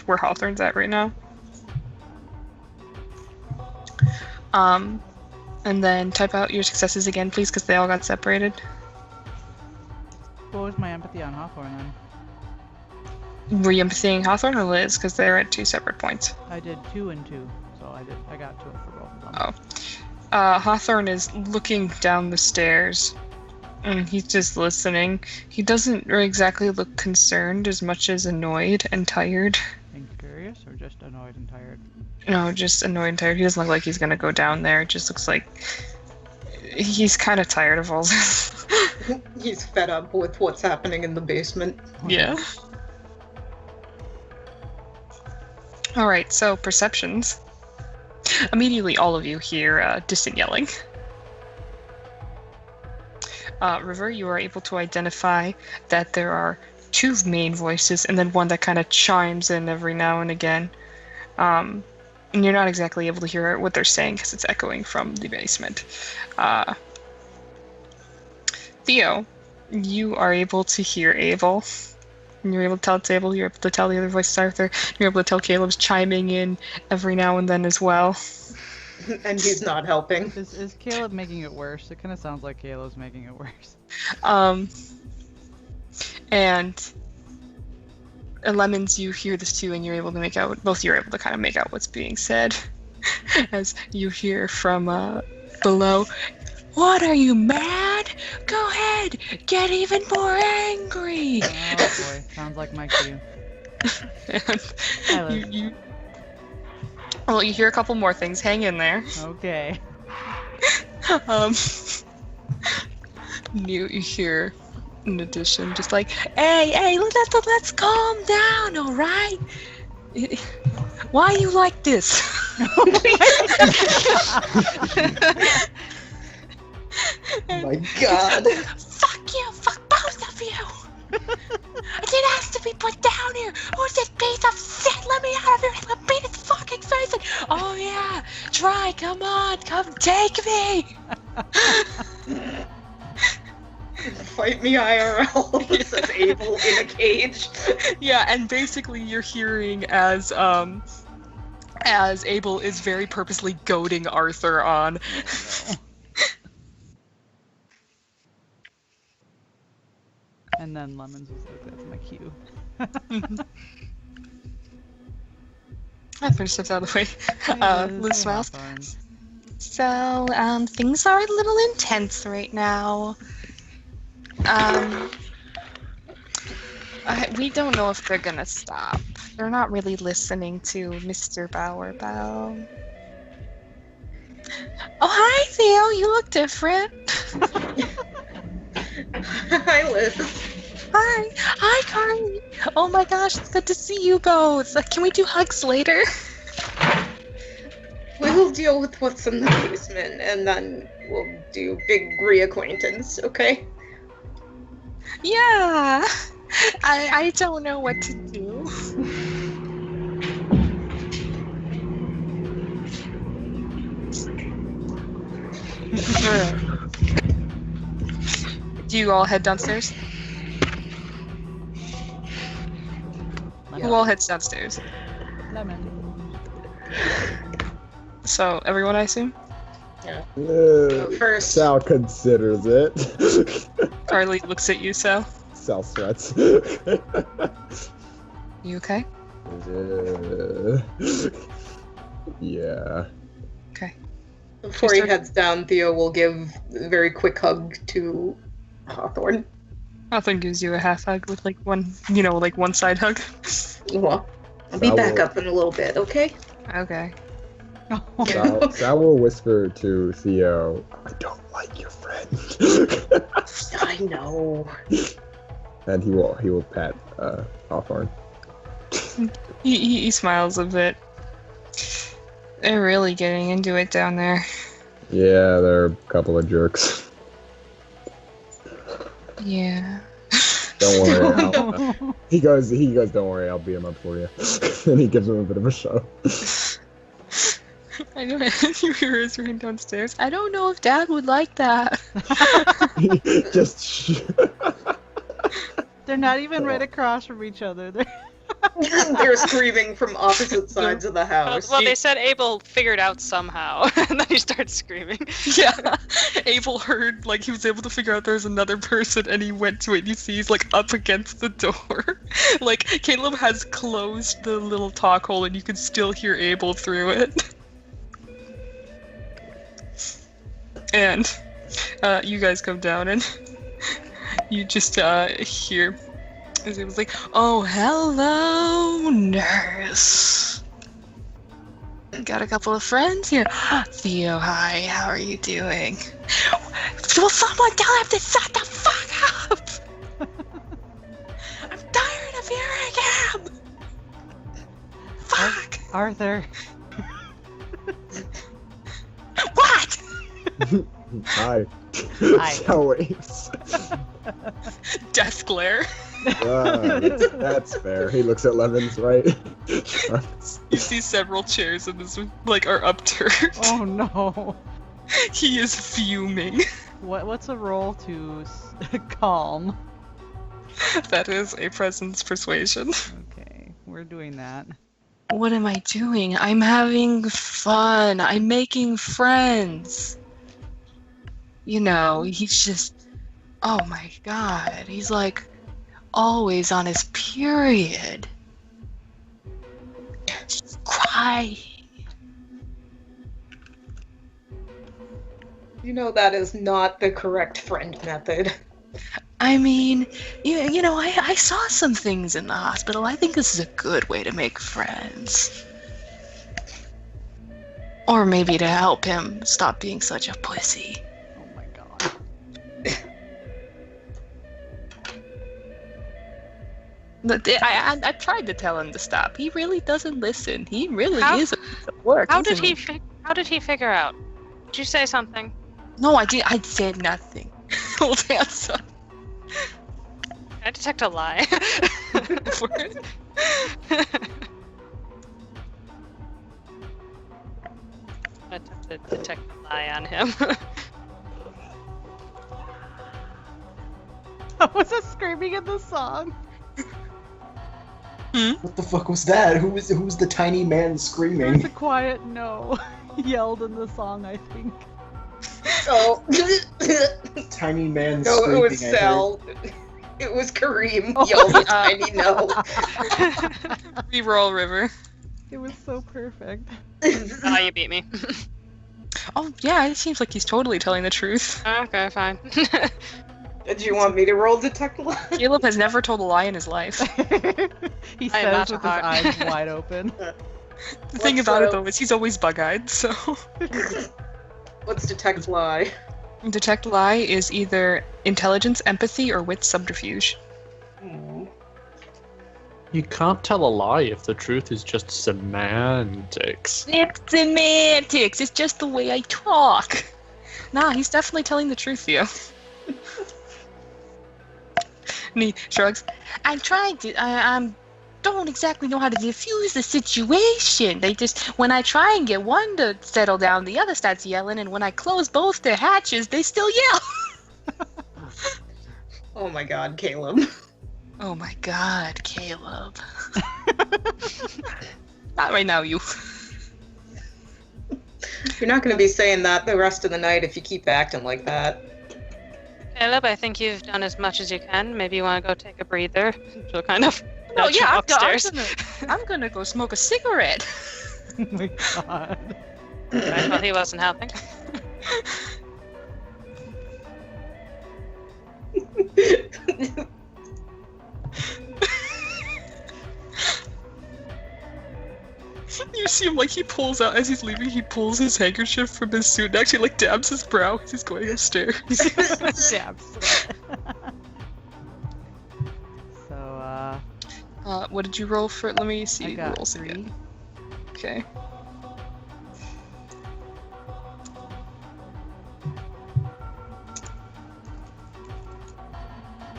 S2: where Hawthorne's at right now. And then type out your successes again, please, because they all got separated.
S1: What was my empathy on Hawthorne then?
S2: Were you empathying Hawthorne or Liz? Because they're at 2 separate points.
S1: I did 2 and 2, so I got 2 for both of them.
S2: Oh. Hawthorne is looking down the stairs, and he's just listening. He doesn't really exactly look concerned as much as annoyed and tired.
S1: And curious, or just annoyed and tired?
S2: No, just annoyed and tired. He doesn't look like he's gonna go down there. It just looks like he's kind of tired of all this.
S3: He's fed up with what's happening in the basement.
S2: Yeah. Alright, so perceptions. Immediately all of you hear distant yelling. River, you are able to identify that there are 2 main voices and then one that kind of chimes in every now and again. And you're not exactly able to hear what they're saying because it's echoing from the basement. Theo, you are able to hear Abel. And you're able to tell it's Abel, you're able to tell the other voices are there, you're able to tell Caleb's chiming in every now and then as well.
S3: And he's not helping.
S1: Is Caleb making it worse? It kind of sounds like Caleb's making it worse.
S2: And Lemons, you hear this too, and you're able to make out, both you're able to kind of make out what's being said. As you hear from below, "What, are you mad? Go ahead, get even more angry.
S1: Oh boy, sounds like my cue.
S2: And well, you hear a couple more things. Hang in there.
S1: Okay.
S2: You hear, in addition, just like, hey, let's calm down, all right? Why you like this?
S10: Oh my god.
S2: Fuck you, fuck both of you. I didn't ask to be put down here. Who's this piece of shit? Let me out of here. I'm gonna beat his fucking face in. Oh yeah, try, come on, come take me.
S3: Fight me IRL, says Abel in a cage.
S2: Yeah, and basically you're hearing as Abel is very purposely goading Arthur on.
S1: And then Lemons was like, that's my cue.
S2: I finished stuff out of the way. Liz smiles.
S1: Hawthorne.
S2: So, things are a little intense right now. We don't know if they're gonna stop. They're not really listening to Mr. Bowerbow. Oh, hi, Theo. You look different.
S3: Hi, Liz.
S2: Hi, Carly. Oh my gosh, it's good to see you both. Can we do hugs later?
S3: We'll deal with what's in the basement, and then we'll do big reacquaintance, okay?
S2: Yeah. I don't know what to do. Do you all head downstairs? Who all heads downstairs?
S1: Lemon.
S2: So, everyone, I assume?
S3: First.
S7: Sal considers it.
S2: Carly looks at you, Sal.
S7: Sal sweats.
S2: You okay?
S7: Yeah.
S2: Okay.
S3: Before he heads down, Theo will give a very quick hug to Hawthorne.
S2: Hawthorne gives you a half hug with like one side hug.
S3: Well, I'll be back up in a little bit, okay?
S2: Okay.
S7: Sal will whisper to Theo, I don't like your friend.
S3: I know.
S7: And he will pat Hawthorne.
S2: He smiles a bit. They're really getting into it down there.
S7: Yeah, they're a couple of jerks.
S2: Yeah.
S7: Don't worry. He goes, don't worry, I'll beat him up for you. And he gives him a bit of a show.
S2: I know. You hear us running downstairs. I don't know if Dad would like that.
S7: Just.
S1: They're not even right across from each other.
S3: They're screaming from opposite sides of the house.
S5: Well, they said Abel figured out somehow, and then he starts screaming.
S2: Yeah. Abel heard, like, he was able to figure out there's another person, and he went to it, and you see he's, like, up against the door. Like, Caleb has closed the little talk hole, and you can still hear Abel through it. And you guys come down, and you just hear as it was like, oh, hello, nurse. Got a couple of friends here. Theo, hi, how are you doing? Will someone tell him to shut the fuck up? I'm tired of hearing him. Fuck.
S1: Arthur.
S2: What?
S7: Hi.
S1: Hi.
S7: Always.
S2: Death glare.
S7: That's fair. He looks at Lemons, right?
S2: You see several chairs in this, like, are upturned.
S1: Oh no.
S2: He is fuming.
S1: What's a roll to calm?
S2: That is a presence persuasion.
S1: Okay, we're doing that.
S2: What am I doing? I'm having fun. I'm making friends. You know, he's just, oh my god, he's like always on his period. Just crying.
S3: You know that is not the correct friend method.
S2: I mean, you know, I saw some things in the hospital. I think this is a good way to make friends. Or maybe to help him stop being such a pussy.
S1: Oh my god.
S2: But I tried to tell him to stop. He really doesn't listen. He really
S5: How-
S2: is a piece of work.
S5: How did
S2: isn't
S5: he? How did he figure out? Did you say something?
S2: No, I did. I said nothing. Old answer.
S5: I detect a lie. I attempt to detect a lie on him.
S1: Was it screaming in the song?
S10: What the fuck was that? Who was the tiny man
S1: It was
S10: screaming?
S1: a quiet no. Yelled in the song, I think.
S3: Oh.
S10: Tiny man
S3: No,
S10: screaming.
S3: it was
S10: I heard.
S3: Sal. It was Kareem
S1: Oh.
S3: yelled a tiny no.
S2: Reroll River.
S1: It was so perfect.
S5: Oh, you beat me.
S2: Oh yeah, it seems like he's totally telling the truth.
S5: Okay, fine.
S3: Did you want me to roll detect lie?
S2: Caleb has never told a lie in his life.
S1: He
S5: I am not
S1: says with his
S5: hard.
S1: eyes wide open.
S2: The thing
S3: What's,
S2: about it
S3: uh,
S2: though is he's always bug-eyed, so
S3: What's detect lie?
S2: detect lie is either intelligence, empathy, or wit subterfuge.
S6: You can't tell a lie if the truth is just semantics.
S2: It's semantics. It's just the way I talk. Nah, he's definitely telling the truth, Theo. And he shrugs. I'm trying to. I don't exactly know how to diffuse the situation. They just, when I try and get one to settle down, the other starts yelling, and when I close both their hatches, they still yell.
S3: Oh my god, Caleb.
S2: Oh my god, Caleb. Not right now, you.
S3: You're not going to be saying that the rest of the night if you keep acting like that.
S5: Caleb, I think you've done as much as you can. Maybe you want to go take a breather. She'll kind of
S2: Oh
S5: nudge
S2: yeah,
S5: him upstairs.
S2: I'm gonna go smoke a cigarette.
S1: Oh my god.
S5: I thought he wasn't helping.
S2: You see him like he pulls out as he's leaving. He pulls his handkerchief from his suit and actually like dabs his brow as he's going upstairs.
S1: Damn sweat. So,
S2: What did you roll for? Let me see
S1: I
S2: the
S1: got
S2: rolls
S1: 3.
S2: again. Okay.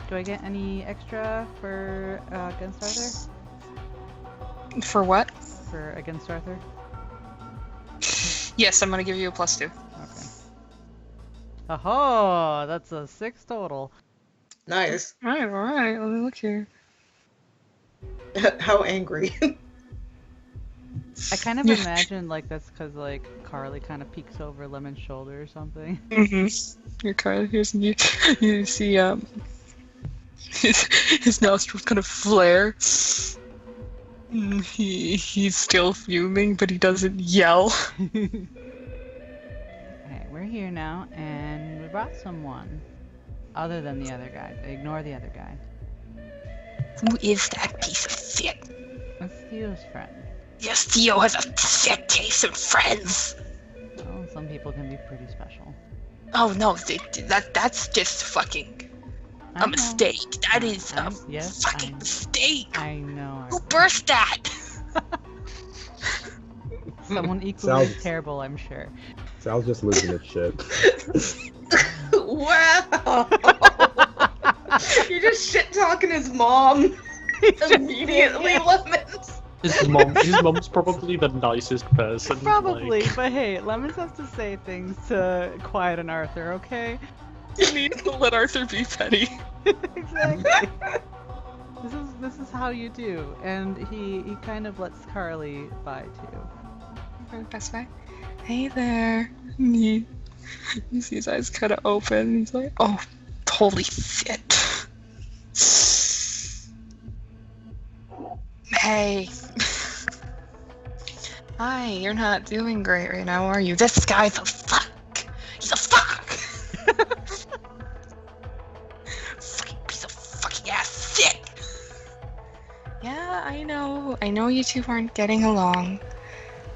S1: Do I get any extra for against Arthur?
S2: For what?
S1: For against Arthur?
S2: Yes, I'm gonna give you a +2.
S1: Okay. Oh, that's a 6 total.
S3: Nice.
S2: Alright, let me look here.
S3: How angry.
S1: I kind of
S2: Yeah.
S1: imagine like that's because like Carly kind of peeks over Lemon's shoulder or something.
S2: You're kind of here's you see his nostrils kind of flare. He's still fuming, but he doesn't yell.
S1: Okay, we're here now, and we brought someone other than the other guy. Ignore the other guy.
S2: Who is that piece of shit?
S1: That's Theo's friend.
S2: Yes, Theo has a sick taste in friends.
S1: Well, some people can be pretty special.
S2: Oh no, that's just fucking
S1: I
S2: a
S1: know.
S2: mistake. That is a
S1: Yes,
S2: fucking mistake.
S1: I know.
S2: Who birthed that?
S1: Someone equally
S7: Sounds-
S1: terrible, I'm sure.
S7: Sal's just losing his shit.
S3: Wow. You're just shit talking his mom. Immediately, Lemons.
S6: His mom's probably the nicest person.
S1: Probably,
S6: like-
S1: but hey, Lemons has to say things to quiet an Arthur, okay?
S2: You need to let Arthur be petty.
S1: Exactly. This is how you do, and he kind of lets Carly by too.
S2: Best guy. Hey there. And you see his eyes kind of open. He's like, oh, holy shit. Hey. Hi, you're not doing great right now, are you? This guy's a fuck. He's a fuck! Fucking piece of fucking ass shit! Yeah, I know. I know you two aren't getting along.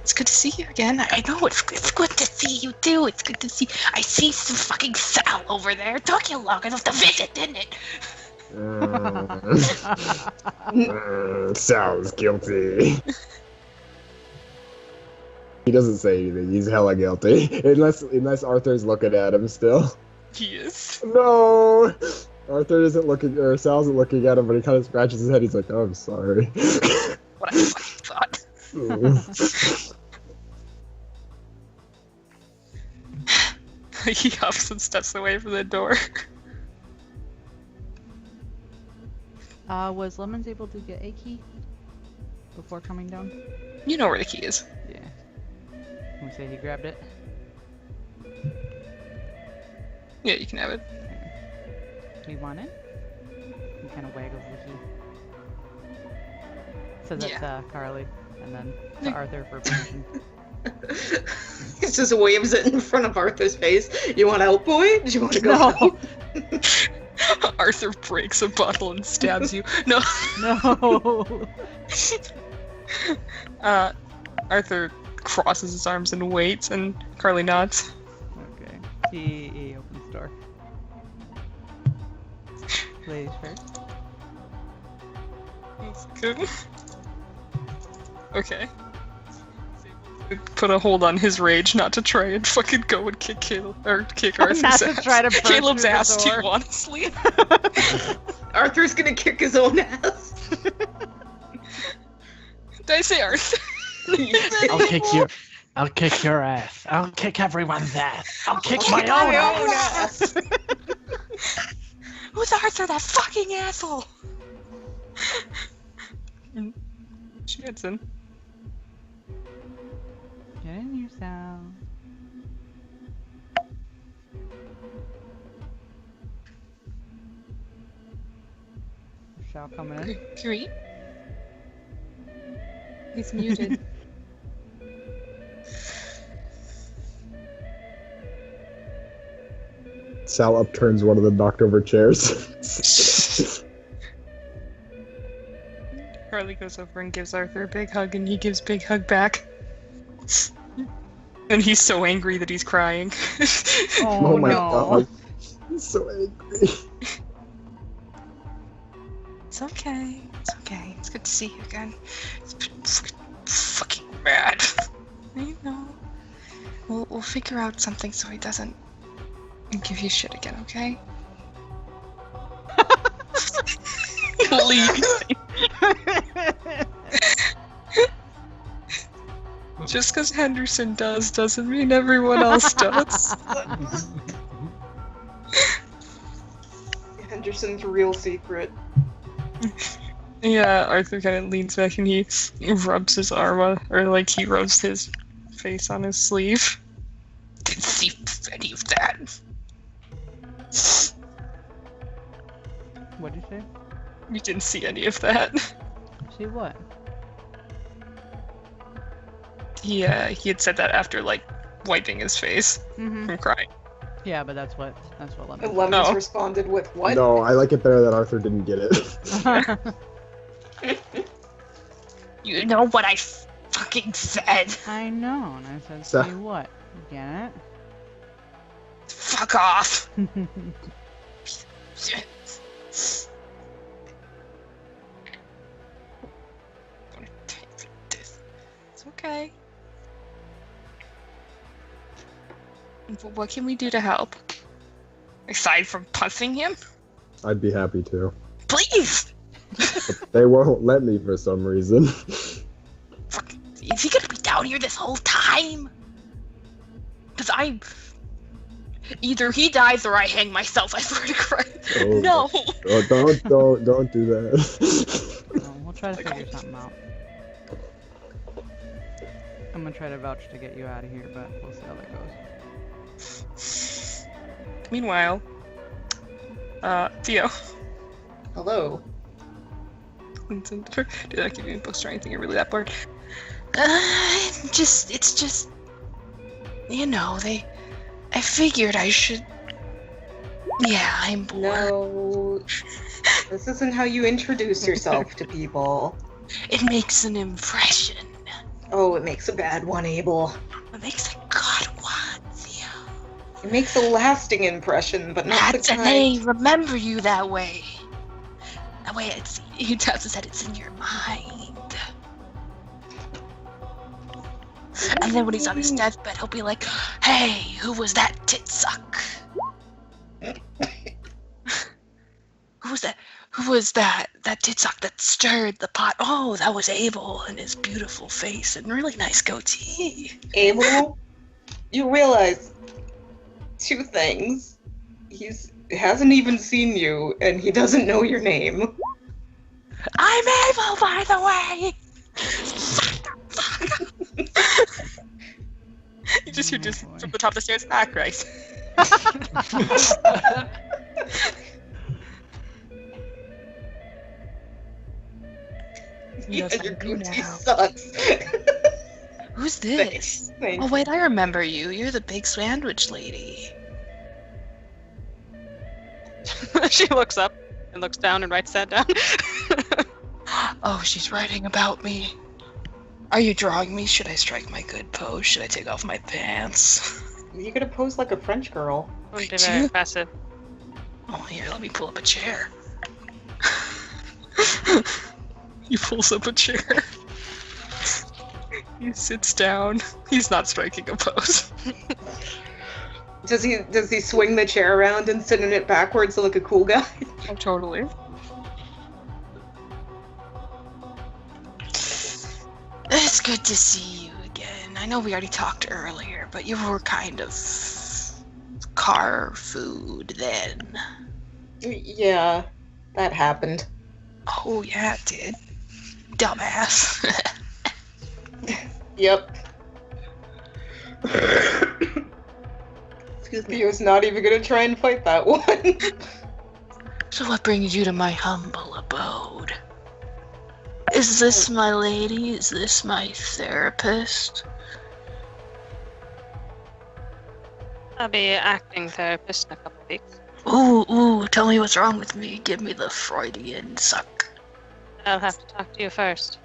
S2: It's good to see you again. I know, it's good to see you too. It's good to see. I see some fucking Sal over there. Took you long enough to visit, didn't it?
S7: Sal's guilty. He doesn't say anything. He's hella guilty. Unless Arthur's looking at him still.
S2: He is.
S7: No! Arthur isn't looking, or Sal isn't looking at him, but he kind of scratches his head. He's like, oh, I'm sorry.
S2: What I fucking thought. He huffs and steps away from the door.
S1: Was Lemons able to get a key before coming down?
S2: You know where the key is.
S1: Yeah. Can we say he grabbed it?
S2: Yeah, you can have it.
S1: Do you want it? He kind of waggles the key. Says that to Carly, and then to Arthur for permission.
S3: He just waves it in front of Arthur's face. You want help, boy? Do you want to go help?
S2: Arthur breaks a bottle and stabs you. No.
S1: No.
S2: Arthur crosses his arms and waits, and Carly nods.
S1: Okay. He opens the door. Ladies first.
S2: That's good. Okay. Put a hold on his rage, not to try and fucking go and kick Arthur's
S1: Not
S2: ass.
S1: to try to burst
S2: Caleb's
S1: through the
S2: ass
S1: door.
S2: too, honestly.
S3: Arthur's gonna kick his own ass.
S2: Did I say Arthur?
S6: I'll kick your ass. I'll kick everyone's ass. I'll kick my own ass.
S2: Who's Arthur, that fucking asshole? She gets in.
S1: Get in here, Sal. Sal coming in.
S2: Great. He's muted.
S7: Sal upturns one of the knocked over chairs.
S2: Carly goes over and gives Arthur a big hug, and he gives big hug back. And he's so angry that he's crying.
S1: Oh,
S7: my
S1: no.
S7: god. He's so angry.
S2: It's okay. It's okay. It's good to see you again. It's been fucking mad. I know. We'll figure out something so he doesn't give you shit again, okay? Leave. Just because Henderson does doesn't mean everyone else does.
S3: Henderson's real secret.
S2: Yeah, Arthur kind of leans back and he rubs his arm on, or like he rubs his face on his sleeve. Didn't see any of that.
S1: What'd you say?
S2: You didn't see any of that.
S1: See what?
S2: He had said that after like wiping his face from crying.
S1: Yeah, but that's what Lemons.
S3: Lemons responded with what?
S7: No, I like it better that Arthur didn't get it.
S2: You know what I fucking said.
S1: I know, and I said,
S7: So-
S1: see what? You get it?
S2: Fuck off. Shit. It's okay. What can we do to help? Aside from punching him?
S7: I'd be happy to.
S2: Please!
S7: But they won't let me for some reason.
S2: Is he gonna be down here this whole time? Because either he dies or I hang myself, I swear to Christ.
S7: Oh,
S2: No!
S7: Oh, don't do that.
S1: Well, we'll try to figure something out. I'm gonna try to vouch to get you out of here, but we'll see how that goes.
S2: Meanwhile, Theo.
S3: Hello.
S2: Did I give you any books or anything? You're really that bored? It's just, you know, I figured I should. Yeah, I'm bored.
S3: No. This isn't how you introduce yourself to people.
S2: It makes an impression.
S3: Oh, it makes a bad one, Abel.
S2: It makes a good one, Theo.
S3: It makes a lasting impression, but not
S2: That's
S3: the
S2: and
S3: kind.
S2: they remember you that way. That way, he taps his head. It's in your mind. And then when he's on his deathbed, he'll be like, "Hey, who was that tit suck? Who was that? Who was that tit suck that stirred the pot? Oh, that was Abel and his beautiful face and really nice goatee."
S3: Abel, you realize 2 things. He hasn't even seen you, and he doesn't know your name.
S2: I'm Abel, by the way. You just hear this from the top of the stairs. Ah, Christ.
S3: Yeah, your goatee sucks.
S2: Who's this?
S3: Thanks.
S2: Oh wait, I remember you. You're the big sandwich lady.
S5: She looks up and looks down and writes that down.
S2: Oh, she's writing about me. Are you drawing me? Should I strike my good pose? Should I take off my pants?
S3: You gotta pose like a French girl.
S5: Wouldn't be very impressive.
S2: Oh, here, let me pull up a chair. He pulls up a chair. He sits down. He's not striking a pose.
S3: Does he swing the chair around and sit in it backwards like a cool guy?
S2: Oh, totally. It's good to see you again. I know we already talked earlier, but you were kind of car food then.
S3: Yeah, that happened.
S2: Oh yeah, it did. Dumbass.
S3: Yep. Excuse me, I was not even gonna try and fight that one.
S2: So what brings you to my humble abode? Is this my lady? Is this my therapist?
S5: I'll be acting therapist in a couple of weeks.
S2: Ooh, tell me what's wrong with me. Give me the Freudian suck.
S5: I'll have to talk to you first.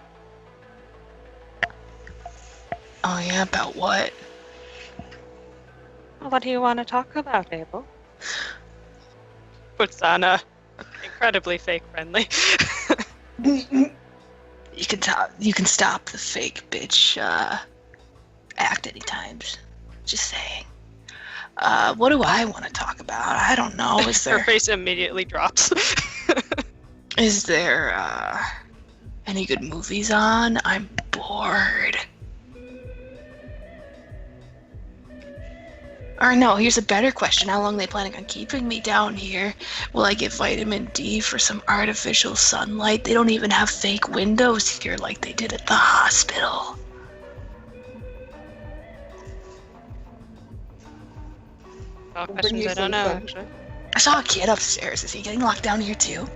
S2: Oh yeah, about what?
S5: What do you want to talk about, Abel? Puts on a incredibly fake friendly.
S2: You can stop the fake bitch act anytimes. Just saying. What do I want to talk about? I don't know. Is
S5: Her
S2: there
S5: face immediately drops.
S2: is there any good movies on? I'm bored. Or no, here's a better question. How long are they planning on keeping me down here? Will I get vitamin D for some artificial sunlight? They don't even have fake windows here like they did at the hospital.
S5: All
S3: Bring
S5: questions
S3: you
S5: I don't
S3: some
S5: know,
S3: sun.
S5: actually.
S2: I saw a kid upstairs. Is he getting locked down here too?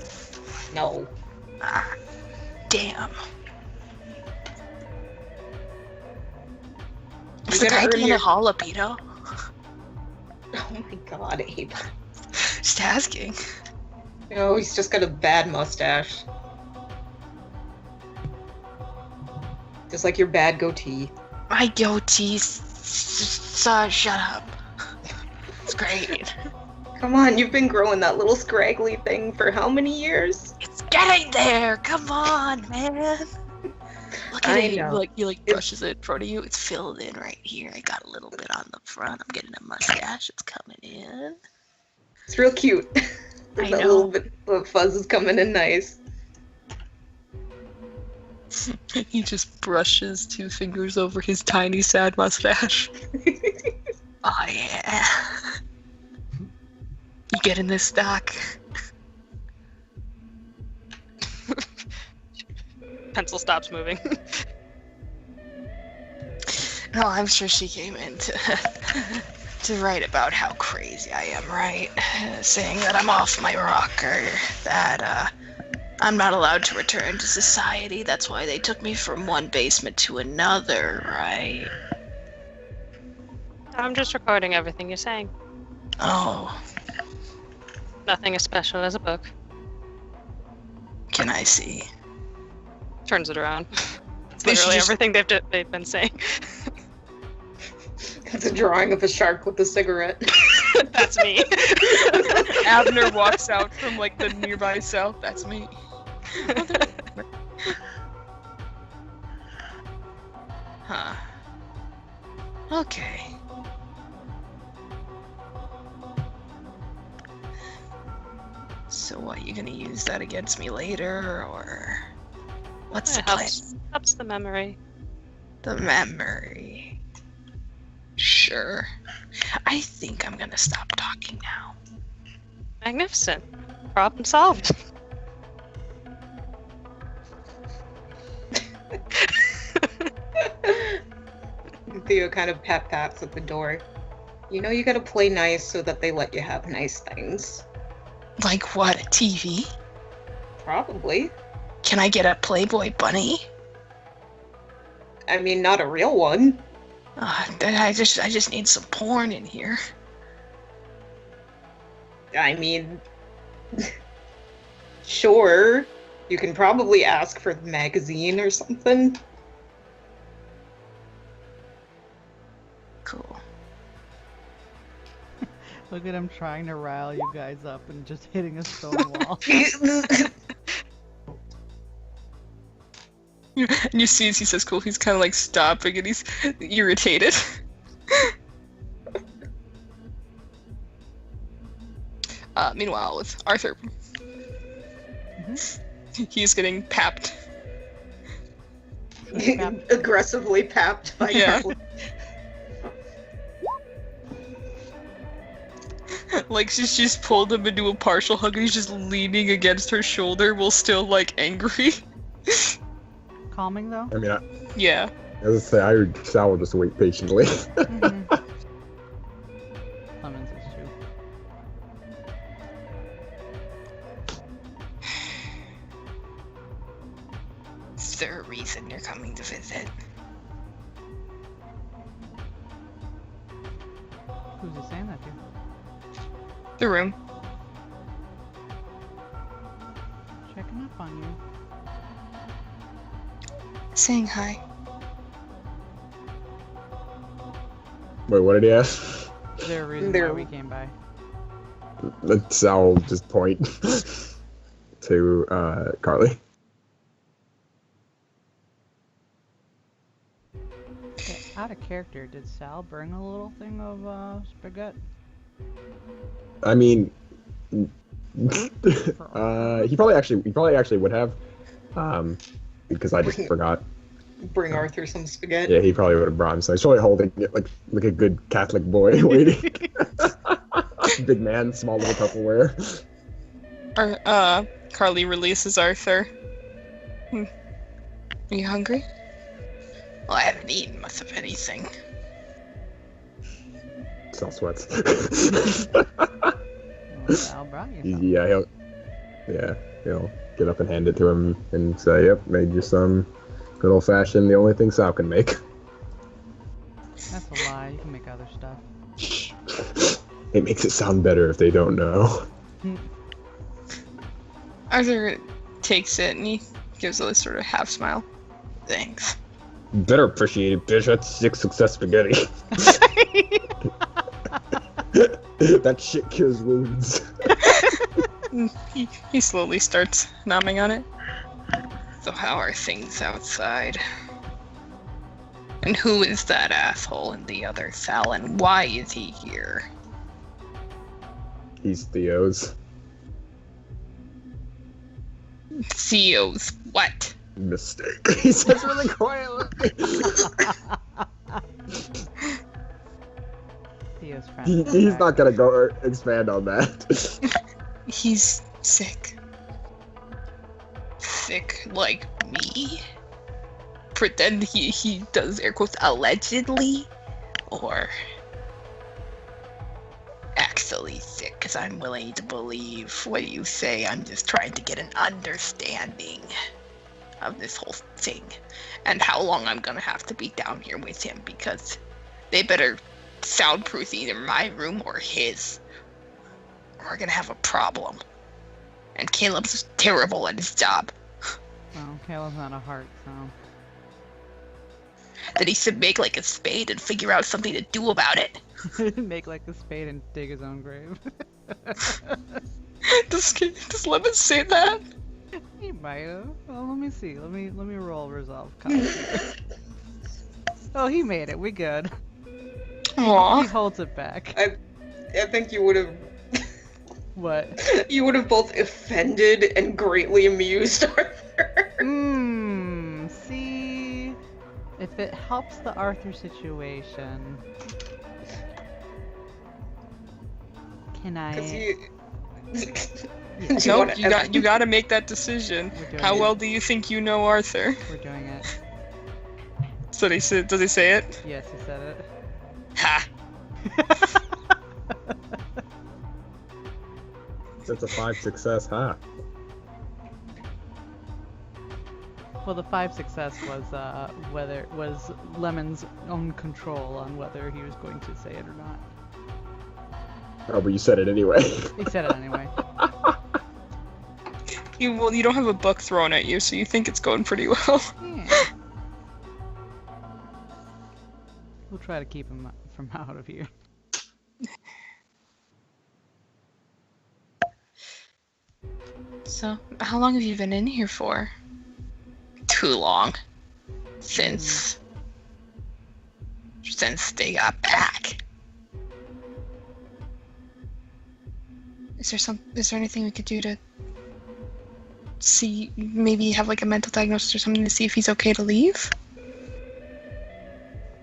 S3: No.
S2: Ah, damn. Is the
S3: gotta
S2: guy
S3: earn
S2: being
S3: your-
S2: a jalapeno?
S3: Oh my god, Abe.
S2: Just asking.
S3: No, he's just got a bad mustache. Just like your bad goatee.
S2: My goatee. Shut up. It's great.
S3: Come on, you've been growing that little scraggly thing for how many years?
S2: It's getting there. Come on, man. Look at
S3: I
S2: it.
S3: know.
S2: He brushes it in front of you. It's filled in right here. I got a little bit on the front. I'm getting a mustache. It's coming in.
S3: It's real cute.
S2: I
S3: that
S2: know.
S3: little bit of fuzz is coming in nice.
S2: He just brushes 2 fingers over his tiny, sad mustache. Oh, yeah. You get in this stock.
S5: Pencil stops moving.
S2: No, I'm sure she came in to write about how crazy I am, right? Saying that I'm off my rocker, that I'm not allowed to return to society. That's why they took me from one basement to another, right?
S5: I'm just recording everything you're saying.
S2: Oh,
S5: Nothing as special as a book.
S2: can I see?
S5: Turns it around. It's
S2: They should
S5: literally
S2: just-
S5: everything they've been saying.
S3: It's a drawing of a shark with a cigarette.
S5: That's me.
S2: Abner walks out from like the nearby cell. That's me. Huh. Okay. So what, you gonna use that against me later, or what's the
S5: It
S2: plan?
S5: helps the memory.
S2: The memory. Sure. I think I'm gonna stop talking now.
S5: Magnificent. Problem solved.
S3: Theo kind of pats at the door. You know you gotta play nice so that they let you have nice things.
S2: Like what, a TV?
S3: Probably.
S2: Can I get a Playboy bunny?
S3: I mean, not a real one.
S2: I just need some porn in here.
S3: I mean, sure. You can probably ask for the magazine or something.
S2: Cool.
S1: Look at him trying to rile you guys up and just hitting a stone wall.
S2: And you see as he says cool, he's kind of like stopping and he's irritated. Meanwhile, with Arthur, he's getting papped.
S3: Aggressively papped by
S2: Yeah.
S3: Carly.
S2: Like she's pulled him into a partial hug and he's just leaning against her shoulder while still like angry.
S1: Calming though?
S7: I mean,
S2: Yeah.
S7: as I say, Sal will just wait patiently.
S1: Mhm. Clemens is too.
S2: Is there a reason you're coming to visit?
S1: Who's he saying that to?
S2: The room.
S1: Checking up on you.
S2: Saying hi.
S7: Wait, what did he ask?
S1: Is there a reason
S3: There-
S1: why we came by?
S7: Sal will just point to Carly.
S1: Okay, out of character, did Sal bring a little thing of spaghetti?
S7: I mean, he probably actually would have, because I just forgot.
S3: Bring Arthur some spaghetti.
S7: Yeah, he probably would have brought him. So he's probably holding it like a good Catholic boy waiting. Big man, small little Tupperware.
S2: Carly releases Arthur. Are you hungry? Well, I haven't eaten much of anything.
S7: Sal sweats.
S1: Well, Sal brought you some.
S7: he'll get up and hand it to him and say, "Yep, made you some good old fashioned. The only thing Sal can make."
S1: That's a lie. You can make other stuff.
S7: It makes it sound better if they don't know.
S2: Arthur takes it and he gives a sort of half smile. Thanks.
S7: Better appreciate it, bitch. That's 6 success spaghetti. That shit cures wounds.
S2: He slowly starts nomming on it. So how are things outside? And who is that asshole in the other cell and why is he here?
S7: He's Theo's.
S2: Theo's what?
S7: Mistake. He says really quietly.
S1: Theo's friend.
S7: He's not gonna go or expand on that.
S2: He's sick. Sick like me? Pretend he does air quotes allegedly? Or actually sick, because I'm willing to believe what you say. I'm just trying to get an understanding of this whole thing and how long I'm gonna have to be down here with him, because they better soundproof either my room or his. We're gonna have a problem. And Caleb's terrible at his job.
S1: Well, Caleb's not a heart, so.
S2: That he should make like a spade and figure out something to do about it.
S1: Make like a spade and dig his own grave.
S2: Does Lemon say that?
S1: He might have. Well, let me see. Let me roll resolve. Here. Oh, he made it. We good.
S2: Aww.
S1: He holds it back.
S3: I think you would have.
S1: What?
S3: You would have both offended and greatly amused Arthur.
S1: See, if it helps the Arthur situation, can I?
S2: Nope, you gotta make that decision. How well do you think you know Arthur?
S1: We're doing it.
S2: So does he say it?
S1: Yes, he said it.
S2: Ha!
S7: It's a 5 success, huh?
S1: Well, the 5 success was Lemon's own control on whether he was going to say it or not.
S7: Oh, but you said it anyway.
S1: He said it anyway.
S2: You don't have a book thrown at you, so you think it's going pretty well.
S1: Yeah. We'll try to keep him from out of here.
S2: So, how long have you been in here for? Too long. Since they got back. Is there anything we could do to see, maybe have like a mental diagnosis or something to see if he's okay to leave?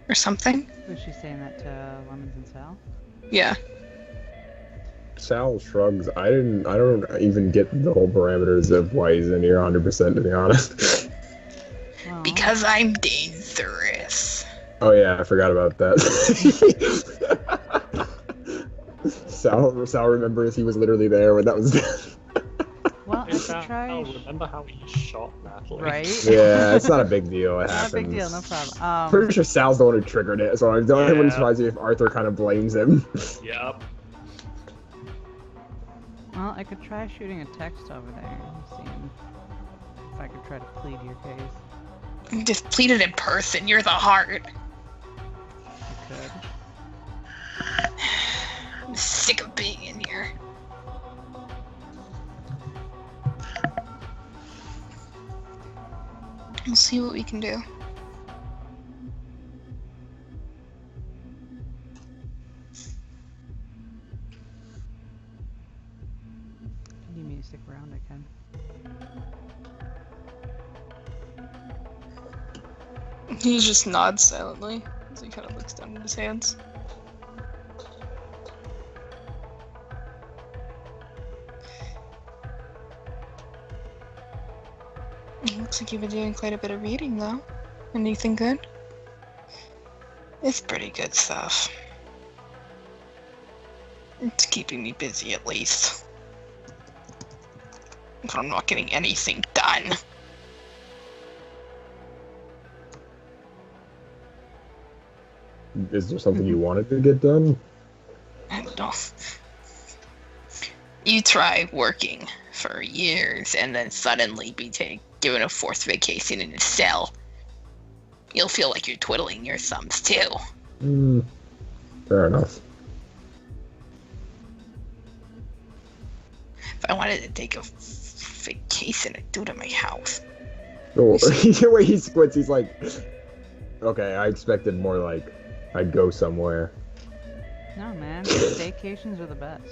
S2: Or something?
S1: Was she saying that to Lemons and Sal?
S2: Yeah.
S7: Sal shrugs. I don't even get the whole parameters of why he's in here 100%, to be honest.
S1: Well,
S2: Because I'm dangerous.
S7: Oh yeah, I forgot about that. Sal remembers he was literally there when that was done.
S1: well, I
S6: Hey,
S1: could
S6: Sal,
S1: try.
S6: remember how he shot Natalie?
S1: Right?
S7: Yeah, it's not a big deal. It
S1: Not a
S7: happens.
S1: big deal, no problem.
S7: Pretty sure Sal's the one who triggered it, so I wouldn't
S6: Yeah.
S7: surprise me if Arthur kind of blames him.
S6: Yep.
S1: Well, I could try shooting a text over there and seeing if I could try to plead your case.
S2: You just plead it in person. You're the heart.
S1: I could.
S2: I'm sick of being in here. We'll see what we can do.
S1: If you need me to stick around, I can.
S2: He just nods silently as he kind of looks down at his hands. Looks like you've been doing quite a bit of reading, though. Anything good? It's pretty good stuff. It's keeping me busy, at least. But I'm not getting anything done.
S7: Is there something you wanted to get done?
S2: I don't know. You try working for years and then suddenly be given a forced vacation in a cell. You'll feel like you're twiddling your thumbs too.
S7: Fair enough.
S2: If I wanted to take a vacation, I'd do it at my house.
S7: Oh, the way he squints, he's like, okay, I expected more like, I'd go somewhere.
S1: No, man. Staycations are the best.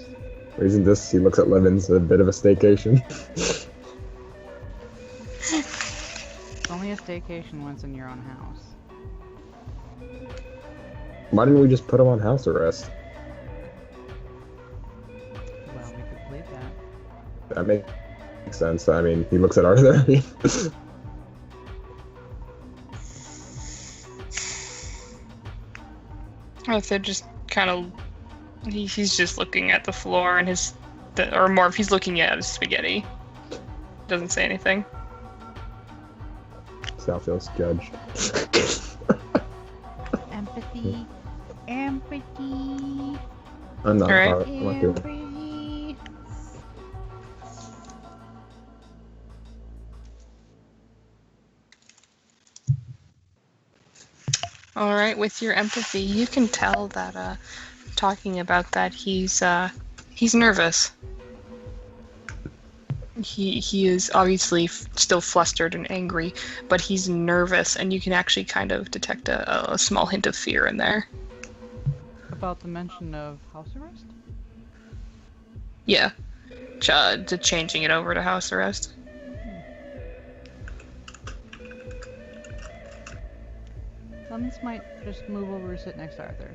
S7: Isn't this, he looks at Lemons, a bit of a staycation?
S1: It's only a staycation once in your own house.
S7: Why didn't we just put him on house arrest?
S1: Well, we could plead that.
S7: That makes sense. I mean, he looks at Arthur.
S2: Arthur just kind of... He's just looking at the floor and or more if he's looking at his spaghetti. Doesn't say anything.
S7: Sal feels judged.
S1: Empathy. am pretty.
S7: I'm not
S2: Alright.
S7: hard. I'm not
S1: Am
S7: doing it.
S1: pretty.
S2: All right, with your empathy, you can tell that talking about that he's nervous. He is obviously still flustered and angry, but he's nervous, and you can actually kind of detect a small hint of fear in there.
S1: About the mention of house arrest?
S2: Yeah, to changing it over to house arrest.
S1: Clemens might just move over and sit next to Arthur.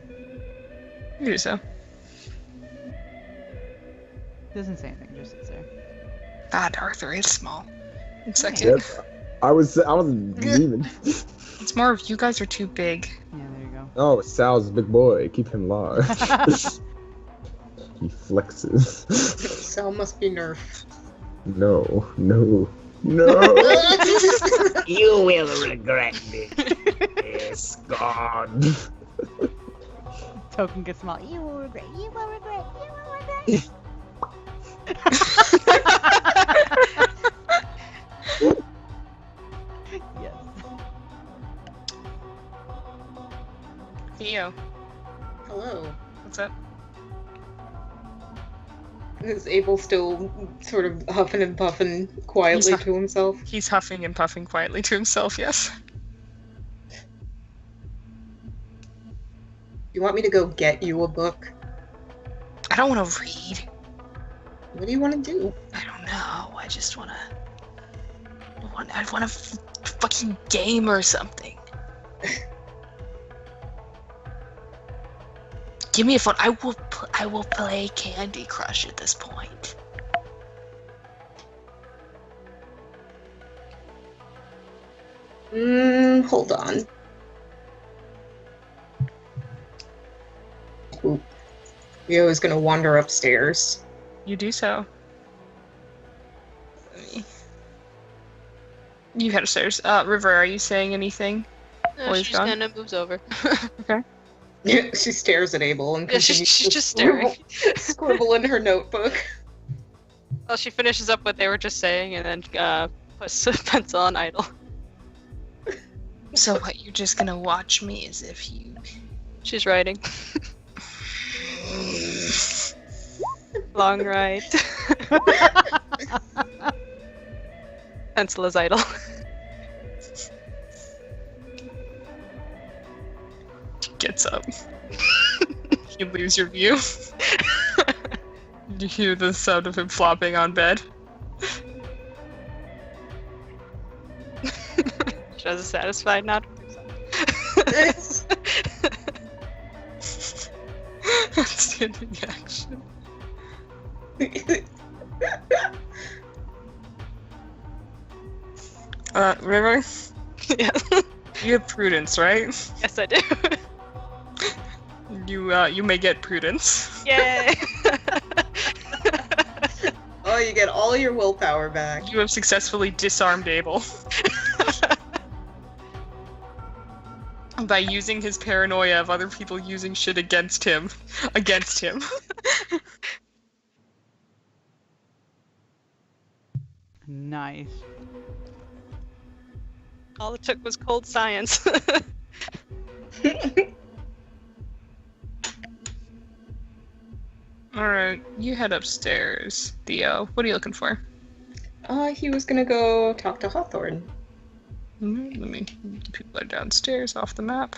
S2: You do so.
S1: Doesn't say anything, just sits there.
S2: God, Arthur is small. And sexy.
S7: Yes, I was leaving.
S2: It's more of you guys are too big.
S1: Yeah, there you go.
S7: Oh, Sal's a big boy. Keep him large. He flexes.
S3: Sal must be nerfed.
S7: No. You will regret it. Yes, God.
S1: Token gets small. You will regret. You will regret. You will regret. Yes.
S2: Theo,
S3: Hello.
S2: what's up?
S3: Is Abel still sort of huffing and puffing quietly
S2: He's
S3: to himself?
S2: He's huffing and puffing quietly to himself, yes.
S3: You want me to go get you a book?
S2: I don't want to read.
S3: What do you want to do?
S2: I don't know. I just want to... I want a fucking game or something. Give me a phone. I will play Candy Crush at this point.
S3: Hold on. Oop. Rio is gonna wander upstairs.
S2: You do so. You head upstairs. River, are you saying anything?
S5: No,
S2: Boy's
S5: she just
S2: gone?
S5: kind of moves over.
S3: She stares at Abel and
S5: Yeah, she's
S3: continues to
S5: just staring.
S3: scribble in her notebook.
S5: Well, she finishes up what they were just saying and then puts a pencil on idle.
S2: So what, you're just gonna watch me as if you...
S5: She's writing. Long right. Pencil is idle.
S2: Gets up. You lose your view. You hear the sound of him flopping on bed.
S5: She has a satisfied nod.
S2: Outstanding action. River,
S5: Yeah.
S2: you have prudence, right?
S5: Yes, I do.
S2: You may get prudence.
S5: Yay!
S3: Oh, you get all your willpower back.
S2: You have successfully disarmed Abel. By using his paranoia of other people using shit against him.
S1: Nice.
S5: All it took was cold science.
S2: Alright, you head upstairs. Theo, what are you looking for?
S3: He was gonna go talk to Hawthorne.
S2: Let me... People are downstairs off the map.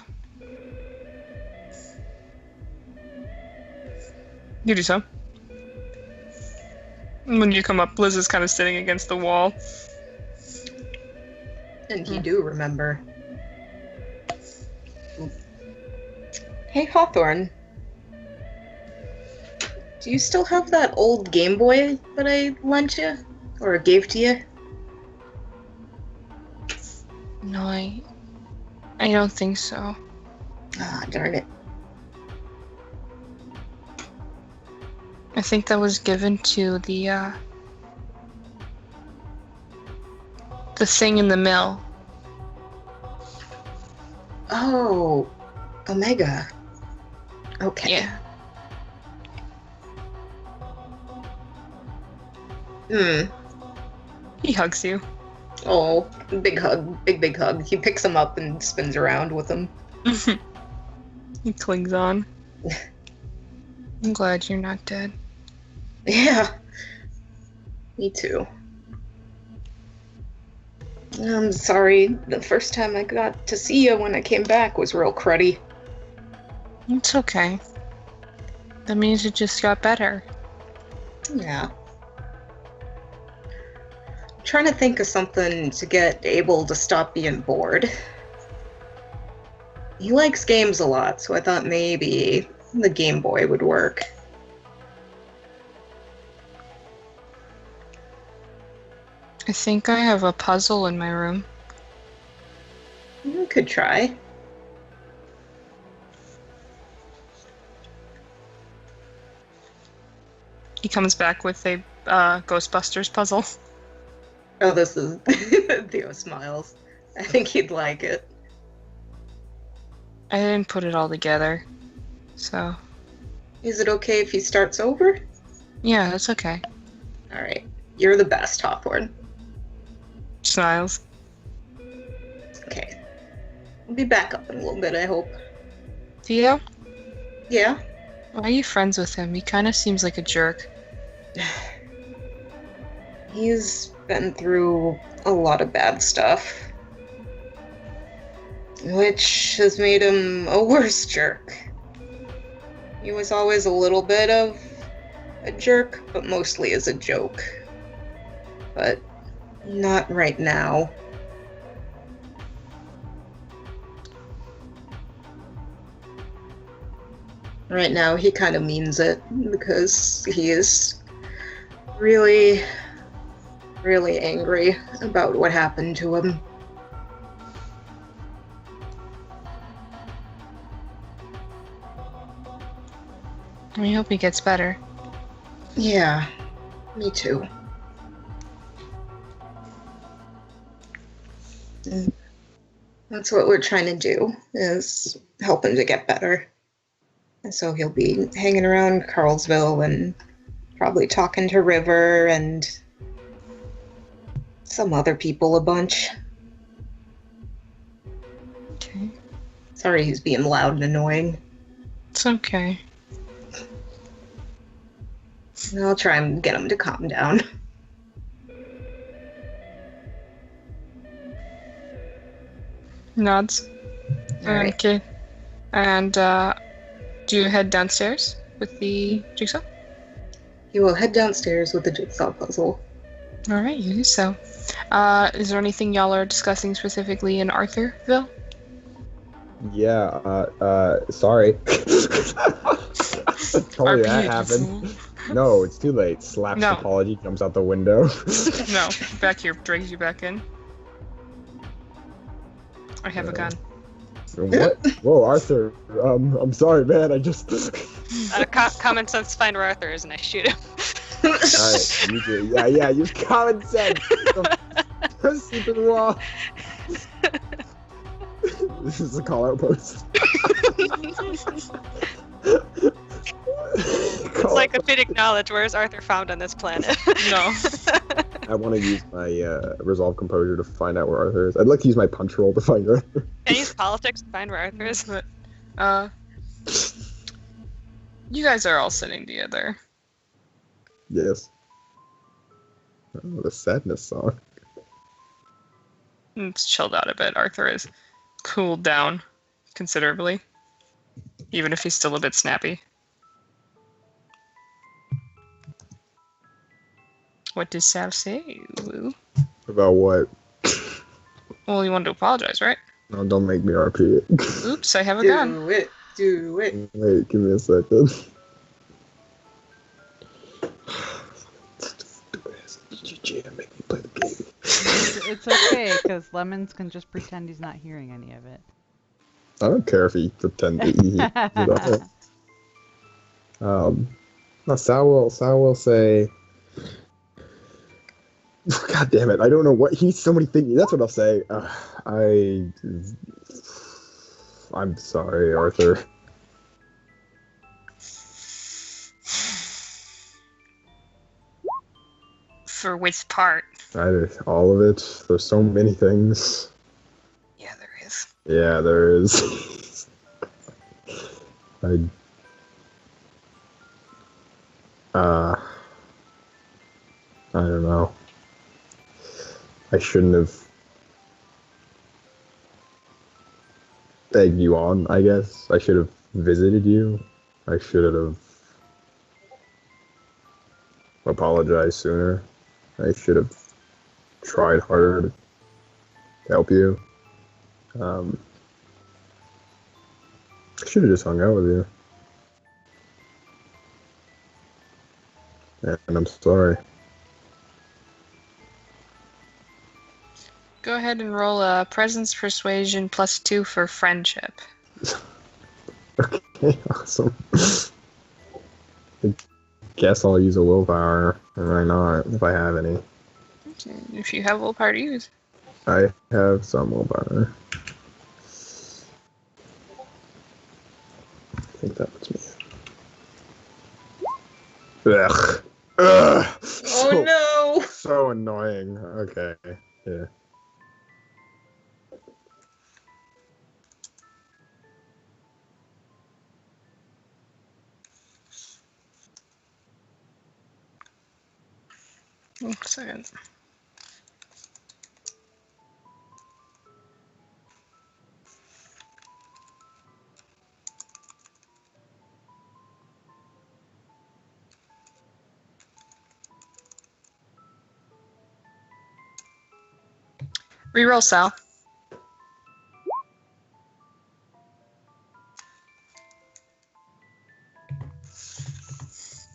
S2: You do so. When you come up, Liz is kind of sitting against the wall.
S3: And he do remember. Hey, Hawthorne. Do you still have that old Game Boy that I lent you? Or gave to you?
S2: No, I don't think so.
S3: Ah, darn it.
S2: I think that was given to the thing in the mill.
S3: Oh, Omega. Okay.
S2: Yeah. He hugs you.
S3: Oh, big hug. Big hug. He picks him up and spins around with him.
S2: He clings on. I'm glad you're not dead.
S3: Yeah. Me too. I'm sorry. The first time I got to see you when I came back was real cruddy.
S2: It's okay. That means it just got better.
S3: Yeah. I'm trying to think of something to get Abel to stop being bored. He likes games a lot, so I thought maybe the Game Boy would work.
S2: I think I have a puzzle in my room.
S3: You could try.
S2: He comes back with a Ghostbusters puzzle.
S3: Oh, this is Theo smiles. I think he'd like it.
S2: I didn't put it all together, so
S3: Is it okay if he starts over?
S2: yeah, that's okay.
S3: Alright. You're the best, Hawthorne.
S2: Smiles.
S3: Okay. We'll be back up in a little bit, I hope.
S2: Theo,
S3: Yeah?
S2: why are you friends with him? He kind of seems like a jerk.
S3: He's been through a lot of bad stuff. Which has made him a worse jerk. He was always a little bit of a jerk, but mostly as a joke. But not right now. Right now, he kind of means it, because he is really, really angry about what happened to him.
S2: I hope he gets better.
S3: Yeah, me too. And that's what we're trying to do, is help him to get better. And so he'll be hanging around Carlsville and probably talking to River and some other people a bunch.
S2: Okay.
S3: Sorry he's being loud and annoying.
S2: It's okay.
S3: I'll try and get him to calm down.
S2: Nods.
S3: Alright.
S2: Okay. And do you head downstairs with the jigsaw?
S3: He will head downstairs with the jigsaw puzzle.
S2: All right, you do so. Is there anything y'all are discussing specifically in Arthurville?
S7: Yeah, sorry. Told you that happened. No, it's too late. Slaps
S2: No.
S7: the apology, jumps out the window.
S2: No, back here, drags you back in. I have a gun.
S7: What? Whoa, Arthur. I'm sorry, man. I just.
S5: Common sense, find where Arthur is, and I shoot him.
S7: Alright, you do. Yeah, use common sense. Sleep in the wall. This is a call out post.
S5: Encyclopedic knowledge. Where is Arthur found on this planet?
S2: No.
S7: I want to use my resolve composure to find out where Arthur is. I'd like to use my punch roll to find Arthur.
S5: Can I use politics to find where Arthur is?
S2: But, you guys are all sitting together.
S7: Yes. Oh, the sadness song.
S2: It's chilled out a bit. Arthur is cooled down considerably, even if he's still a bit snappy. What did Sav say, Lou?
S7: About what?
S2: Well, you wanted to apologize, right?
S7: No, don't make me RP it.
S2: Oops, I have a gun.
S3: Do it.
S7: Wait, give me a second. GG, make me play the game.
S1: It's okay, because Lemons can just pretend he's not hearing any of it.
S7: I don't care if he pretends that he hears it. No, Sal will say. God damn it! I don't know what he's so many things. That's what I'll say. I'm sorry, Arthur.
S2: For which part?
S7: All of it. There's so many things.
S2: Yeah, there is.
S7: Yeah, there is. I don't know. I shouldn't have egged you on, I guess. I should have visited you. I should have apologized sooner. I should have tried harder to help you. I should have just hung out with you. And I'm sorry.
S2: Go ahead and roll a presence persuasion +2 for friendship.
S7: Okay, awesome. I guess I'll use a willpower, or why not, if I have any.
S2: If you have willpower to use.
S7: I have some willpower. I think that was me. Ugh. Ugh.
S3: Oh no!
S7: So annoying. Okay. Yeah.
S2: One second. Reroll Sal.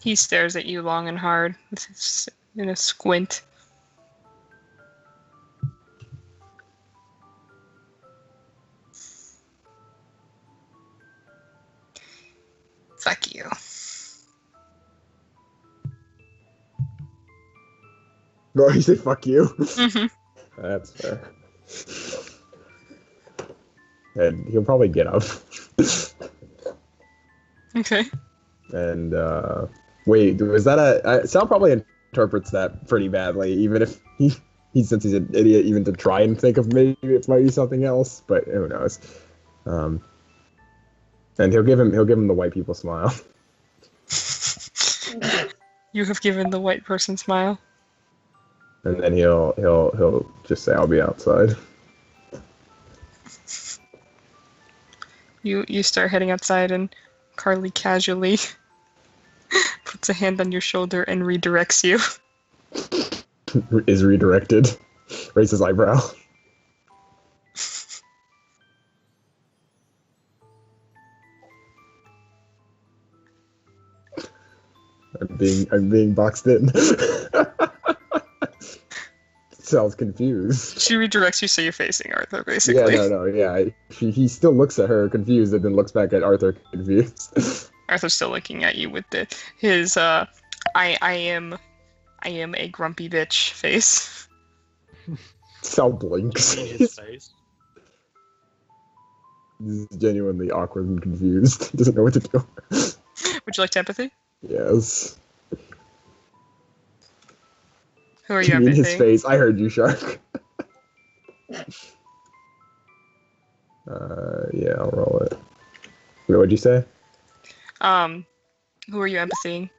S2: He stares at you long and hard with his, in a squint. Fuck you.
S7: No, you say fuck you?
S2: Mhm.
S7: That's fair. And he'll probably get up.
S2: Okay.
S7: And, wait, was that Sal probably interprets that pretty badly, even if he since he's an idiot, even to try and think of maybe it might be something else, but who knows. And he'll give him the white people smile.
S2: You have given the white person smile.
S7: And then he'll just say, I'll be outside.
S2: You start heading outside and Carly casually puts a hand on your shoulder and redirects you.
S7: Is redirected. Raises eyebrow. I'm being boxed in. Sal's confused.
S2: She redirects you so you're facing Arthur, basically.
S7: Yeah. He still looks at her confused and then looks back at Arthur confused.
S2: Arthur's still looking at you with his I am a grumpy bitch face.
S7: Sal blinks.
S6: In his face.
S7: He's genuinely awkward and confused. Doesn't know what to do.
S2: Would you like to empathy?
S7: Yes.
S2: Who are you
S7: In his
S2: empathying?
S7: face. I heard you, Shark. Yeah, I'll roll it. Wait, what'd you say?
S2: Who are you empathying?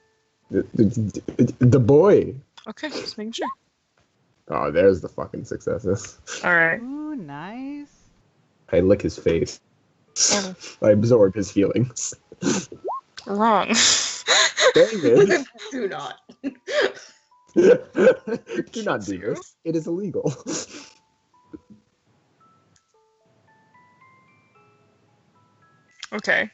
S7: The boy.
S2: Okay, just making sure.
S7: Oh, there's the fucking successes.
S2: Alright.
S1: Ooh, nice.
S7: I lick his face.
S2: Oh.
S7: I absorb his feelings.
S2: Wrong.
S7: Dang it.
S3: Do not.
S7: Do not do this. It is illegal.
S2: Okay.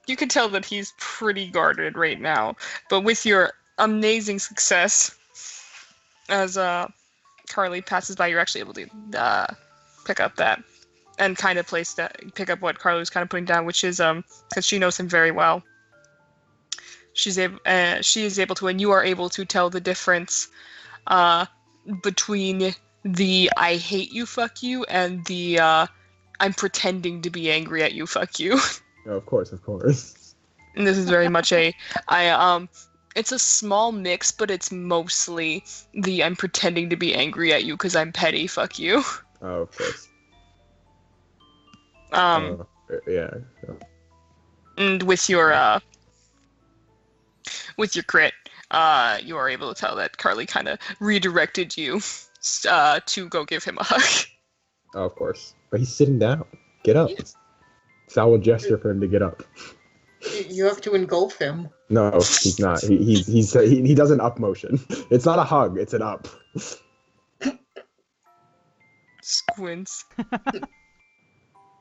S2: You can tell that he's pretty guarded right now, but with your amazing success, as Carly passes by, you're actually able to pick up that and kind of pick up what Carly was kind of putting down, which is because she knows him very well. She is able to, and you are able to tell the difference between the "I hate you, fuck you" and the "I'm pretending to be angry at you, fuck you."
S7: Oh, of course.
S2: And this is very much It's a small mix, but it's mostly the I'm pretending to be angry at you because I'm petty. Fuck you.
S7: Oh, of course. Yeah.
S2: And with your crit, you are able to tell that Carly kind of redirected you to go give him a hug.
S7: Oh, of course. But he's sitting down. Get up. Sal will gesture for him to get up.
S9: You have to engulf him.
S7: No, he's not. He does an up motion. It's not a hug. It's an up.
S2: Squints.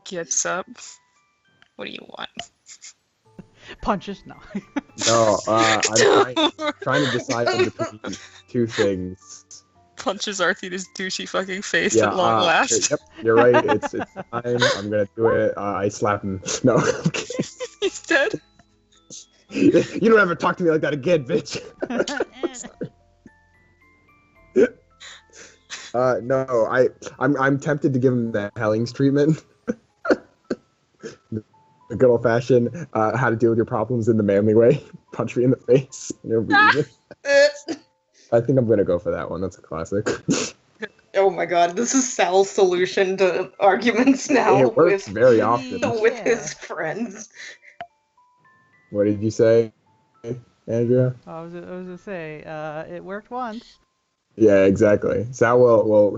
S2: Gets up. What do you want?
S1: Punches? No.
S7: No, I'm trying to decide between two things.
S2: Punches Artheda's douchey fucking face at long last.
S7: Yep, you're right. It's time. I'm gonna do it. I slap him. No.
S2: He's dead.
S7: You don't ever talk to me like that again, bitch. No, I'm tempted to give him the Hellings treatment. The good old fashioned how to deal with your problems in the manly way. Punch me in the face. I think I'm gonna go for that one. That's a classic.
S3: Oh my god, this is Sal's solution to arguments now.
S7: It works very often.
S3: With his friends.
S7: What did you say, Andrea?
S1: I was gonna say, it worked once.
S7: Yeah, exactly. Sal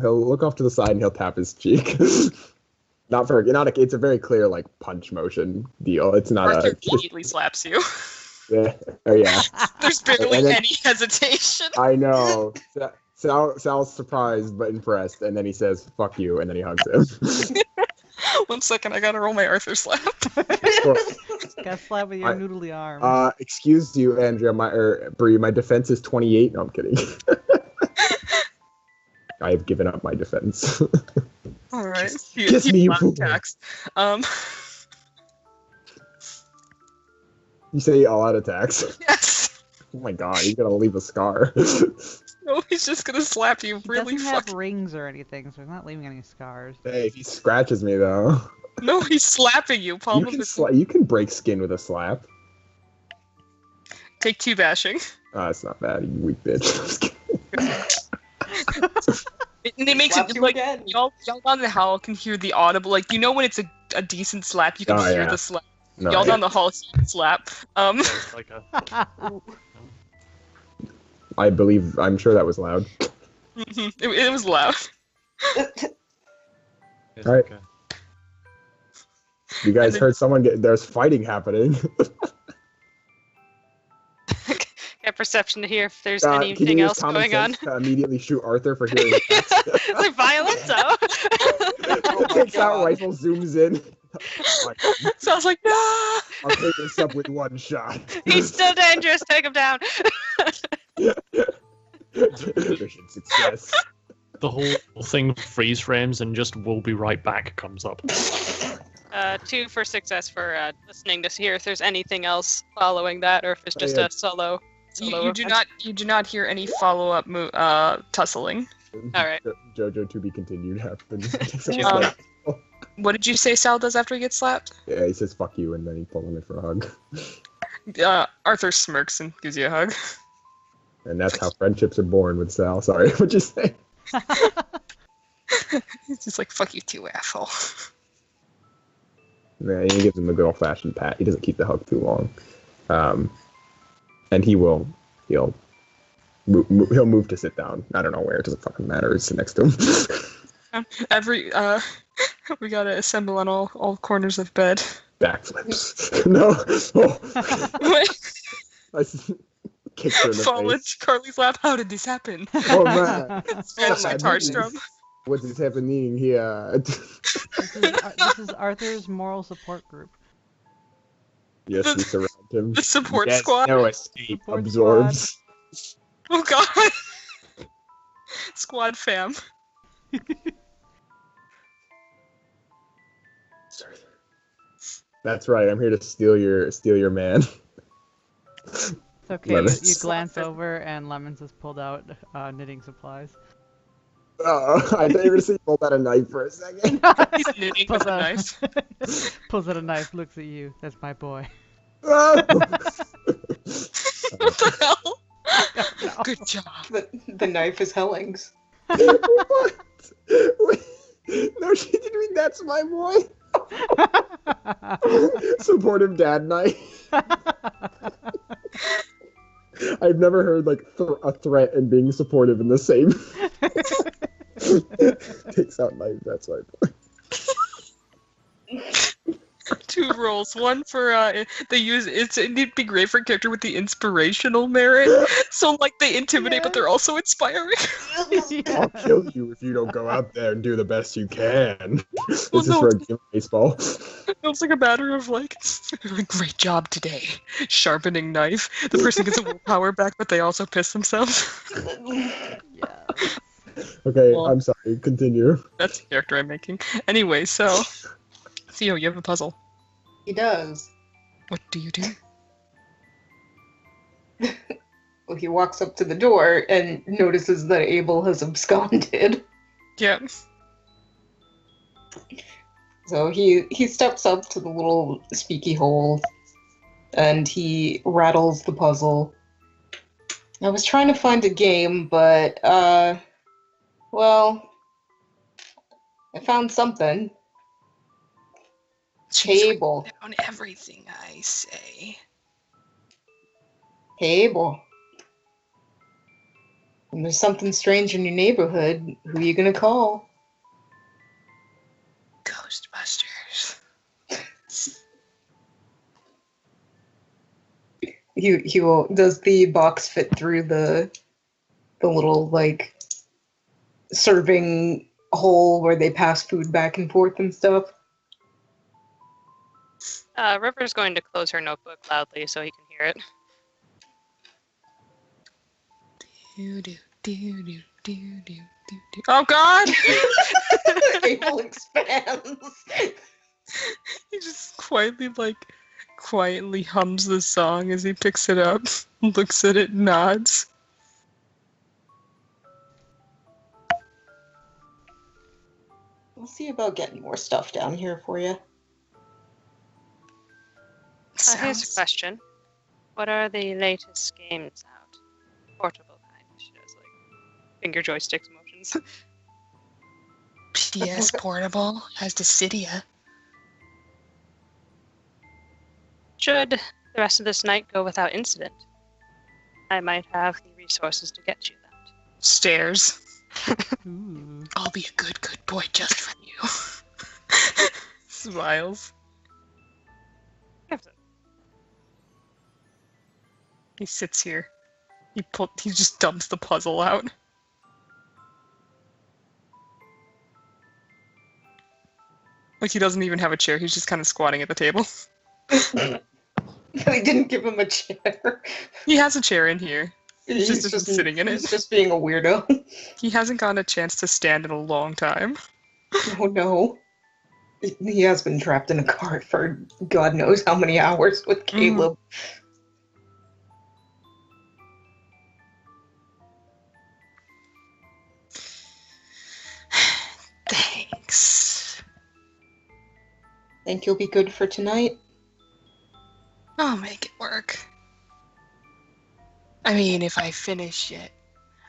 S7: he'll look off to the side and he'll tap his cheek. It's a very clear like punch motion deal. It's not
S2: Arthur immediately slaps you.
S7: Yeah. Oh yeah.
S2: There's barely any hesitation.
S7: I know. Sal's surprised but impressed, and then he says "fuck you," and then he hugs him.
S2: 1 second, I gotta roll my Arthur slap.
S1: Gotta slap with your noodly arm.
S7: Excuse you, Andrea. Bree, my defense is 28. No, I'm kidding. I have given up my defense.
S2: All right.
S7: Kiss me, you fool. You say all out attacks?
S2: Yes.
S7: Oh my god, he's gonna leave a scar.
S2: No, he's just gonna slap you really
S1: He doesn't have rings or anything, so he's not leaving any scars.
S7: Hey, if he scratches me though.
S2: No, he's slapping you.
S7: You can break skin with a slap.
S2: Take 2 bashing.
S7: It's not bad, you weak bitch.
S2: It makes it like y'all down the hall can hear the audible, like, you know when it's a decent slap, you can hear the slap.
S7: No,
S2: y'all down the hall hear the slap.
S6: Like
S7: I'm sure that was loud.
S2: It was loud.
S7: Alright. You guys heard there's fighting happening.
S5: Get perception to hear if there's anything else going on.
S7: To immediately shoot Arthur for hearing attacks.
S5: It's like violence,
S7: Takes out rifle, zooms in.
S2: Sounds like, no!
S7: I'll take this up with one shot.
S5: He's still dangerous, take him down.
S7: Mission success.
S6: The whole thing freeze frames and just "we'll be right back" comes up.
S5: 2 for success for listening to hear if there's anything else following that, or if it's just a solo.
S2: You do not hear any follow-up tussling.
S5: All right.
S7: JoJo to be continued happens.
S2: What did you say Sal does after he gets slapped?
S7: Yeah, he says "fuck you" and then he pulls him in for a hug.
S2: Arthur smirks and gives you a hug.
S7: And that's how friendships are born with Sal. Sorry, what'd you say?
S2: He's just like, "Fuck you too, asshole."
S7: Yeah, he gives him a good old-fashioned pat. He doesn't keep the hug too long. And he'll move to sit down. I don't know where. It doesn't fucking matter. It's next to him.
S2: We gotta assemble on all corners of bed.
S7: Backflips. No. Oh. I kicked her in the
S2: Fall
S7: face.
S2: into Carly's lap. How did this happen?
S7: Oh man.
S2: Spanish guitar strum.
S7: What is happening here?
S1: This is Arthur's moral support group.
S7: Yes, we surround him.
S2: The support
S7: Yes,
S2: squad.
S7: no escape. Absorbs.
S2: Oh god. Squad fam.
S7: Sorry. That's right. I'm here to steal your man.
S1: It's okay. You glance over and Lemons has pulled out knitting supplies.
S7: Oh, I thought you were going to say pulled out a knife for a second.
S2: He's knitting with a knife.
S1: Pulls out a knife, looks at you. That's my boy.
S7: Oh.
S2: What the hell? Good job.
S3: The knife is Helling's.
S7: What? Wait, no, she didn't mean that's my boy. Supportive dad night. I've never heard like a threat and being supportive in the same. Takes out knife. That's my boy.
S2: 2 roles. One for they use it'd be great for a character with the inspirational merit. So like they intimidate, but they're also inspiring.
S7: I'll kill you if you don't go out there and do the best you can. This
S2: Well,
S7: is
S2: no.
S7: for a game of baseball.
S2: It's like a matter of like, great job today, sharpening knife. The person gets a willpower back, but they also piss themselves.
S1: Yeah.
S7: Okay,
S2: Well-
S7: I'm sorry. Continue.
S2: That's the character I'm making. Anyway, so Theo, you have a puzzle.
S3: He does.
S2: What do you do?
S3: Well, he walks up to the door and notices that Abel has absconded.
S2: Yeah.
S3: So he steps up to the little speaky hole and he rattles the puzzle. I was trying to find a game, but well, I found something. Table.
S2: Down everything I say.
S3: Table. When there's something strange in your neighborhood, who are you gonna call?
S2: Ghostbusters.
S3: He will. Does the box fit through the little like serving hole where they pass food back and forth and stuff?
S5: River's going to close her notebook loudly so he can hear it.
S2: Oh God!
S3: Abel expands.
S2: He just quietly hums the song as he picks it up, looks at it, nods.
S3: We'll see about getting more stuff down here for you.
S5: Here's a question. What are the latest games out? Portable kind. She does like finger joysticks motions.
S2: PS Portable has Dissidia.
S5: Should the rest of this night go without incident, I might have the resources to get you that.
S2: Stairs.
S1: Ooh.
S2: I'll be a good boy just for you. Smiles. He sits here. He just dumps the puzzle out. Like he doesn't even have a chair, he's just kind of squatting at the table.
S3: They didn't give him a chair.
S2: He has a chair in here. He's just sitting in it.
S3: He's just being a weirdo.
S2: He hasn't gotten a chance to stand in a long time.
S3: Oh no. He has been trapped in a cart for God knows how many hours with Caleb.
S2: Thanks.
S3: Think you'll be good for tonight?
S2: I'll make it work. I mean, if I finish it,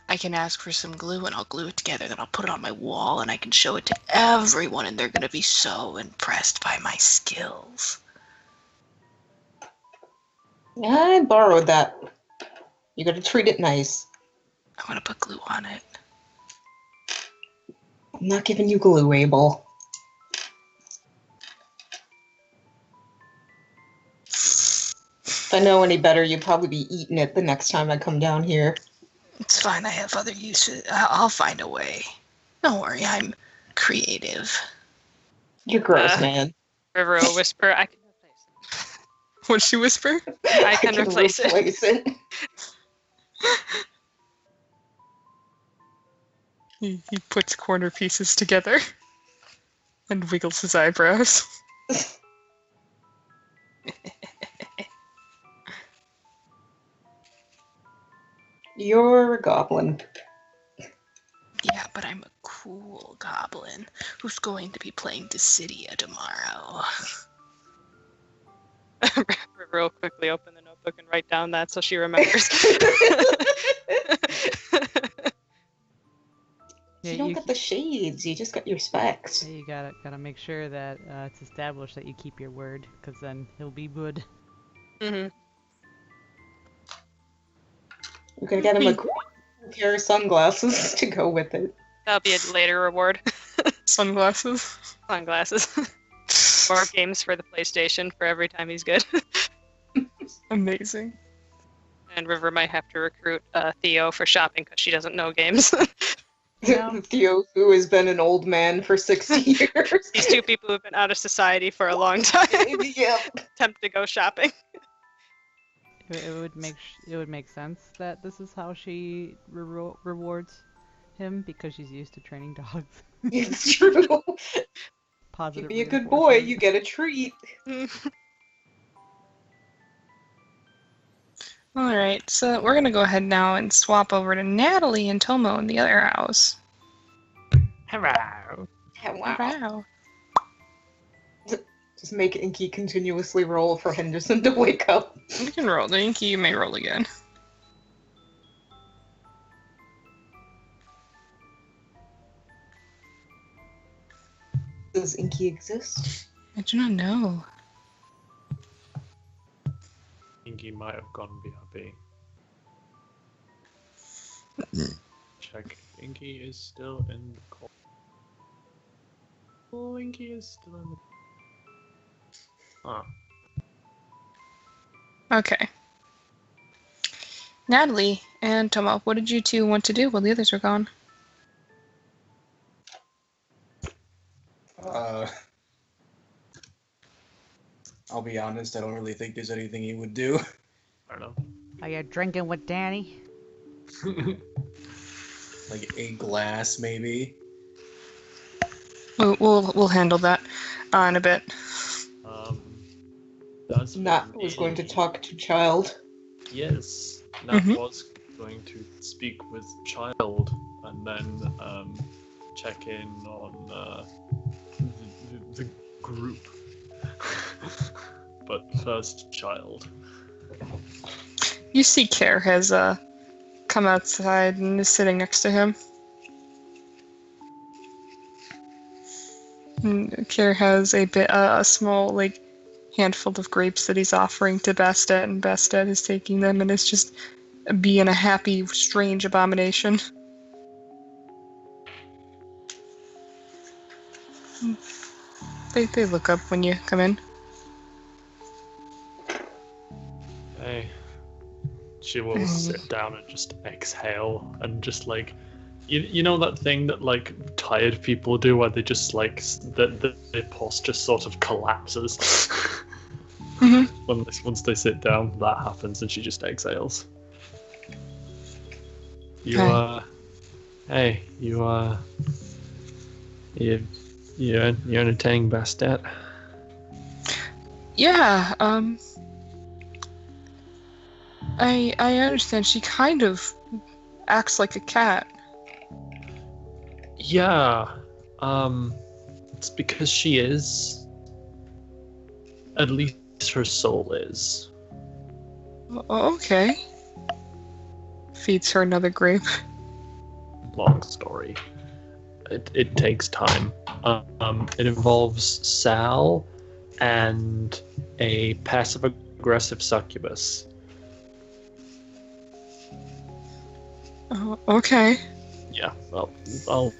S2: I can ask for some glue and I'll glue it together, then I'll put it on my wall and I can show it to everyone and they're gonna be so impressed by my skills.
S3: I borrowed that. You gotta treat it nice.
S2: I want to put glue on it.
S3: I'm not giving you glue, Abel. If I know any better, you'd probably be eating it the next time I come down here.
S2: It's fine, I have other uses. I'll find a way. Don't worry, I'm creative.
S3: You're gross, man.
S5: River will whisper, I can replace it.
S2: What'd she whisper?
S5: I can replace it.
S2: He puts corner pieces together and wiggles his eyebrows.
S3: You're a goblin.
S2: Yeah, but I'm a cool goblin who's going to be playing Dissidia tomorrow.
S5: River will quickly open the notebook and write down that so she remembers.
S1: Yeah,
S9: you don't
S1: you
S9: got the shades. You just got your specs.
S1: Yeah, you gotta make sure that it's established that you keep your word, because then he'll be good.
S5: Hmm.
S3: We're gonna get him a pair of sunglasses to go with it.
S5: That'll be a later reward.
S2: Sunglasses.
S5: Sunglasses. More games for the PlayStation for every time he's good.
S2: Amazing.
S5: And River might have to recruit Theo for shopping because she doesn't know games.
S1: No.
S3: Theo, who has been an old man for 60 years.
S5: These two people who've been out of society for a long time.
S3: Yep.
S5: Attempt to go shopping.
S1: It would make sense that this is how she rewards him, because she's used to training dogs.
S3: It's true.
S1: Positive.
S3: You be a good boy,
S1: reinforcement.
S3: you get a treat.
S2: Alright, so we're gonna go ahead now and swap over to Natalie and Tomo in the other house.
S6: Hello.
S2: Wow.
S3: Just make Inky continuously roll for Henderson to wake up.
S2: You can roll. The Inky, you may roll again.
S3: Does Inky exist?
S2: I do not know.
S6: Inky might have gone BRB. Check. Inky is still in the call. Oh, Inky is still in the. Ah.
S2: Okay. Natalie and Tomo, what did you two want to do while the others were gone?
S10: I'll be honest, I don't really think there's anything he would do.
S6: I don't know.
S1: Are you drinking with Danny?
S10: Like a glass, maybe.
S2: We'll handle that in a bit.
S6: That's
S3: Nat was going to talk to Child.
S6: Yes, Nat
S2: Mhm.
S6: was going to speak with Child and then check in on the group. But first, Child.
S2: You see Care has come outside and is sitting next to him. And Care has a small, like, handful of grapes that he's offering to Bastet, and Bastet is taking them and is just being a happy, strange abomination. They look up when you come in.
S6: Hey. She will sit down and just exhale and just like, you know that thing that like tired people do where they just like their posture sort of collapses.
S2: Mm-hmm.
S6: Once they sit down, that happens and she just exhales. You
S2: Hi.
S6: you're entertaining Bastet.
S2: Yeah, I understand she kind of acts like a cat.
S6: Yeah, it's because she is. At least her soul is.
S2: Okay. Feeds her another grape.
S6: Long story. It takes time. It involves Sal and a passive-aggressive succubus.
S2: Oh, okay.
S6: Yeah, well, I'll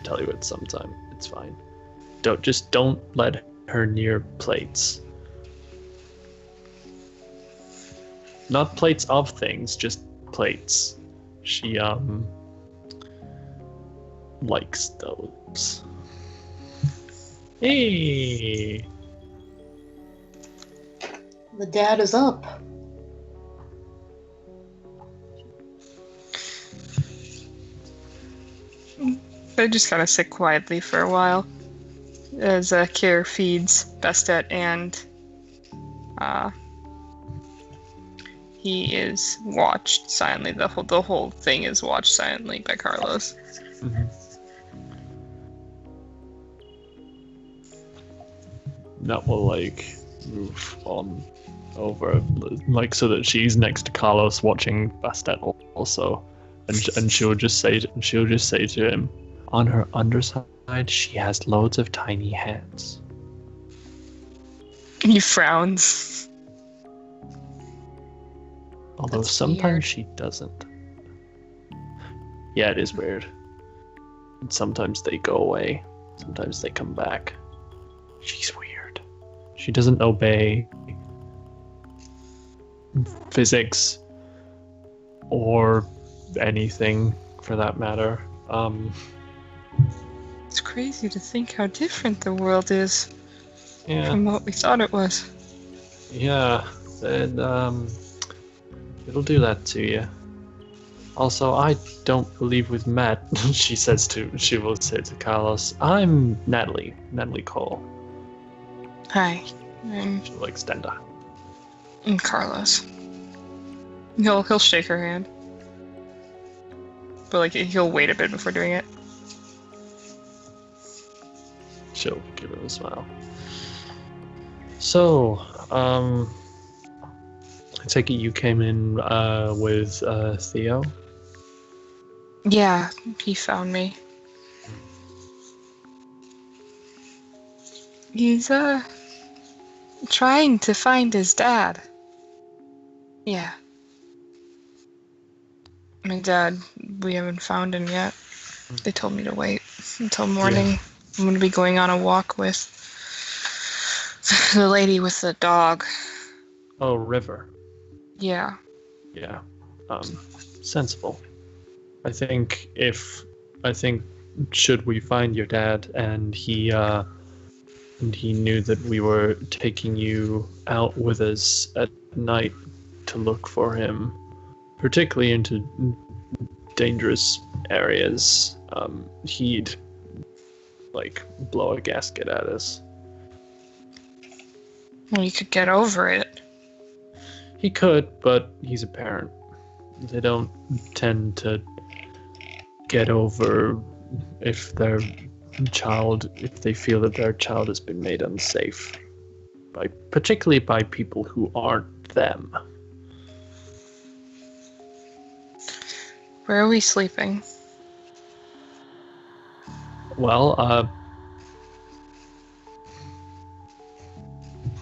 S6: tell you it sometime. It's fine. Don't let her near plates. Not plates of things, just plates. She likes those. Hey.
S3: The dad is up.
S2: They just kind of sit quietly for a while as Kier feeds Bastet, and he is watched silently. The whole thing is watched silently by Carlos.
S6: Mm-hmm. That will like move on over, like so that she's next to Carlos watching Bastet also, and she'll just say to him, on her underside she has loads of tiny hands.
S2: He frowns.
S6: Although
S2: That's
S6: sometimes
S2: weird.
S6: she doesn't. Yeah, it is weird. And sometimes they go away. Sometimes they come back. She's weird. She doesn't obey physics or anything for that matter.
S2: It's crazy to think how different the world is
S6: Yeah,
S2: from what we thought it was.
S6: yeah. And it'll do that to you. Also, I don't believe with Matt. She will say to Carlos, I'm Natalie Cole.
S2: Hi,
S6: She'll extend her.
S2: I'm Carlos. He'll shake her hand, but like he'll wait a bit before doing it.
S6: She'll give him a smile. So, I take it you came in with Theo?
S2: Yeah, he found me. He's trying to find his dad. Yeah. My dad, we haven't found him yet. They told me to wait until morning.
S6: Yeah.
S2: I'm gonna be going on a walk with the lady with the dog.
S6: Oh, River.
S2: Yeah.
S6: Yeah. Sensible. I think should we find your dad and he knew that we were taking you out with us at night to look for him, particularly into dangerous areas, he'd like blow a gasket at us.
S2: Well, you could get over it.
S6: He could, but he's a parent. They don't tend to get over if they feel that their child has been made unsafe, particularly by people who aren't them.
S2: Where are we sleeping?
S6: Well,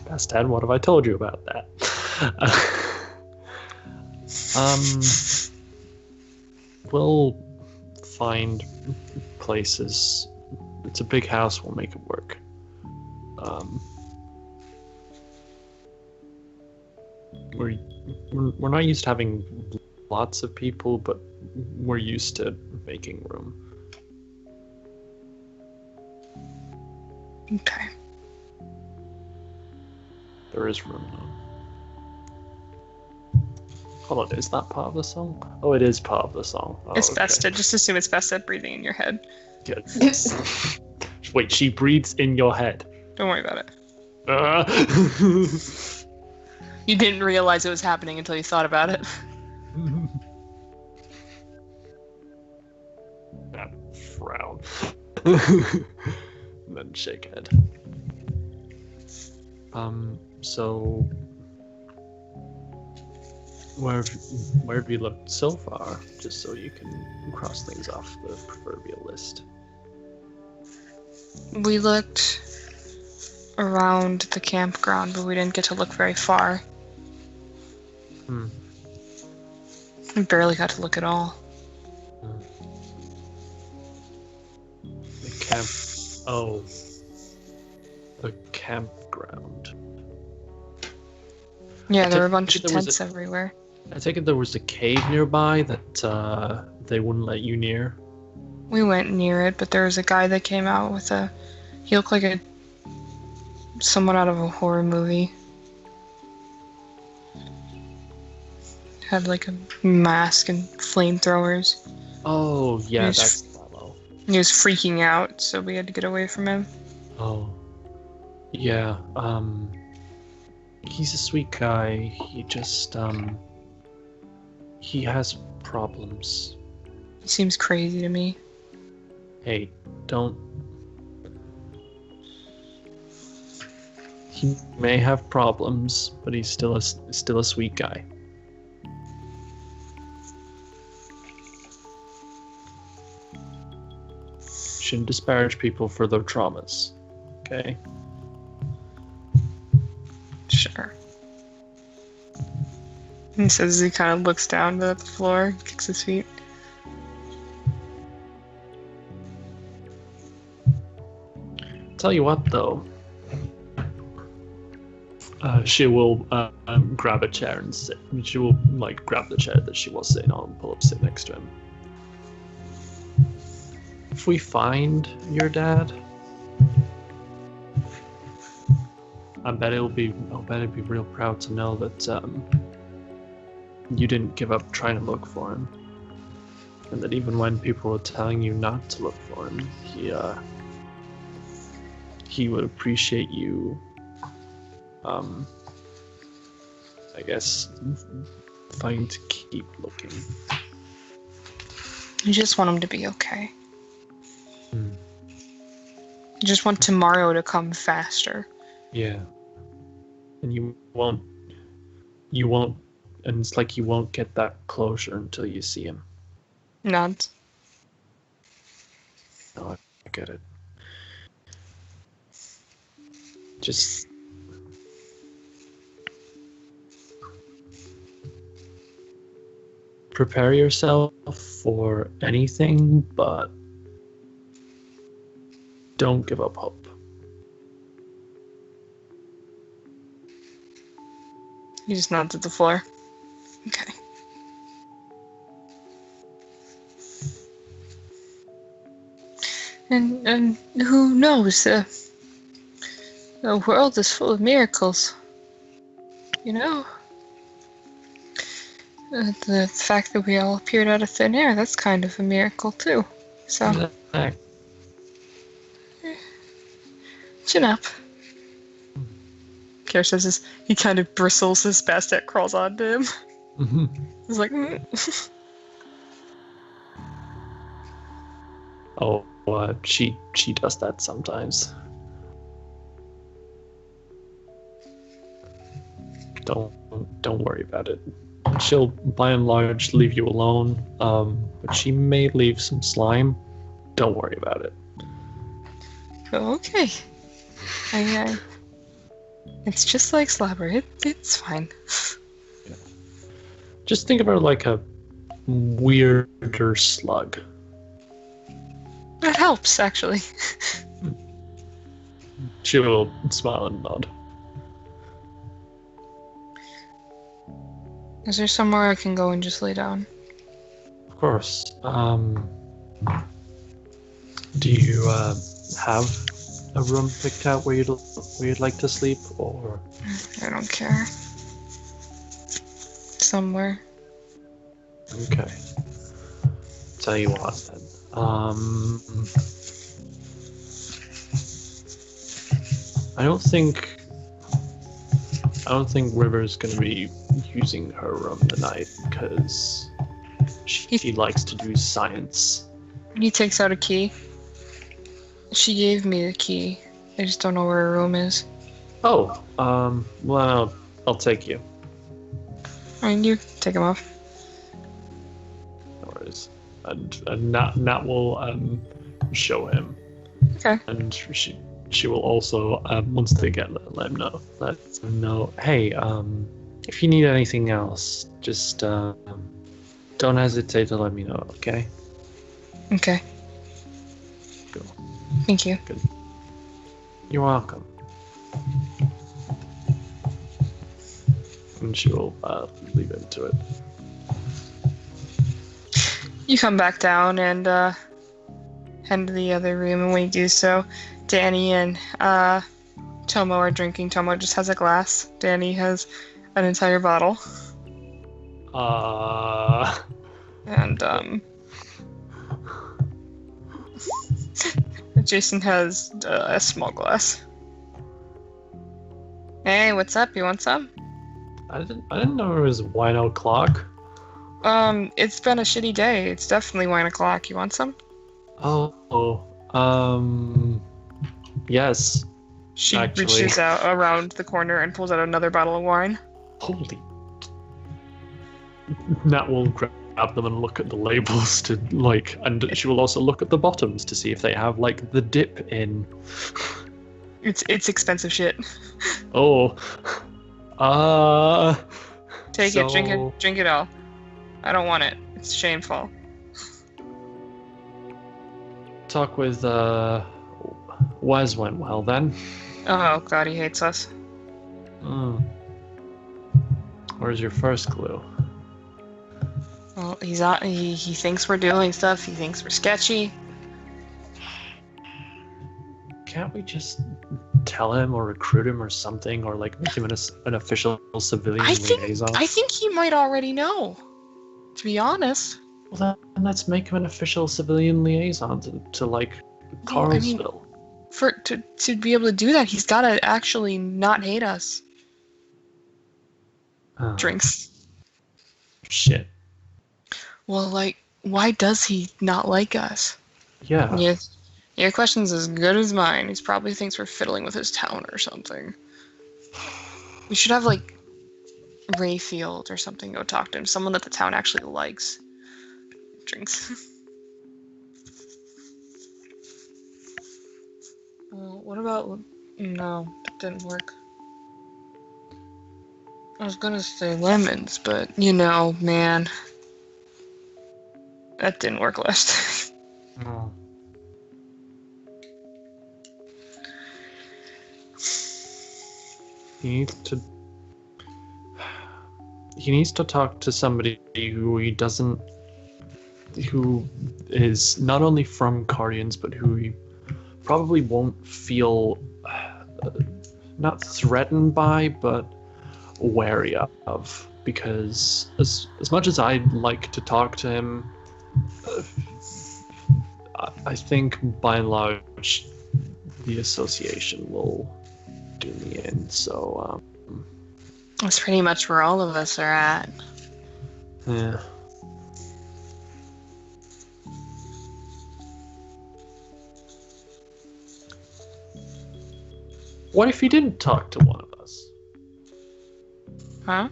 S6: Bastet, what have I told you about that? We'll find places. It's a big house, we'll make it work. We're not used to having lots of people, but we're used to making room.
S2: Okay.
S6: There is room though. Hold on, is that part of the song? Oh, it is part of the song. Oh,
S2: It's
S6: okay.
S2: Bastet. Just assume it's Bastet breathing in your head.
S6: Good. Wait, she breathes in your head.
S2: Don't worry about it.
S6: Uh.
S2: You didn't realize it was happening until you thought about it.
S6: That frown. And then shake head. So where have you looked so far? Just so you can cross things off the proverbial list.
S2: We looked around the campground, but we didn't get to look very far. We barely got to look at all.
S6: The camp. Oh. The campground.
S2: Yeah,
S6: I
S2: there were a
S6: take
S2: bunch
S6: it
S2: of
S6: there was
S2: tents everywhere.
S6: I take it there was a cave nearby that they wouldn't let you near.
S2: We went near it, but there was a guy that came out with he looked like someone out of a horror movie. Had like a mask and flamethrowers.
S6: Oh, yeah,
S2: Yes.
S6: that's Lalo.
S2: He was freaking out, so we had to get away from him.
S6: Oh. Yeah, he's a sweet guy. He just, he has problems.
S2: He seems crazy to me.
S6: Hey, don't... He may have problems, but he's still a sweet guy. Shouldn't disparage people for their traumas. Okay?
S2: Sure. He says he kind of looks down at the floor, kicks his feet.
S6: Tell you what, though. She will grab a chair and sit. She will grab the chair that she was sitting on and pull up, sit next to him. If we find your dad, I bet he'd be real proud to know that you didn't give up trying to look for him, and that even when people were telling you not to look for him, he would appreciate you. I guess fighting to keep looking.
S2: You just want him to be okay. You just want tomorrow to come faster.
S6: Yeah. And you won't, and it's like you won't get that closure until you see him.
S2: Nods.
S6: No, I get it. Just prepare yourself for anything, but don't give up hope.
S2: He just nods at the floor. Okay. And who knows? The world is full of miracles. You know? The fact that we all appeared out of thin air, that's kind of a miracle too. So, chin up. Kier says this, he kind of bristles as Bastet crawls onto him. He's like,
S6: Oh, she does that sometimes. Don't worry about it. She'll, by and large, leave you alone, but she may leave some slime. Don't worry about it.
S2: Okay. It's just like Slobber. It's fine.
S6: Yeah. Just think of her like a weirder slug.
S2: That helps, actually.
S6: She will smile and nod.
S2: Is there somewhere I can go and just lay down?
S6: Of course. Do you have a room picked out where you'd like to sleep, or?
S2: I don't care. Somewhere.
S6: Okay. Tell you what then. I don't think River's gonna be using her room tonight because she likes to do science.
S2: He takes out a key. She gave me the key. I just don't know where her room is.
S6: Oh, well, I'll take you.
S2: And you take him off.
S6: No worries. And Nat will show him.
S2: Okay.
S6: And she will also once they get let him know. Hey, if you need anything else, just don't hesitate to let me know. Okay.
S2: Okay.
S6: Cool.
S2: Thank you.
S6: Good. You're welcome. And she will leave him to it.
S2: You come back down and head to the other room, and when you do so, Danny and Tomo are drinking. Tomo just has a glass. Danny has an entire bottle. And Jason has a small glass. Hey, what's up? You want some?
S6: I didn't know it was wine o'clock.
S2: It's been a shitty day. It's definitely wine o'clock. You want some?
S6: Yes.
S2: She
S6: Actually-
S2: reaches out around the corner and pulls out another bottle of wine.
S6: Holy. Nat will grab them and look at the labels to like, and she will also look at the bottoms to see if they have like the dip in.
S2: It's expensive shit.
S6: Oh.
S2: Take it,
S6: So-
S2: drink it all. I don't want it. It's shameful.
S6: Talk with Wes went well then.
S2: Oh god, he hates us.
S6: Where's your first clue?
S2: Well, he thinks we're doing stuff. He thinks we're sketchy.
S6: Can't we just tell him or recruit him or something, or like make him an official civilian liaison?
S2: I think he might already know. To be honest.
S6: Well, then let's make him an official civilian liaison to like
S2: Well, I mean-
S6: Carlsville.
S2: To be able to do that, he's gotta actually not hate us.
S6: Oh,
S2: Drinks.
S6: Shit.
S2: Well, like, why does he not like us?
S6: Yeah.
S2: Yeah. Your question's as good as mine. He probably thinks we're fiddling with his town or something. We should have, like, Rayfield or something go talk to him. Someone that the town actually likes. Drinks. What about... No, that didn't work. I was gonna say lemons, but, you know, man. That didn't work last time.
S6: Oh. He needs to talk to somebody who is not only from Cardians, but who he probably won't feel not threatened by, but wary of. Because as much as I'd like to talk to him, I think by and large the association will do me in. So
S2: That's pretty much where all of us are at.
S6: yeah. What if he didn't talk to one of us?
S2: Huh?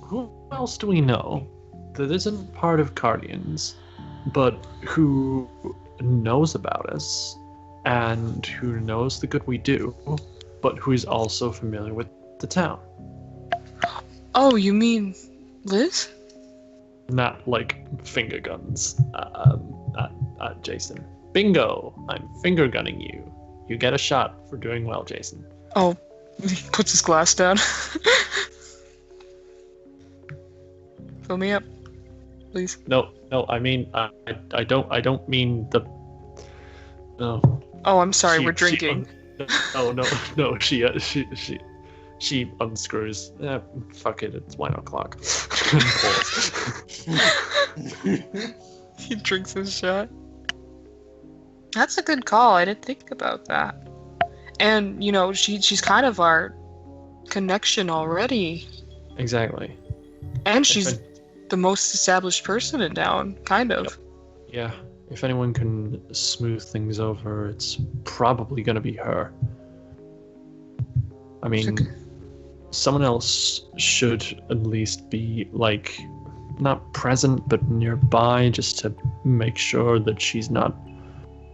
S6: Who else do we know that isn't part of Guardians, but who knows about us and who knows the good we do, but who is also familiar with the town?
S2: Oh, you mean Liz?
S6: Not like finger guns at Jason. Bingo! I'm finger gunning you. You get a shot for doing well, Jason.
S2: Oh, he puts his glass down. Fill me up, please.
S6: No, I mean I don't mean the. No.
S2: Oh, I'm sorry,
S6: She-
S2: we're drinking.
S6: No. She unscrews. Fuck it. It's wine o'clock.
S2: He drinks his shot. That's a good call. I didn't think about that. And, you know, she's kind of our connection already.
S6: Exactly.
S2: And she's the most established person in town, kind of.
S6: Yeah. If anyone can smooth things over, it's probably gonna be her. I mean, someone else should at least be, like, not present, but nearby, just to make sure that she's not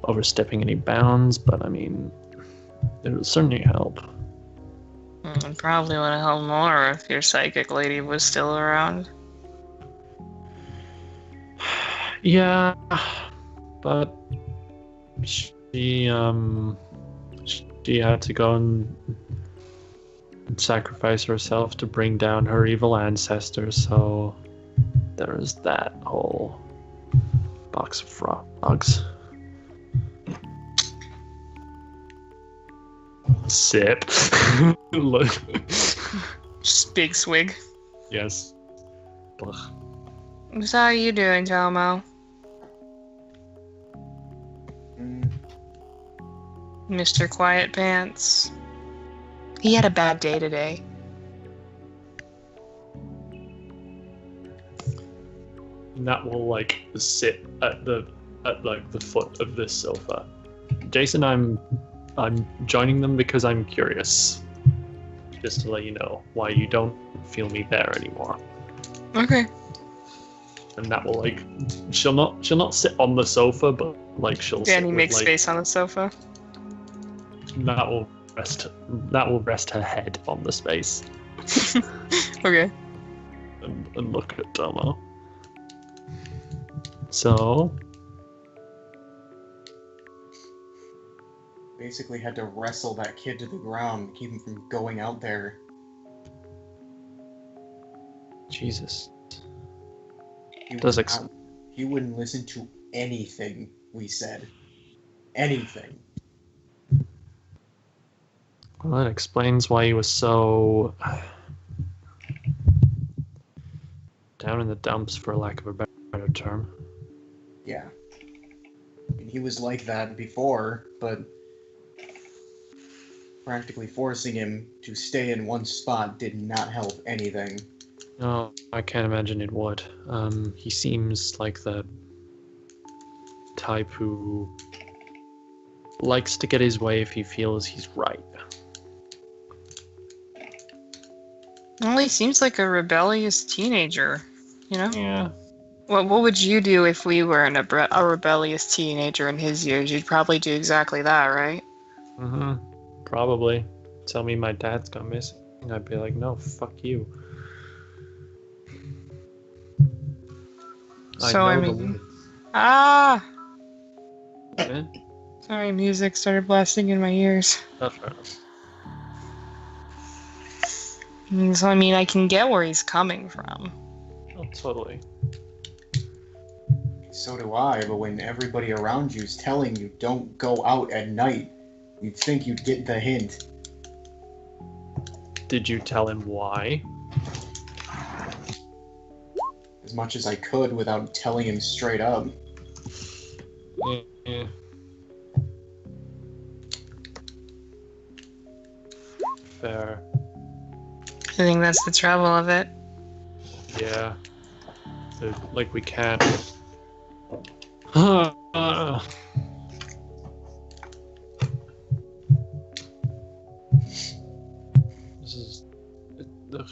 S6: overstepping any bounds, but I mean, it'll certainly help.
S2: It probably would have helped more if your psychic lady was still around.
S6: Yeah, but she had to go and sacrifice herself to bring down her evil ancestors, so there's that whole box of frogs. Sip. Look.
S2: Just big swig.
S6: Yes. Ugh.
S2: So how are you doing, Tomo? Mr. Quiet Pants. He had a bad day today.
S6: Nat will like sit at at like the foot of this sofa. Jason, I'm joining them because I'm curious. Just to let you know why you don't feel me there anymore.
S2: Okay.
S6: And that will like, she'll not sit on the sofa, but like she'll.
S2: Danny
S6: sit
S2: makes
S6: with, like,
S2: space on the sofa.
S6: That will rest her head on the space.
S2: Okay.
S6: And look at Domo. So.
S10: Basically had to wrestle that kid to the ground, keep him from going out there.
S6: Jesus.
S10: He wouldn't listen to anything we said. Anything.
S6: Well, that explains why he was so down in the dumps, for lack of a better term.
S10: Yeah. And he was like that before, but practically forcing him to stay in one spot did not help anything.
S6: No, I can't imagine it would. He seems like the type who likes to get his way if he feels he's right.
S2: Well, he seems like a rebellious teenager, you know?
S6: Yeah.
S2: What would you do if we were a rebellious teenager in his years? You'd probably do exactly that, right?
S6: Mm-hmm. Probably. Tell me my dad's gone missing. I'd be like, no, fuck you.
S2: So, I mean... Ah!
S6: Yeah?
S2: Sorry, music started blasting in my ears.
S6: That's fair enough.
S2: So, I mean, I can get where he's coming from.
S6: Oh, totally.
S10: So do I, but when everybody around you's telling you don't go out at night, you'd think you'd get the hint.
S6: Did you tell him why?
S10: As much as I could without telling him straight up.
S6: Yeah. Fair.
S2: I think that's the trouble of it.
S6: Yeah. So, like, we can't. This is. Ugh,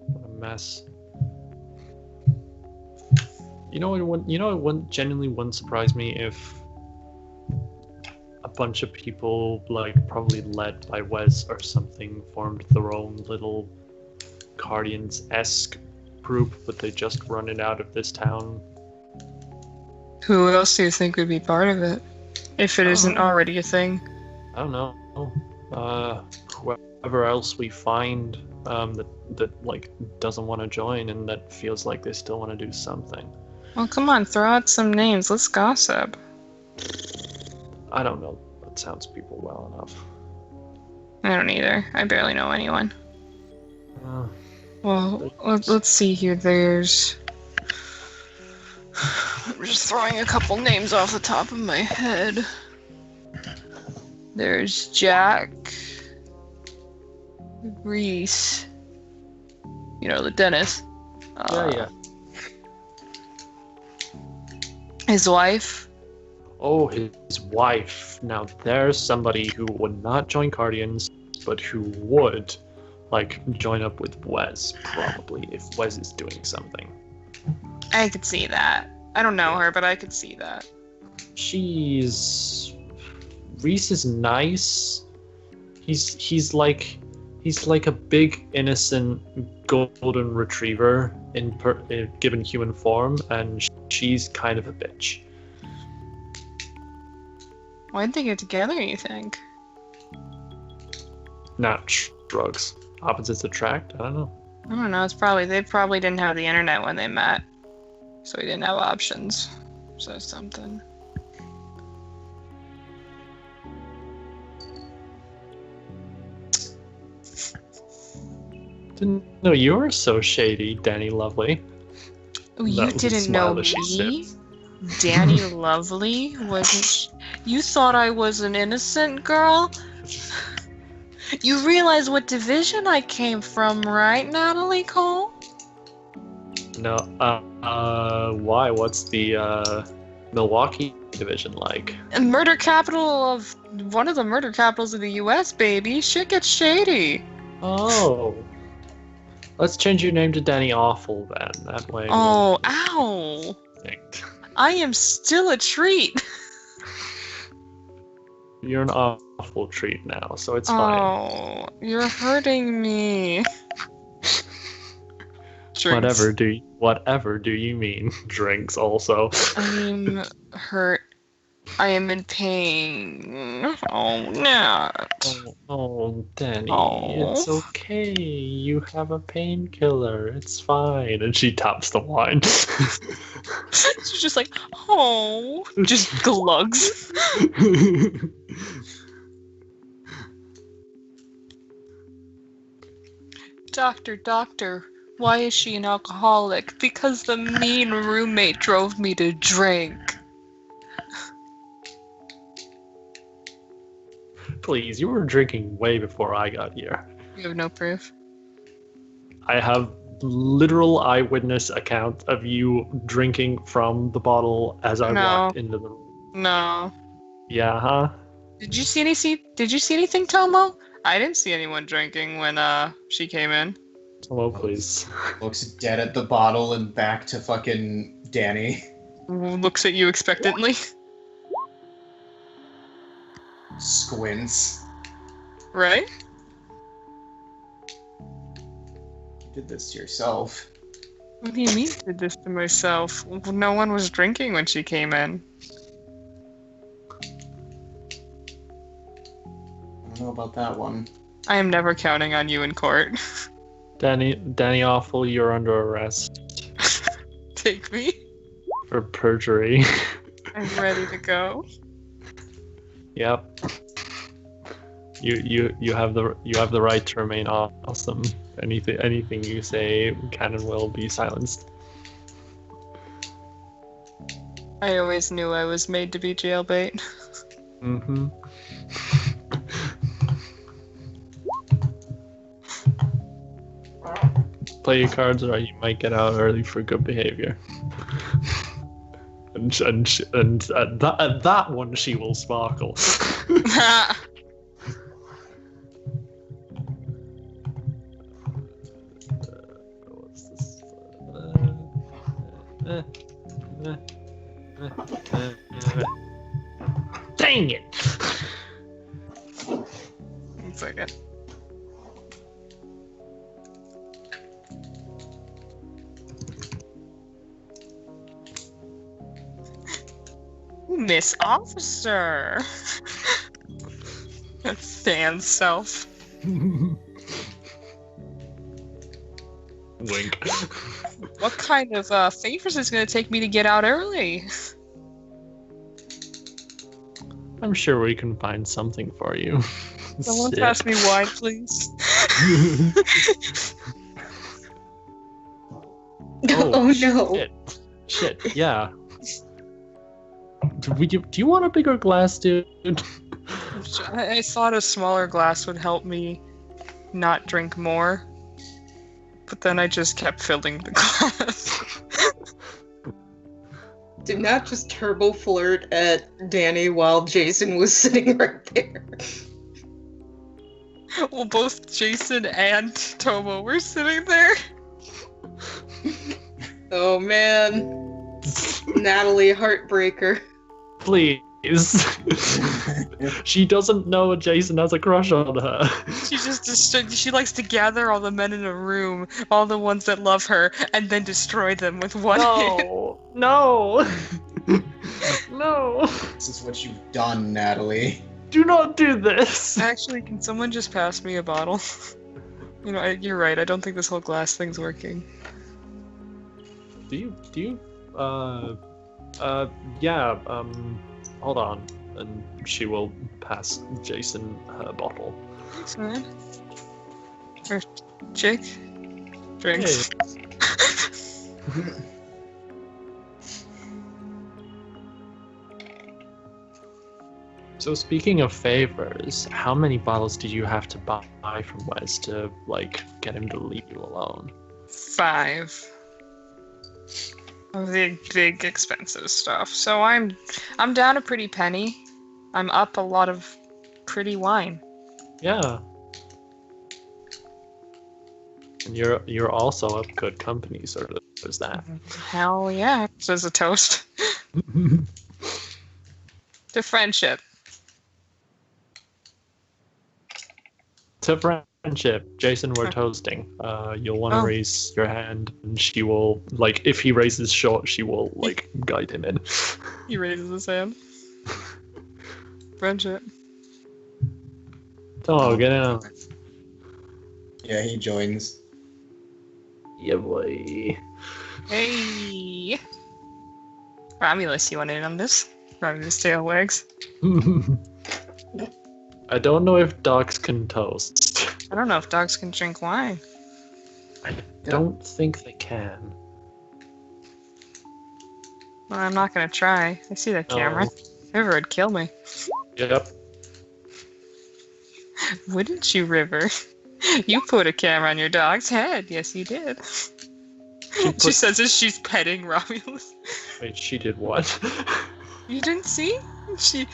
S6: what a mess. You know, it genuinely wouldn't surprise me if a bunch of people, like, probably led by Wes or something, formed their own little Guardians-esque group, but they just run it out of this town.
S2: Who else do you think would be part of it? If it isn't already a thing.
S6: I don't know. Whoever else we find that like doesn't want to join and that feels like they still want to do something.
S2: Well, come on, throw out some names. Let's gossip.
S6: I don't know the townspeople well enough.
S2: I don't either. I barely know anyone. Well, let's see here. There's... I'm just throwing a couple names off the top of my head. There's Jack, Reese, you know, the dentist.
S6: Yeah.
S2: His wife.
S6: Oh, his wife. Now there's somebody who would not join Guardians, but who would, like, join up with Wes, probably, if Wes is doing something.
S2: I could see that. I don't know her, but I could see that.
S6: Reese is nice. He's like a big innocent golden retriever in given human form, and she's kind of a bitch.
S2: Why'd they get together, you think?
S6: Not drugs. Opposites attract? I don't know.
S2: I don't know. They probably didn't have the internet when they met, so he didn't have options. So something.
S6: Didn't know you were so shady, Danny Lovely.
S2: Oh, you didn't know me? Danny Lovely wasn't. You thought I was an innocent girl? You realize what division I came from, right, Natalie Cole?
S6: No, why? What's the Milwaukee Division like?
S2: And one of the murder capitals of the U.S., baby. Shit gets shady.
S6: Oh. Let's change your name to Danny Awful then. That way.
S2: Oh, ow! I am still a treat.
S6: You're an awful treat now, so it's fine.
S2: Oh, you're hurting me. Drinks.
S6: Whatever do you mean? Drinks also.
S2: I'm hurt. I am in pain. Oh, no.
S6: Oh, Danny,
S2: Oh.
S6: it's okay. You have a painkiller. It's fine. And she taps the wine.
S2: She's just like, oh, just glugs. Doctor, why is she an alcoholic? Because the mean roommate drove me to drink.
S6: Please, you were drinking way before I got here.
S2: You have no proof?
S6: I have literal eyewitness account of you drinking from the bottle as I
S2: No.
S6: walked into the room.
S2: No.
S6: Yeah, huh?
S2: Did you see anything, Tomo? I didn't see anyone drinking when she came in.
S6: Hello, please.
S10: Looks dead at the bottle and back to fucking Danny.
S2: Looks at you expectantly.
S10: Squints.
S2: Right?
S10: You did this to yourself.
S2: What do you mean I did this to myself? No one was drinking when she came in.
S10: I don't know about that one.
S2: I am never counting on you in court.
S6: Danny Awful, you're under arrest
S2: Take me.
S6: for perjury.
S2: I'm ready to go.
S6: Yep. You have the right to remain awesome. Anything you say can and will be silenced.
S2: I always knew I was made to be jailbait.
S6: Mm-hmm. Play your cards right, you might get out early for good behavior. and at that one she will sparkle. What's this? Dang it!
S2: 1 second. Miss Officer! Fan self.
S6: Wink.
S2: What kind of favors is it going to take me to get out early?
S6: I'm sure we can find something for you.
S2: Someone
S6: Sit.
S2: pass me wine, please.
S3: Oh, no.
S6: Shit, yeah. Do you want a bigger glass, dude?
S2: I thought a smaller glass would help me not drink more. But then I just kept filling the glass.
S3: Did not just turbo flirt at Danny while Jason was sitting right there.
S2: Well, both Jason and Tomo were sitting there.
S3: Oh man. Natalie, heartbreaker.
S6: Please. She doesn't know Jason has a crush on her.
S2: She likes to gather all the men in a room, all the ones that love her, and then destroy them with one hit.
S6: No. No.
S10: This is what you've done, Natalie.
S6: Do not do this.
S2: Actually, can someone just pass me a bottle? You know, you're right. I don't think this whole glass thing's working.
S6: Yeah, hold on. And she will pass Jason her bottle.
S2: Thanks, man. Or chick? Drinks.
S6: So speaking of favors, how many bottles did you have to buy from Wes to, like, get him to leave you alone?
S2: 5. of the big expensive stuff. So I'm down a pretty penny. I'm up a lot of pretty wine.
S6: Yeah. And you're also up good company, sort of. Is that?
S2: Hell yeah, says a toast. To friendship.
S6: To friendship. Jason, we're toasting. You'll want to raise your hand, and she will, like, if he raises short, she will, like, guide him in.
S2: He raises his hand. Friendship.
S6: Oh, get out.
S10: Yeah, he joins.
S6: Yeah, boy.
S2: Hey! Romulus, you want in on this? Romulus tail wags.
S6: I don't know if dogs can toast.
S2: I don't know if dogs can drink wine.
S6: I don't think they can.
S2: Well, I'm not gonna try. I see that camera.
S6: No.
S2: River would kill me.
S6: Yep.
S2: Wouldn't you, River? You put a camera on your dog's head. Yes, you did. She says as she's petting Romulus.
S6: Wait, she did what?
S2: You didn't see? She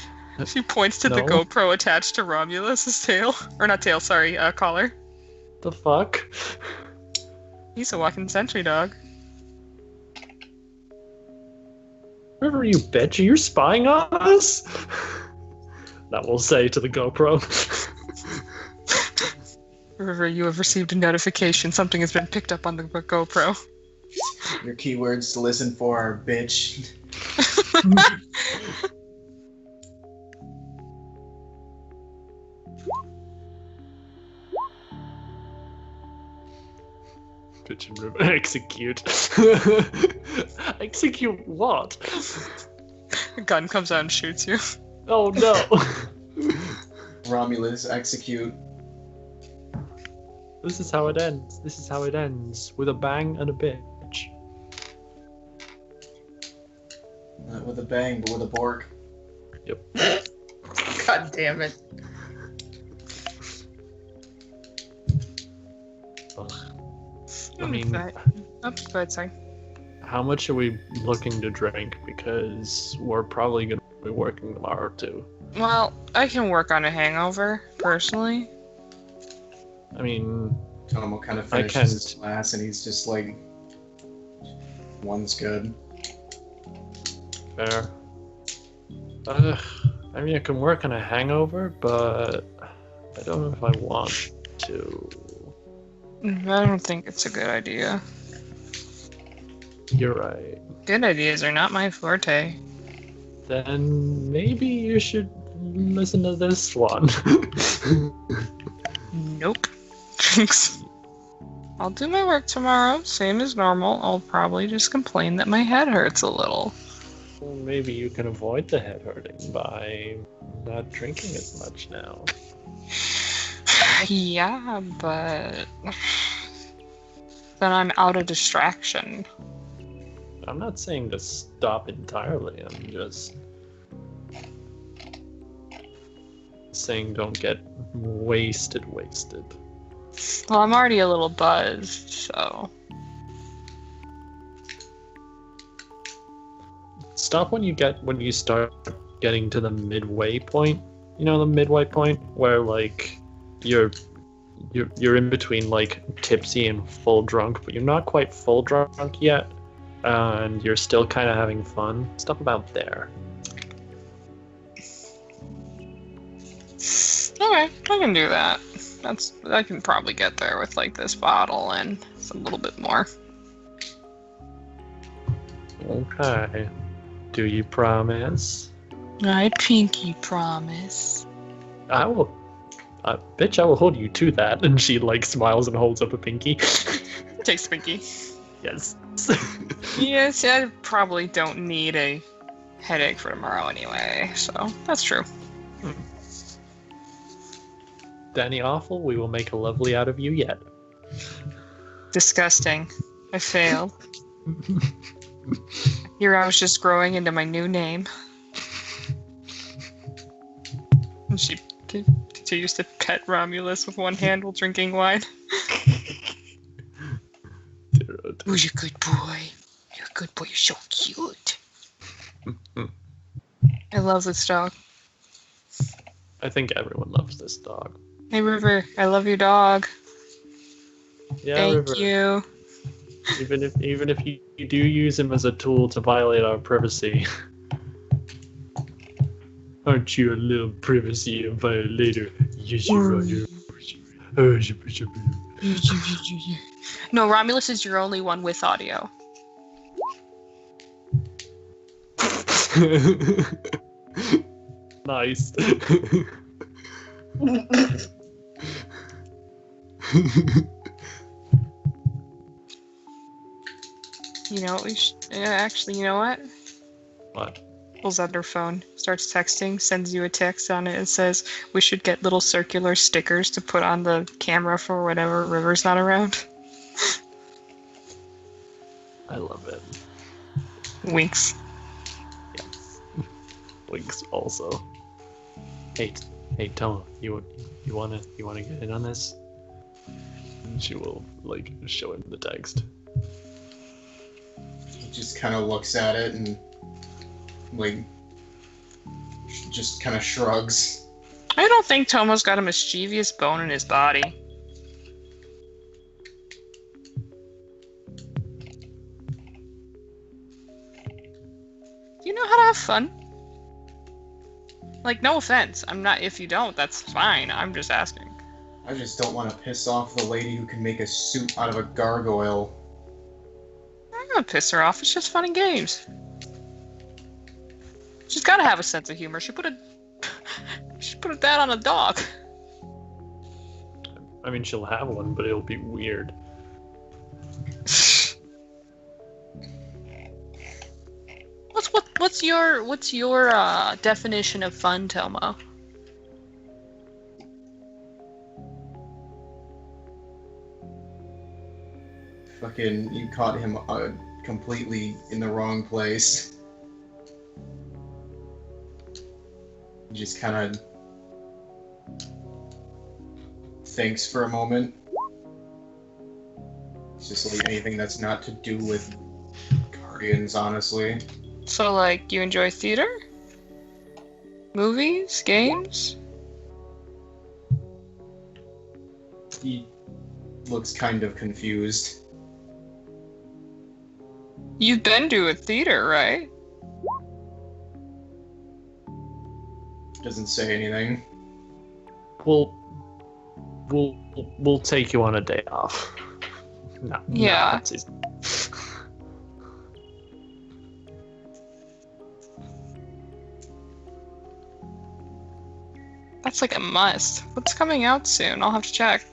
S2: points to the
S6: No.
S2: GoPro attached to Romulus's tail. Or not tail, sorry, collar.
S6: The fuck?
S2: He's a walking sentry dog.
S6: River, you bitch, are you spying on us? That will say to the GoPro.
S2: River, you have received a notification. Something has been picked up on the GoPro.
S10: Your keywords to listen for are bitch.
S6: Bitch and River, execute. Execute what?
S2: A gun comes out and shoots you.
S6: Oh no.
S10: Romulus, execute.
S6: This is how it ends. This is how it ends. With a bang and a bitch.
S10: Not with a bang, but with a bork.
S6: Yep.
S3: God damn it.
S6: Ugh. I mean,
S2: Oh, go ahead, sorry.
S6: how much are we looking to drink? Because we're probably going to be working tomorrow too.
S2: Well, I can work on a hangover, personally.
S6: I mean,
S10: Tomo kind of
S6: I
S10: finishes
S6: can't.
S10: his glass and he's just like, one's good.
S6: fair. I mean, I can work on a hangover, but I don't know if I want to.
S2: I don't think it's a good idea.
S6: You're right.
S2: Good ideas are not my forte.
S6: Then maybe you should listen to this one.
S2: Nope. Thanks. I'll do my work tomorrow, same as normal. I'll probably just complain that my head hurts a little.
S6: Well, maybe you can avoid the head hurting by not drinking as much now.
S2: Yeah, but then I'm out of distraction.
S6: I'm not saying to stop entirely, I'm just saying don't get wasted.
S2: Well, I'm already a little buzzed, so...
S6: Stop when you start getting to the midway point. You know, the midway point where like you're in between like tipsy and full drunk, but you're not quite full drunk yet, and you're still kind of having fun. Stop about there.
S2: Okay, I can do that. I can probably get there with like this bottle and a little bit more.
S6: Okay. Do you promise?
S2: I pinky promise.
S6: I will. Bitch, I will hold you to that. And she like smiles and holds up a pinky.
S2: Takes pinky.
S6: Yes.
S2: Yes, I probably don't need a headache for tomorrow anyway, so that's true.
S6: Danny Awful, we will make a lovely out of you yet.
S2: Disgusting. I failed. Here I was just growing into my new name. And she continues to pet Romulus with one hand while drinking wine. Oh, you're a good boy. You're a good boy. You're so cute. I love this dog.
S6: I think everyone loves this dog.
S2: Hey, River. I love your dog.
S6: Yeah,
S2: Thank
S6: River.
S2: you.
S6: Even if you do use him as a tool to violate our privacy. Aren't you a little privacy violator? Yes, you are.
S2: No, Romulus is your only one with audio.
S6: Nice.
S2: You know what we should... actually, you know what?
S6: What?
S2: Pulls out her phone, starts texting, sends you a text on it, and says we should get little circular stickers to put on the camera for whenever River's not around.
S6: I love it.
S2: Winks.
S6: Winks also. Hey, Toma, you wanna get in on this? And she will like show him the text.
S10: He just kind of looks at it and like just kind of shrugs.
S2: I don't think Tomo's got a mischievous bone in his body. You know how to have fun? Like, no offense. I'm not. If you don't, that's fine. I'm just asking.
S10: I just don't want to piss off the lady who can make a suit out of a gargoyle.
S2: I'm not gonna piss her off. It's just fun and games. She's gotta have a sense of humor. She put a that on a dog.
S6: I mean, she'll have one, but it'll be weird.
S2: What's your definition of fun, Telmo?
S10: Fucking, you caught him completely in the wrong place. He just kind of thinks for a moment. It's just like anything that's not to do with Guardians, honestly.
S2: So, like, you enjoy theater? Movies? Games?
S10: He looks kind of confused.
S2: You've been to a theater, right?
S10: Doesn't say anything.
S6: We'll take you on a day off. No.
S2: Yeah. That's like a must. What's coming out soon? I'll have to check.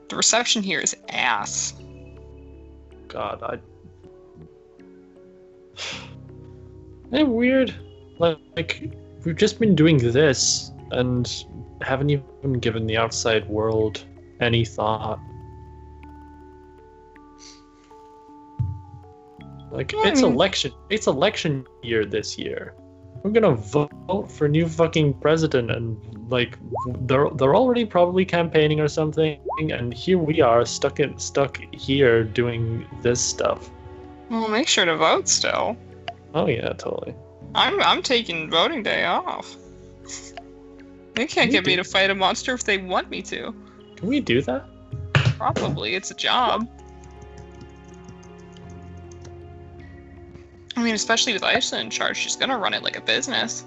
S2: The reception here is ass.
S6: God, Isn't it weird? Like, we've just been doing this and haven't even given the outside world any thought. Like, it's election year this year. We're gonna vote for a new fucking president, and like they're already probably campaigning or something, and here we are stuck here doing this stuff.
S2: Well, make sure to vote still.
S6: Oh yeah, totally.
S2: I'm taking voting day off. They can't get me to fight a monster if they want me to.
S6: Can we do that?
S2: Probably, it's a job. I mean, especially with Aisha in charge, she's gonna run it like a business.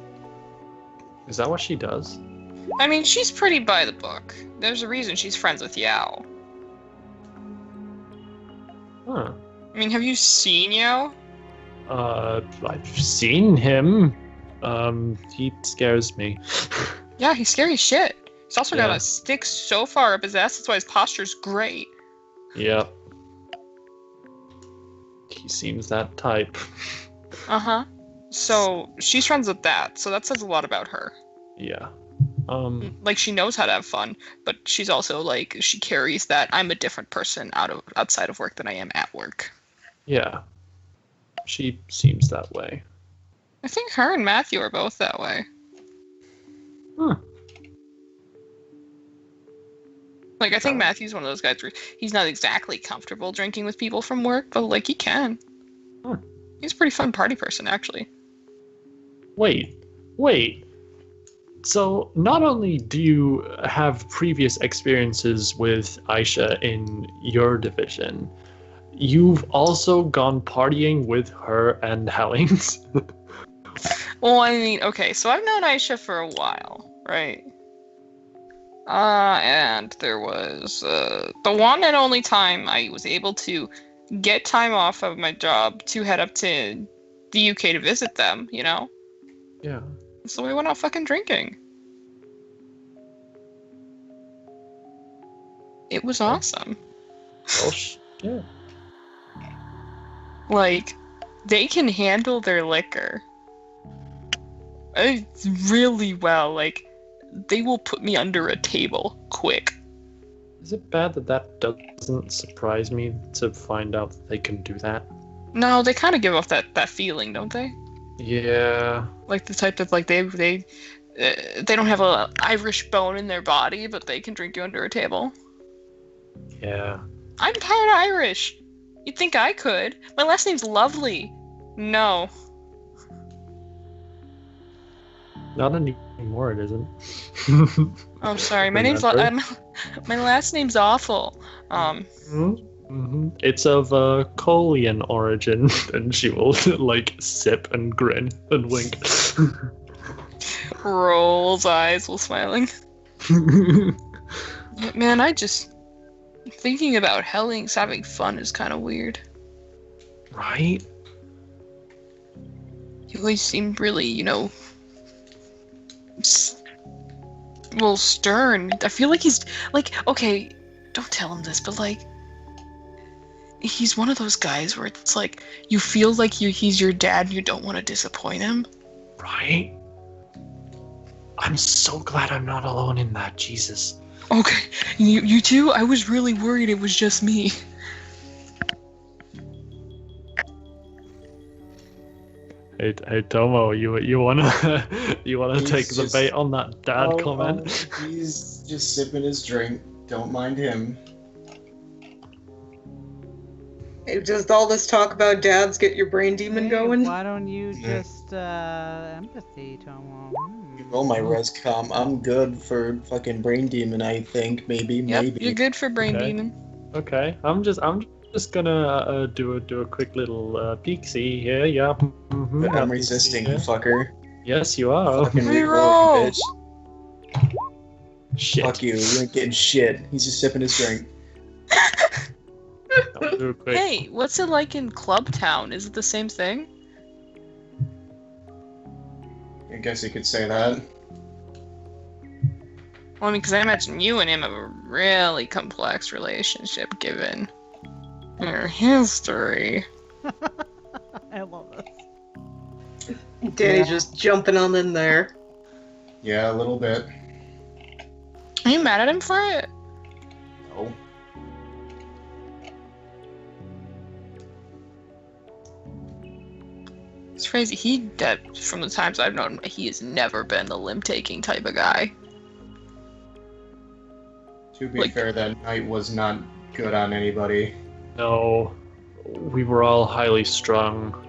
S6: Is that what she does?
S2: I mean, she's pretty by the book. There's a reason she's friends with Yao.
S6: Huh.
S2: I mean, have you seen Yao?
S6: I've seen him. He scares me.
S2: Yeah, he's scary as shit. He's also got
S6: Yeah.
S2: a stick so far up his ass, that's why his posture's great.
S6: Yep. He seems that type.
S2: Uh-huh. So, she's friends with that, so that says a lot about her.
S6: Yeah.
S2: Like, she knows how to have fun, but she's also, like, she carries that I'm a different person outside of work than I am at work.
S6: Yeah. She seems that way.
S2: I think her and Matthew are both that way.
S6: Huh.
S2: Like, I think Matthew's one of those guys where he's not exactly comfortable drinking with people from work, but, like, he can.
S6: Huh.
S2: He's a pretty fun party person, actually.
S6: Wait. So not only do you have previous experiences with Aisha in your division, you've also gone partying with her and Hellings.
S2: Well, I mean, okay, so I've known Aisha for a while, right? And there was the one and only time I was able to get time off of my job to head up to the UK to visit them, you know?
S6: Yeah.
S2: So we went out fucking drinking. It was awesome.
S6: Well, yeah.
S2: Like, they can handle their liquor. It's really well. Like, they will put me under a table quick.
S6: Is it bad that doesn't surprise me to find out that they can do that?
S2: No, they kind of give off that feeling, don't they?
S6: Yeah.
S2: Like the type of, like, they don't have a Irish bone in their body, but they can drink you under a table.
S6: Yeah.
S2: I'm part Irish. You'd think I could. My last name's Lovely. No.
S6: Not anymore, it isn't.
S2: Oh, sorry. My name's my last name's Awful.
S6: It's of Colian origin, and she will like sip and grin and wink.
S2: Rolls eyes while smiling. Man, thinking about Hellings having fun is kind of weird.
S6: Right?
S2: He always seemed really, you know, well, stern. I feel like he's, like, okay, don't tell him this, but, like, he's one of those guys where it's like, you feel like he's your dad and you don't want to disappoint him.
S6: Right? I'm so glad I'm not alone in that, Jesus.
S2: Okay, you too? I was really worried it was just me.
S6: Hey Tomo, you wanna take the bait on that dad comment?
S10: He's just sipping his drink. Don't mind him.
S3: Just all this talk about dads get your brain demon going?
S1: Why don't you just empathy, Tomo?
S10: Roll my rescom. I'm good for fucking brain demon. I think maybe.
S2: You're good for brain demon.
S6: Okay, I'm just gonna do a quick little peek-see here. Yeah.
S10: I'm resisting, you fucker.
S6: Yes, you are.
S10: Fucking reroll, bitch.
S6: Shit.
S10: Fuck you. You ain't getting shit. He's just sipping his drink.
S2: Hey, what's it like in Club Town? Is it the same thing?
S10: I guess you could say that.
S2: Well, I mean, because I imagine you and him have a really complex relationship given your history.
S1: I love this.
S3: Danny's just jumping on in there.
S10: Yeah, a little bit.
S2: Are you mad at him for it?
S10: No.
S2: It's crazy. From the times I've known him, he has never been the limb-taking type of guy.
S10: To be fair, that night was not good on anybody.
S6: No, we were all highly strung,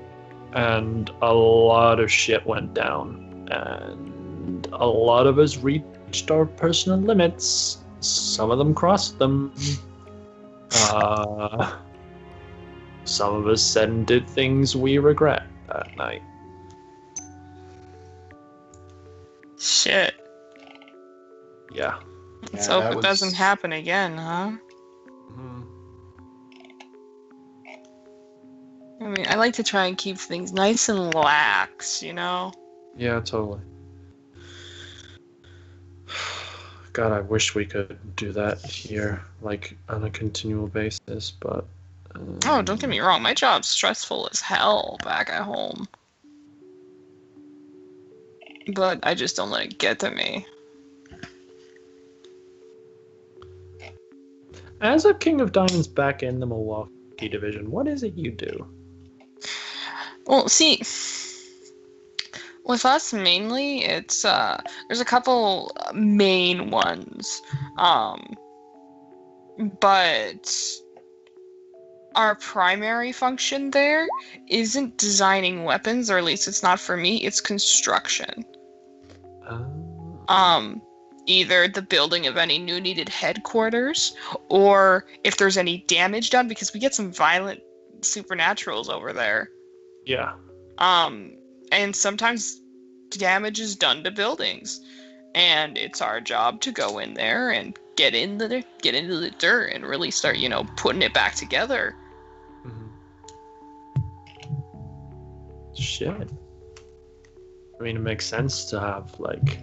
S6: and a lot of shit went down, and a lot of us reached our personal limits. Some of them crossed them. Some of us said and did things we regret that night.
S2: Shit.
S6: Yeah.
S2: Let's hope it doesn't happen again, huh? I mean, I like to try and keep things nice and lax, you know?
S6: Yeah, totally. God, I wish we could do that here, like, on a continual basis, but...
S2: Oh, don't get me wrong, my job's stressful as hell back at home. But I just don't let it get to me.
S6: As a King of Diamonds back in the Milwaukee division, what is it you do?
S2: Well, see, with us mainly, it's there's a couple main ones, but our primary function there isn't designing weapons, or at least it's not for me, it's construction. Either the building of any new needed headquarters, or if there's any damage done, because we get some violent supernaturals over there.
S6: Yeah.
S2: And sometimes damage is done to buildings, and it's our job to go in there and get into the dirt and really start, putting it back together.
S6: Shit. I mean, it makes sense to have like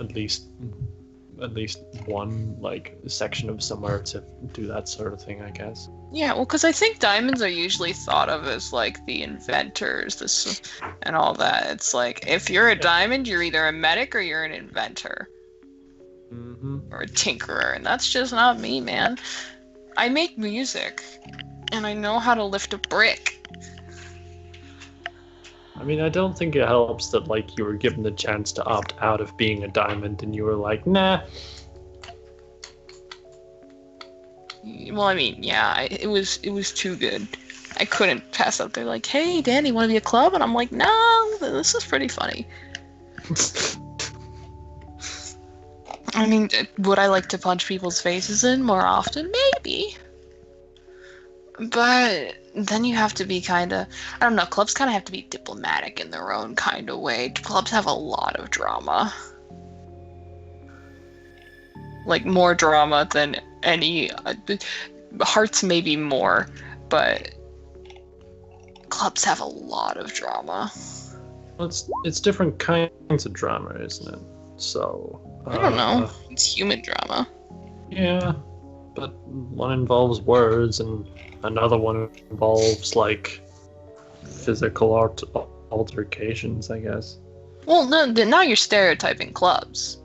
S6: at least one like section of somewhere to do that sort of thing, I guess.
S2: Yeah, well, because I think diamonds are usually thought of as like the inventors, and all that. It's like if you're a diamond, you're either a medic or you're an inventor. Or a tinkerer, and that's just not me, man. I make music, and I know how to lift a brick.
S6: I mean, I don't think it helps that like you were given the chance to opt out of being a diamond, and you were like, nah.
S2: Well, I mean, yeah, it was too good. I couldn't pass up. They're like, hey, Danny, want to be a club? And I'm like, no, this is pretty funny. I mean, would I like to punch people's faces in more often? Maybe. But then you have to be kind of, I don't know, clubs kind of have to be diplomatic in their own kind of way. Clubs have a lot of drama. Like, more drama than any, hearts maybe more, but clubs have a lot of drama.
S6: Well, it's different kinds of drama, isn't it? So...
S2: I don't know. It's human drama.
S6: Yeah, but one involves words and another one involves, like, physical altercations, I guess.
S2: Well, no, now you're stereotyping clubs.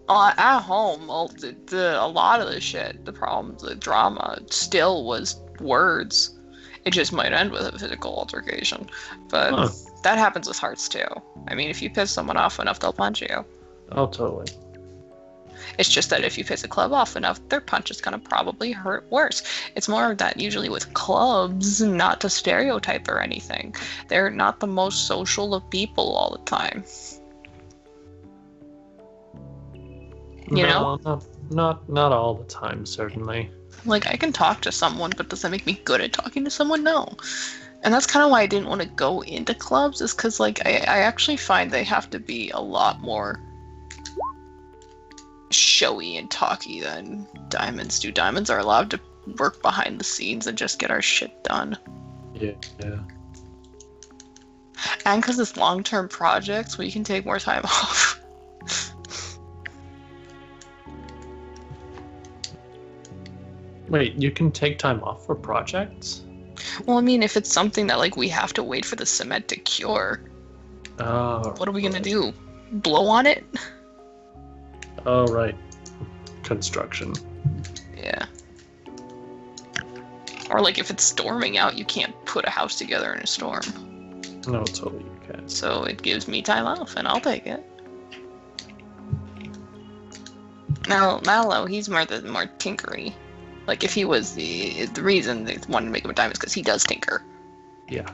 S2: At home, a lot of the shit, the problems, the drama, still was words. It just might end with a physical altercation. But that happens with hearts, too. I mean, if you piss someone off enough, they'll punch you.
S6: Oh, totally.
S2: It's just that if you piss a club off enough, their punch is going to probably hurt worse. It's more of that usually with clubs, not to stereotype or anything. They're not the most social of people all the time. You know?
S6: Not all the time, certainly.
S2: Like, I can talk to someone, but does that make me good at talking to someone? No. And that's kind of why I didn't want to go into clubs, is because, like, I actually find they have to be a lot more showy and talky than diamonds do. Diamonds are allowed to work behind the scenes and just get our shit done.
S6: Yeah.
S2: And because it's long-term projects, we can take more time off.
S6: Wait, you can take time off for projects?
S2: Well, I mean, if it's something that, like, we have to wait for the cement to cure, what are we gonna do? Blow on it?
S6: Oh, right. Construction.
S2: Yeah. Or, like, if it's storming out, you can't put a house together in a storm.
S6: No, totally you can.
S2: So it gives me time off, and I'll take it. Now, Mallow, he's more tinkery. Like, if he was the reason they wanted to make him a diamond is because he does tinker.
S6: Yeah.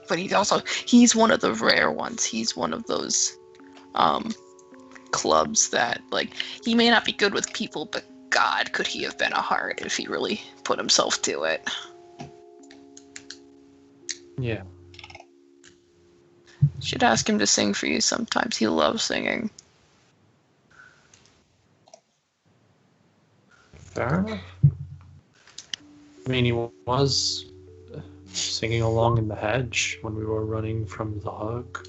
S2: But he's one of the rare ones. He's one of those clubs that, like, he may not be good with people, but God, could he have been a heart if he really put himself to it.
S6: Yeah.
S2: Should ask him to sing for you sometimes. He loves singing.
S6: Fair enough. I mean, he was singing along in the hedge when we were running from the hug.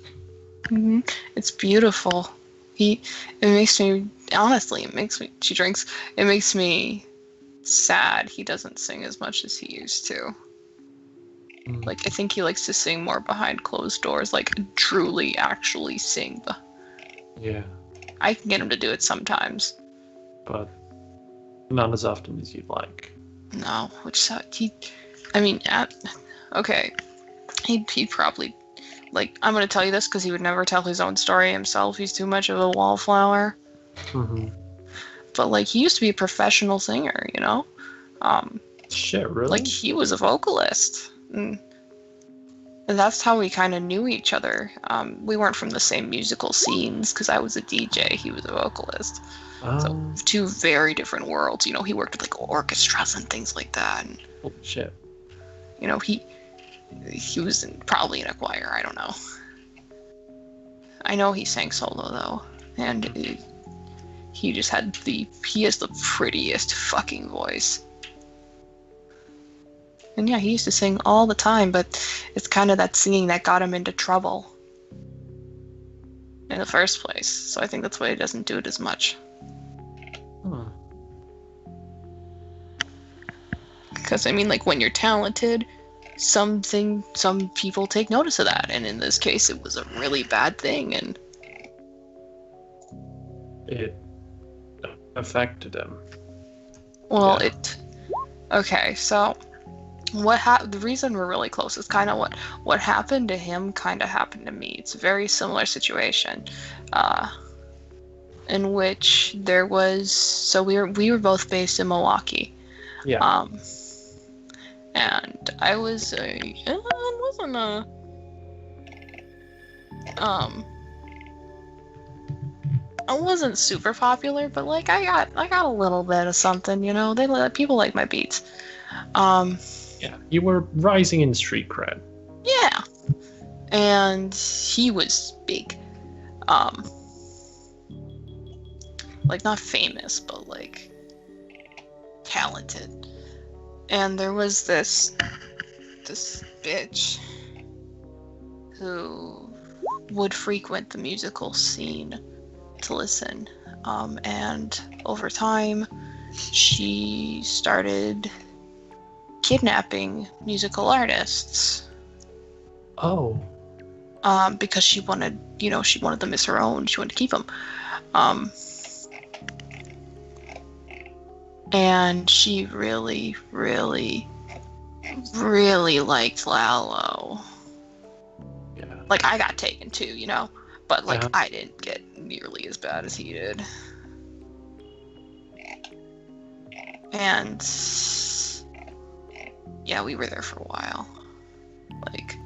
S2: Mm-hmm. It's beautiful. It makes me, honestly, she drinks, it makes me sad he doesn't sing as much as he used to. Like, I think he likes to sing more behind closed doors, like, truly, actually sing.
S6: Yeah.
S2: I can get him to do it sometimes.
S6: But not as often as you'd like.
S2: No, okay. He'd probably, like, I'm gonna tell you this because he would never tell his own story himself. He's too much of a wallflower.
S6: Mm-hmm.
S2: but like he used to be a professional singer, you know.
S6: Shit, really?
S2: Like he was a vocalist. And that's how we kind of knew each other. We weren't from the same musical scenes because I was a DJ, he was a vocalist. So two very different worlds. You know, he worked with like orchestras and things like that. And,
S6: holy shit.
S2: you know, he was probably in a choir. I don't know. I know he sang solo though, and he has the prettiest fucking voice. And yeah, he used to sing all the time, but it's kind of that singing that got him into trouble in the first place. So I think that's why he doesn't do it as much.
S6: Huh.
S2: Because I mean, like when you're talented, some people take notice of that, and in this case, it was a really bad thing, and
S6: It affected him.
S2: well,
S6: Yeah.
S2: Okay, so the reason we're really close is kind of what happened to him kind of happened to me. It's a very similar situation, in which there was, so we were both based in Milwaukee.
S6: Yeah.
S2: And I wasn't super popular, but like I got a little bit of something, you know. People like my beats.
S6: Yeah. You were rising in street cred.
S2: Yeah. And he was big. Like not famous, but like talented. And there was this bitch who would frequent the musical scene to listen. And over time, she started kidnapping musical artists.
S6: Oh.
S2: Because she wanted them as her own. She wanted to keep them. And she really, really, really liked Lalo.
S6: Yeah.
S2: Like, I got taken too, you know? But, like,
S6: Uh-huh.
S2: I didn't get nearly as bad as he did. And, yeah, we were there for a while. Like,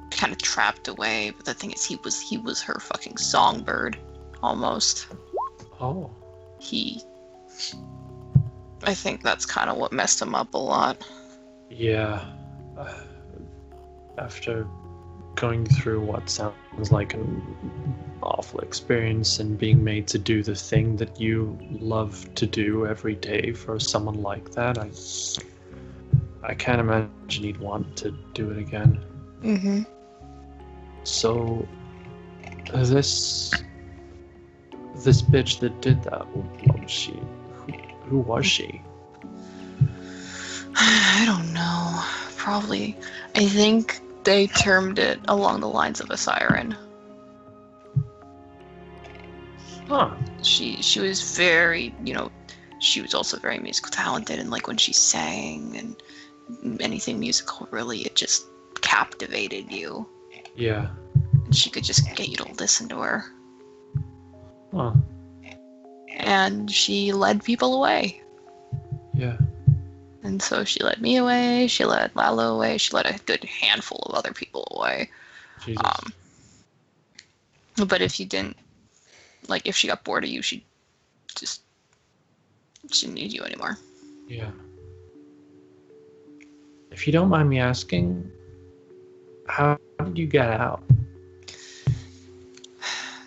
S2: kind of trapped away. But the thing is, he was her fucking songbird, almost.
S6: Oh.
S2: I think that's kind of what messed him up a lot.
S6: Yeah. After going through what sounds like an awful experience and being made to do the thing that you love to do every day for someone like that, I can't imagine he'd want to do it again.
S2: Mm-hmm.
S6: So, this bitch that did that, what was she? Who was she?
S2: I don't know. Probably. I think they termed it along the lines of a siren.
S6: Huh.
S2: She was very, you know, she was also very musical talented, and like when she sang and anything musical, really, it just captivated you.
S6: Yeah.
S2: And she could just get you to listen to her.
S6: Huh.
S2: And she led people away.
S6: Yeah.
S2: And so she led me away, she led Lalo away, she led a good handful of other people away.
S6: Jesus.
S2: But if you didn't, like, if she got bored of you, she didn't need you anymore.
S6: Yeah. If you don't mind me asking, how did you get out?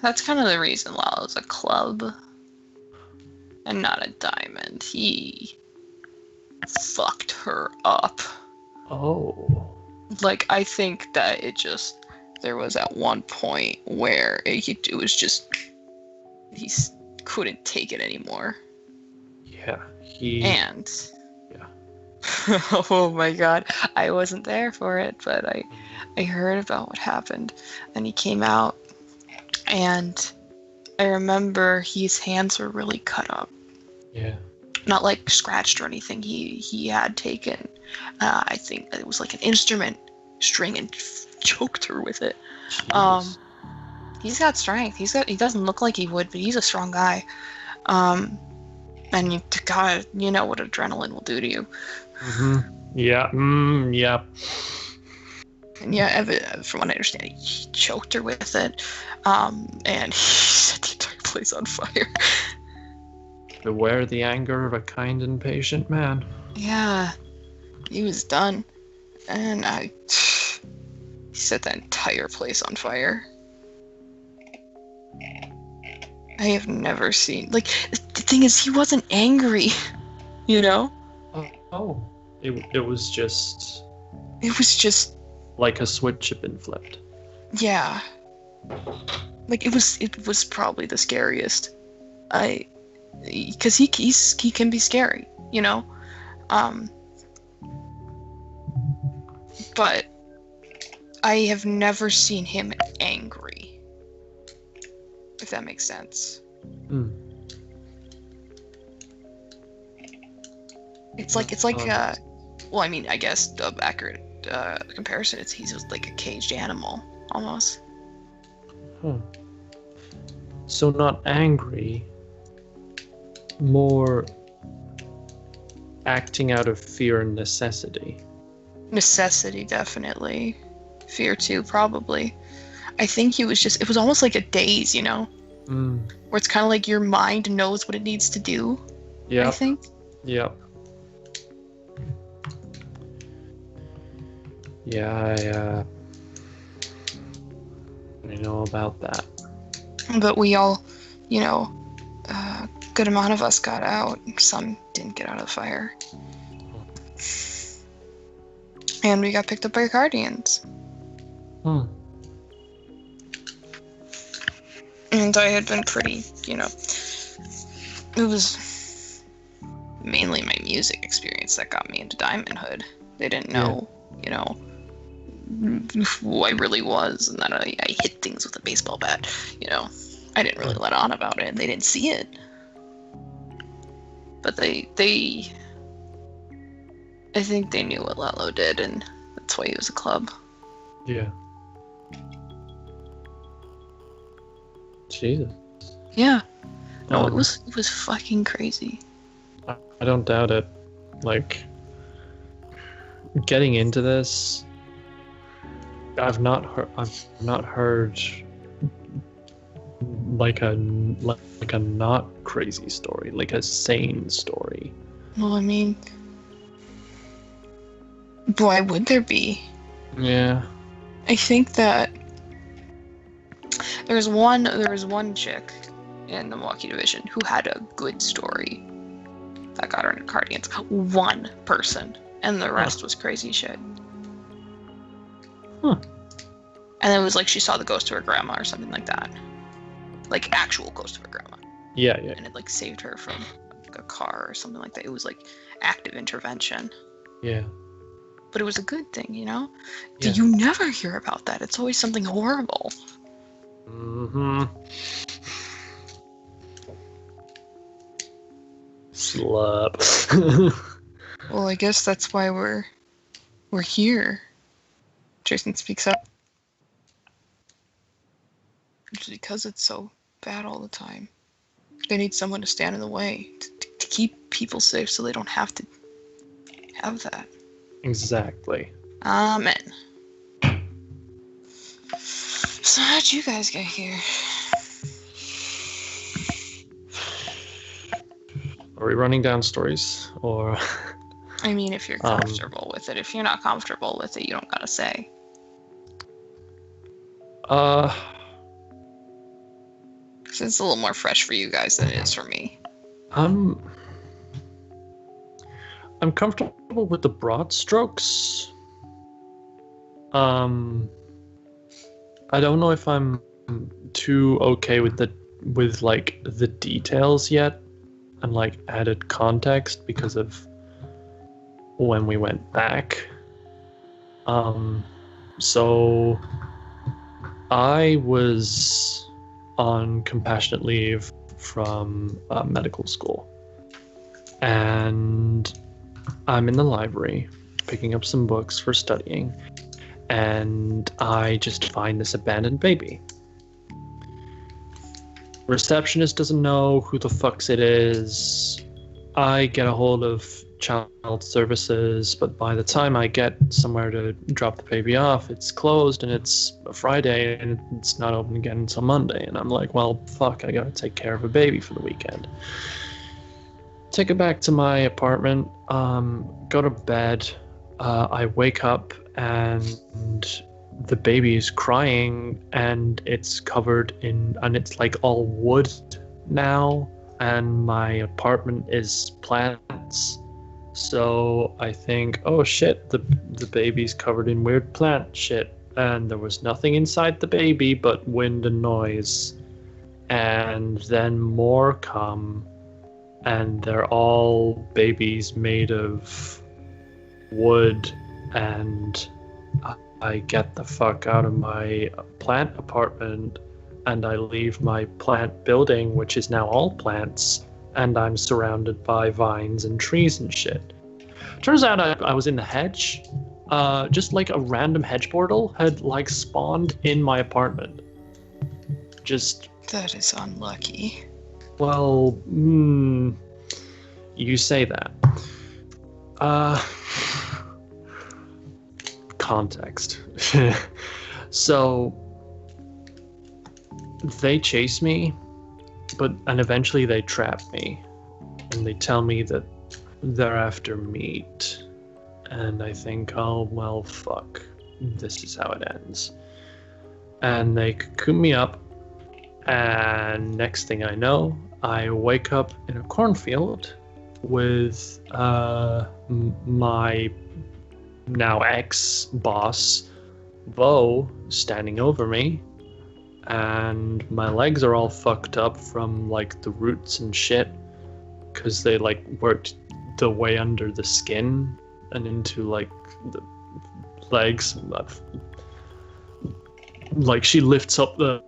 S2: That's kind of the reason Lalo's a club and not a diamond. He fucked her up.
S6: Oh.
S2: Like, I think that there was at one point where it was just, he couldn't take it anymore.
S6: Yeah.
S2: And
S6: Yeah.
S2: oh my god, I wasn't there for it, but I heard about what happened. And he came out, and I remember his hands were really cut up.
S6: Yeah.
S2: Not like scratched or anything. He had taken, I think it was like an instrument string and choked her with it.
S6: Jesus.
S2: He's got strength. He doesn't look like he would, but he's a strong guy. And God, you know what adrenaline will do to you.
S6: Yeah. Yeah.
S2: And yeah, from what I understand, he choked her with it, and he set the entire place on fire.
S6: Beware the anger of a kind and patient man.
S2: Yeah, he was done, and he set the entire place on fire. I have never seen, like, the thing is, he wasn't angry, you know?
S6: Oh. It was just
S2: like
S6: a switch had been flipped.
S2: Yeah. Like, it was probably the scariest. Because he can be scary, you know? But I have never seen him angry. If that makes sense. It's like well, I mean, I guess the accurate comparison is he's just like a caged animal, almost.
S6: So not angry, more acting out of fear and necessity.
S2: Necessity, definitely. Fear too, probably. I think it was almost like a daze, you know? Where it's kind of like your mind knows what it needs to do.
S6: Yeah.
S2: I think.
S6: Yep. Yeah, I know about that.
S2: But we all, you know, a good amount of us got out. Some didn't get out of the fire. And we got picked up by guardians. And I had been pretty, you know, it was mainly my music experience that got me into Diamond Hood. They didn't know, you know, who I really was, and that I hit things with a baseball bat, you know. I didn't really let on about it, and they didn't see it. But I think they knew what Lalo did, and that's why he was a club.
S6: Yeah. Jesus.
S2: Yeah. No, it was fucking crazy.
S6: I don't doubt it. Like, getting into this, I've not heard like a not crazy story, like a sane story.
S2: Well, I mean, why would there be?
S6: Yeah.
S2: I think that there was one chick in the Milwaukee division who had a good story that got her into Guardians. One person, and the rest was crazy shit. And it was like she saw the ghost of her grandma or something like that. Like actual ghost of her grandma.
S6: Yeah.
S2: And it like saved her from like, a car or something like that. It was like active intervention.
S6: Yeah.
S2: But it was a good thing, you know?
S6: Yeah.
S2: You never hear about that. It's always something horrible.
S6: Slup.
S2: Well, I guess that's why we're here. Jason speaks up. It's because it's so bad all the time. They need someone to stand in the way to keep people safe so they don't have to have that.
S6: Exactly.
S2: Amen. So how'd you guys get here?
S6: Are we running down stories, or?
S2: I mean, if you're comfortable with it. If you're not comfortable with it, you don't gotta say. Because it's a little more fresh for you guys than it is for me.
S6: I'm comfortable with the broad strokes. I don't know if I'm too okay with the details yet, and like added context because of when we went back. So I was on compassionate leave from medical school, and I'm in the library picking up some books for studying, and I just find this abandoned baby. Receptionist doesn't know who the fucks it is. I get a hold of child services, but by the time I get somewhere to drop the baby off, it's closed and it's a Friday and it's not open again until Monday. And I'm like, well, fuck, I gotta take care of a baby for the weekend. Take it back to my apartment, go to bed. I wake up and the baby is crying and it's covered in, and it's like all wood now. And my apartment is plants, so I think, oh shit, the baby's covered in weird plant shit, and there was nothing inside the baby but wind and noise. And then more come, and they're all babies made of wood, and I get the fuck out of my plant apartment. And I leave my plant building, which is now all plants, and I'm surrounded by vines and trees and shit. Turns out I was in the hedge. Just like a random hedge portal had like spawned in my apartment. Just...
S2: That is unlucky.
S6: Well, you say that. Context. So... They chase me, and eventually they trap me, and they tell me that they're after meat, and I think, oh well, fuck, this is how it ends. And they cocoon me up, and next thing I know, I wake up in a cornfield with my now ex-boss, Bo, standing over me. And my legs are all fucked up from like the roots and shit, because they like worked the way under the skin and into like the legs. Like she lifts up the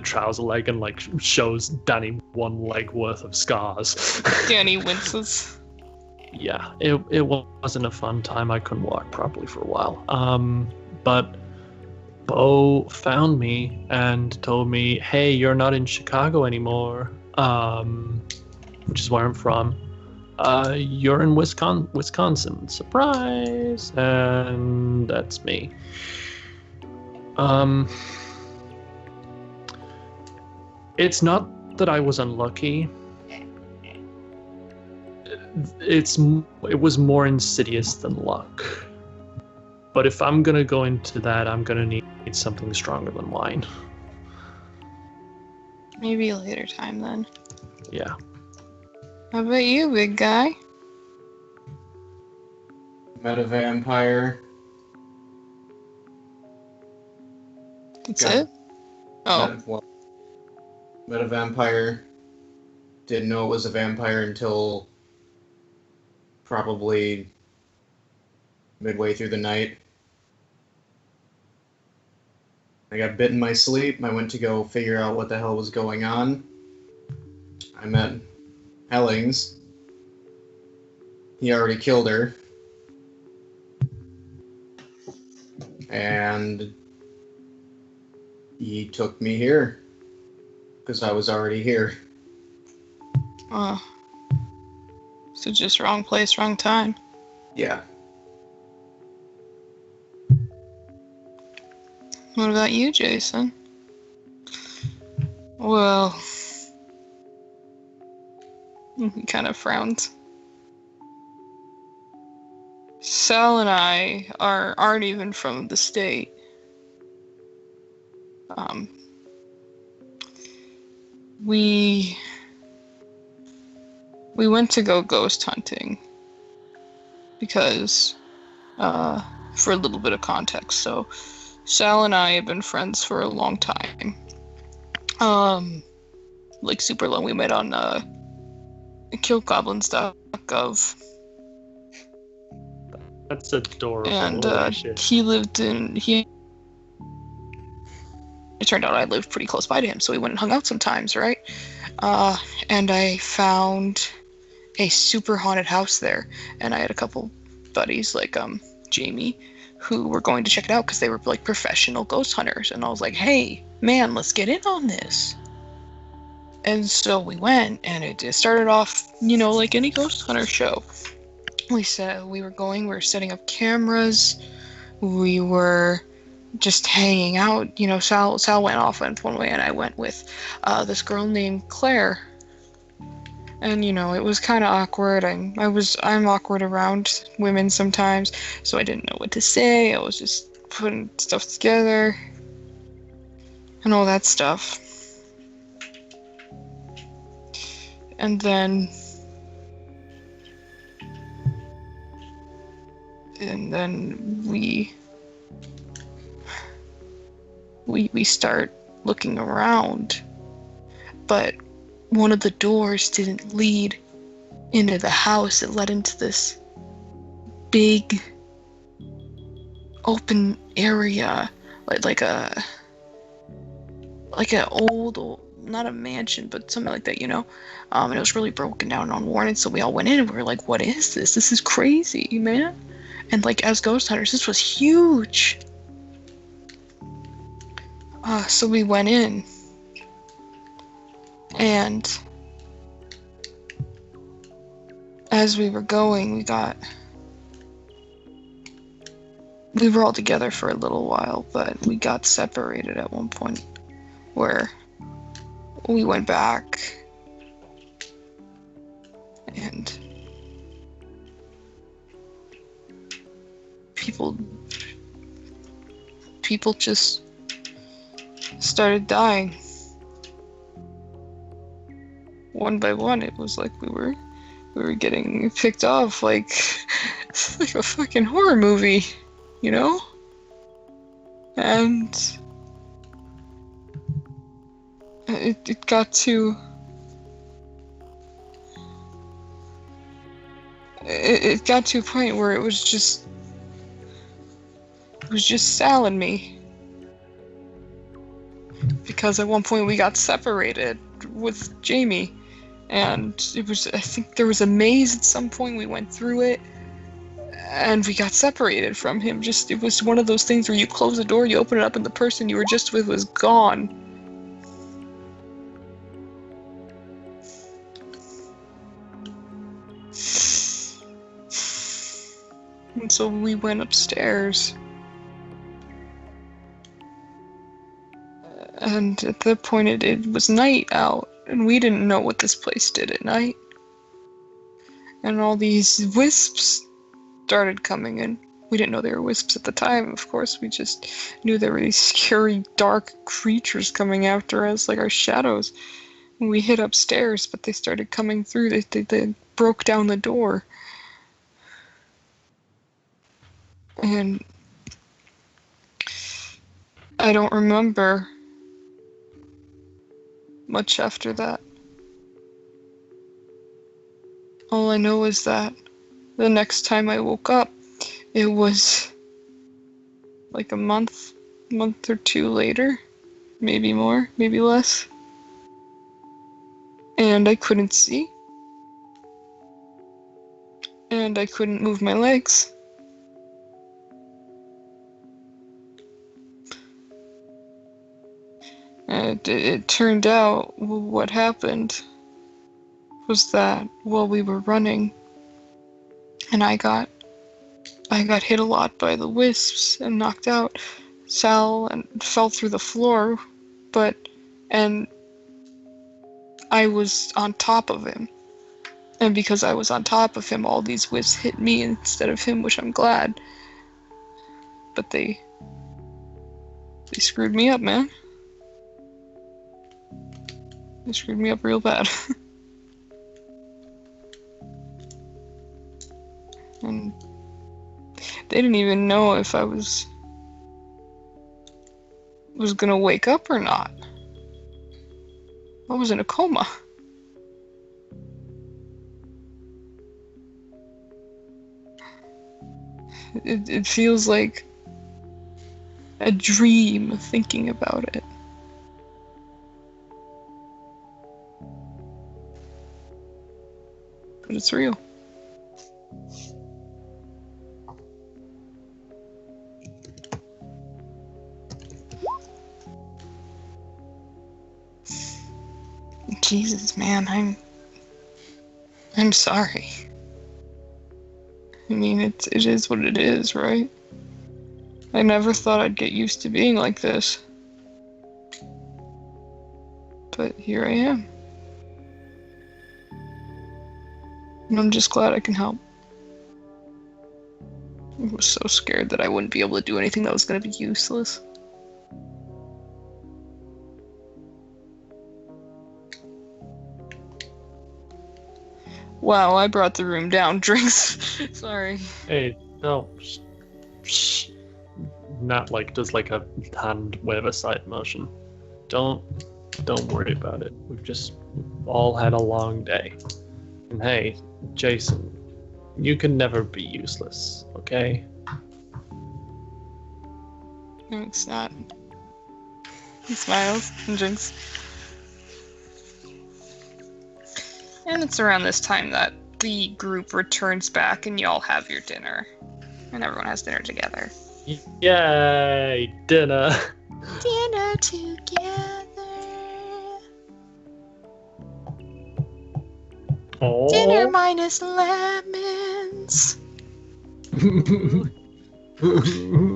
S6: trouser leg and like shows Danny one leg worth of scars.
S2: Danny winces.
S6: Yeah, it wasn't a fun time. I couldn't walk properly for a while. But Bo found me and told me, hey, you're not in Chicago anymore, which is where I'm from. You're in Wisconsin. Surprise! And that's me. It's not that I was unlucky. It was more insidious than luck. But if I'm gonna go into that, I'm gonna need something stronger than wine.
S2: Maybe a later time then.
S6: Yeah.
S2: How about you, big guy?
S10: Met a vampire.
S2: That's it? Oh.
S10: Met a vampire. Didn't know it was a vampire until probably midway through the night. I got bit in my sleep. I went to go figure out what the hell was going on. I met Hellings. He already killed her. And he took me here. Because I was already here.
S2: So just wrong place, wrong time.
S10: Yeah.
S2: What about you, Jason? Well, he kind of frowns. Sal and I aren't even from the state. We went to go ghost hunting because, for a little bit of context, so Sal and I have been friends for a long time. Like super long. We met on killgoblins.gov.
S6: That's adorable.
S2: And he lived in it turned out I lived pretty close by to him, so we went and hung out sometimes, right? And I found a super haunted house there, and I had a couple buddies like Jamie who were going to check it out because they were like professional ghost hunters, and I was like, hey man, let's get in on this. And so we went, and it started off, you know, like any ghost hunter show. We were setting up cameras. We were just hanging out. You know, Sal went off one way, and I went with this girl named Claire. And you know, it was kind of awkward. I'm awkward around women sometimes, so I didn't know what to say. I was just putting stuff together and all that stuff. And then we start looking around, but one of the doors didn't lead into the house. It led into this big open area, like an old, not a mansion, but something like that, you know. And it was really broken down and unworn, and so we all went in and we were like, what is this? This is crazy, man. And like, as ghost hunters, this was huge. So we went in, and as we were going, we were all together for a little while, but we got separated at one point, where we went back, and people just started dying. One by one. It was like we were getting picked off like a fucking horror movie, you know? And it got to a point where it was just Sal and me. Because at one point we got separated with Jamie, and I think there was a maze at some point. We went through it, and we got separated from him. It was one of those things where you close the door, you open it up, and the person you were just with was gone. And so we went upstairs. And at that point, it was night out, and we didn't know what this place did at night. And all these wisps started coming in. We didn't know they were wisps at the time, of course. We just knew there were these scary, dark creatures coming after us, like our shadows. And we hid upstairs, but they started coming through. They broke down the door. And I don't remember much after that. All I know is that the next time I woke up, it was like a month or two later, maybe more, maybe less. And I couldn't see. And I couldn't move my legs. And it turned out what happened was that while we were running, and I got hit a lot by the wisps and knocked out. Sal and fell through the floor, and I was on top of him. And because I was on top of him, all these wisps hit me instead of him, which I'm glad. But they screwed me up, man. They screwed me up real bad. And they didn't even know if I was gonna wake up or not. I was in a coma. It feels like a dream thinking about it. But it's real. Jesus, man, I'm sorry. I mean, it is what it is, right? I never thought I'd get used to being like this. But here I am. And I'm just glad I can help. I was so scared that I wouldn't be able to do anything that was going to be useless. Wow, I brought the room down. Drinks. Sorry.
S6: Hey, no. Shh. Not like just like a hand wave aside motion. Don't worry about it. We've all had a long day. And hey, Jason, you can never be useless, okay?
S2: No, it's not. He smiles and drinks. And it's around this time that the group returns back and y'all have your dinner. And everyone has dinner together.
S6: Yay! Dinner!
S2: Dinner together.
S6: Oh.
S2: Dinner minus lemons.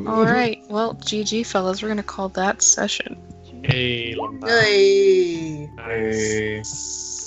S2: Alright, well, GG fellas, we're gonna call that session.
S6: Hey,
S9: Hey.
S6: nice.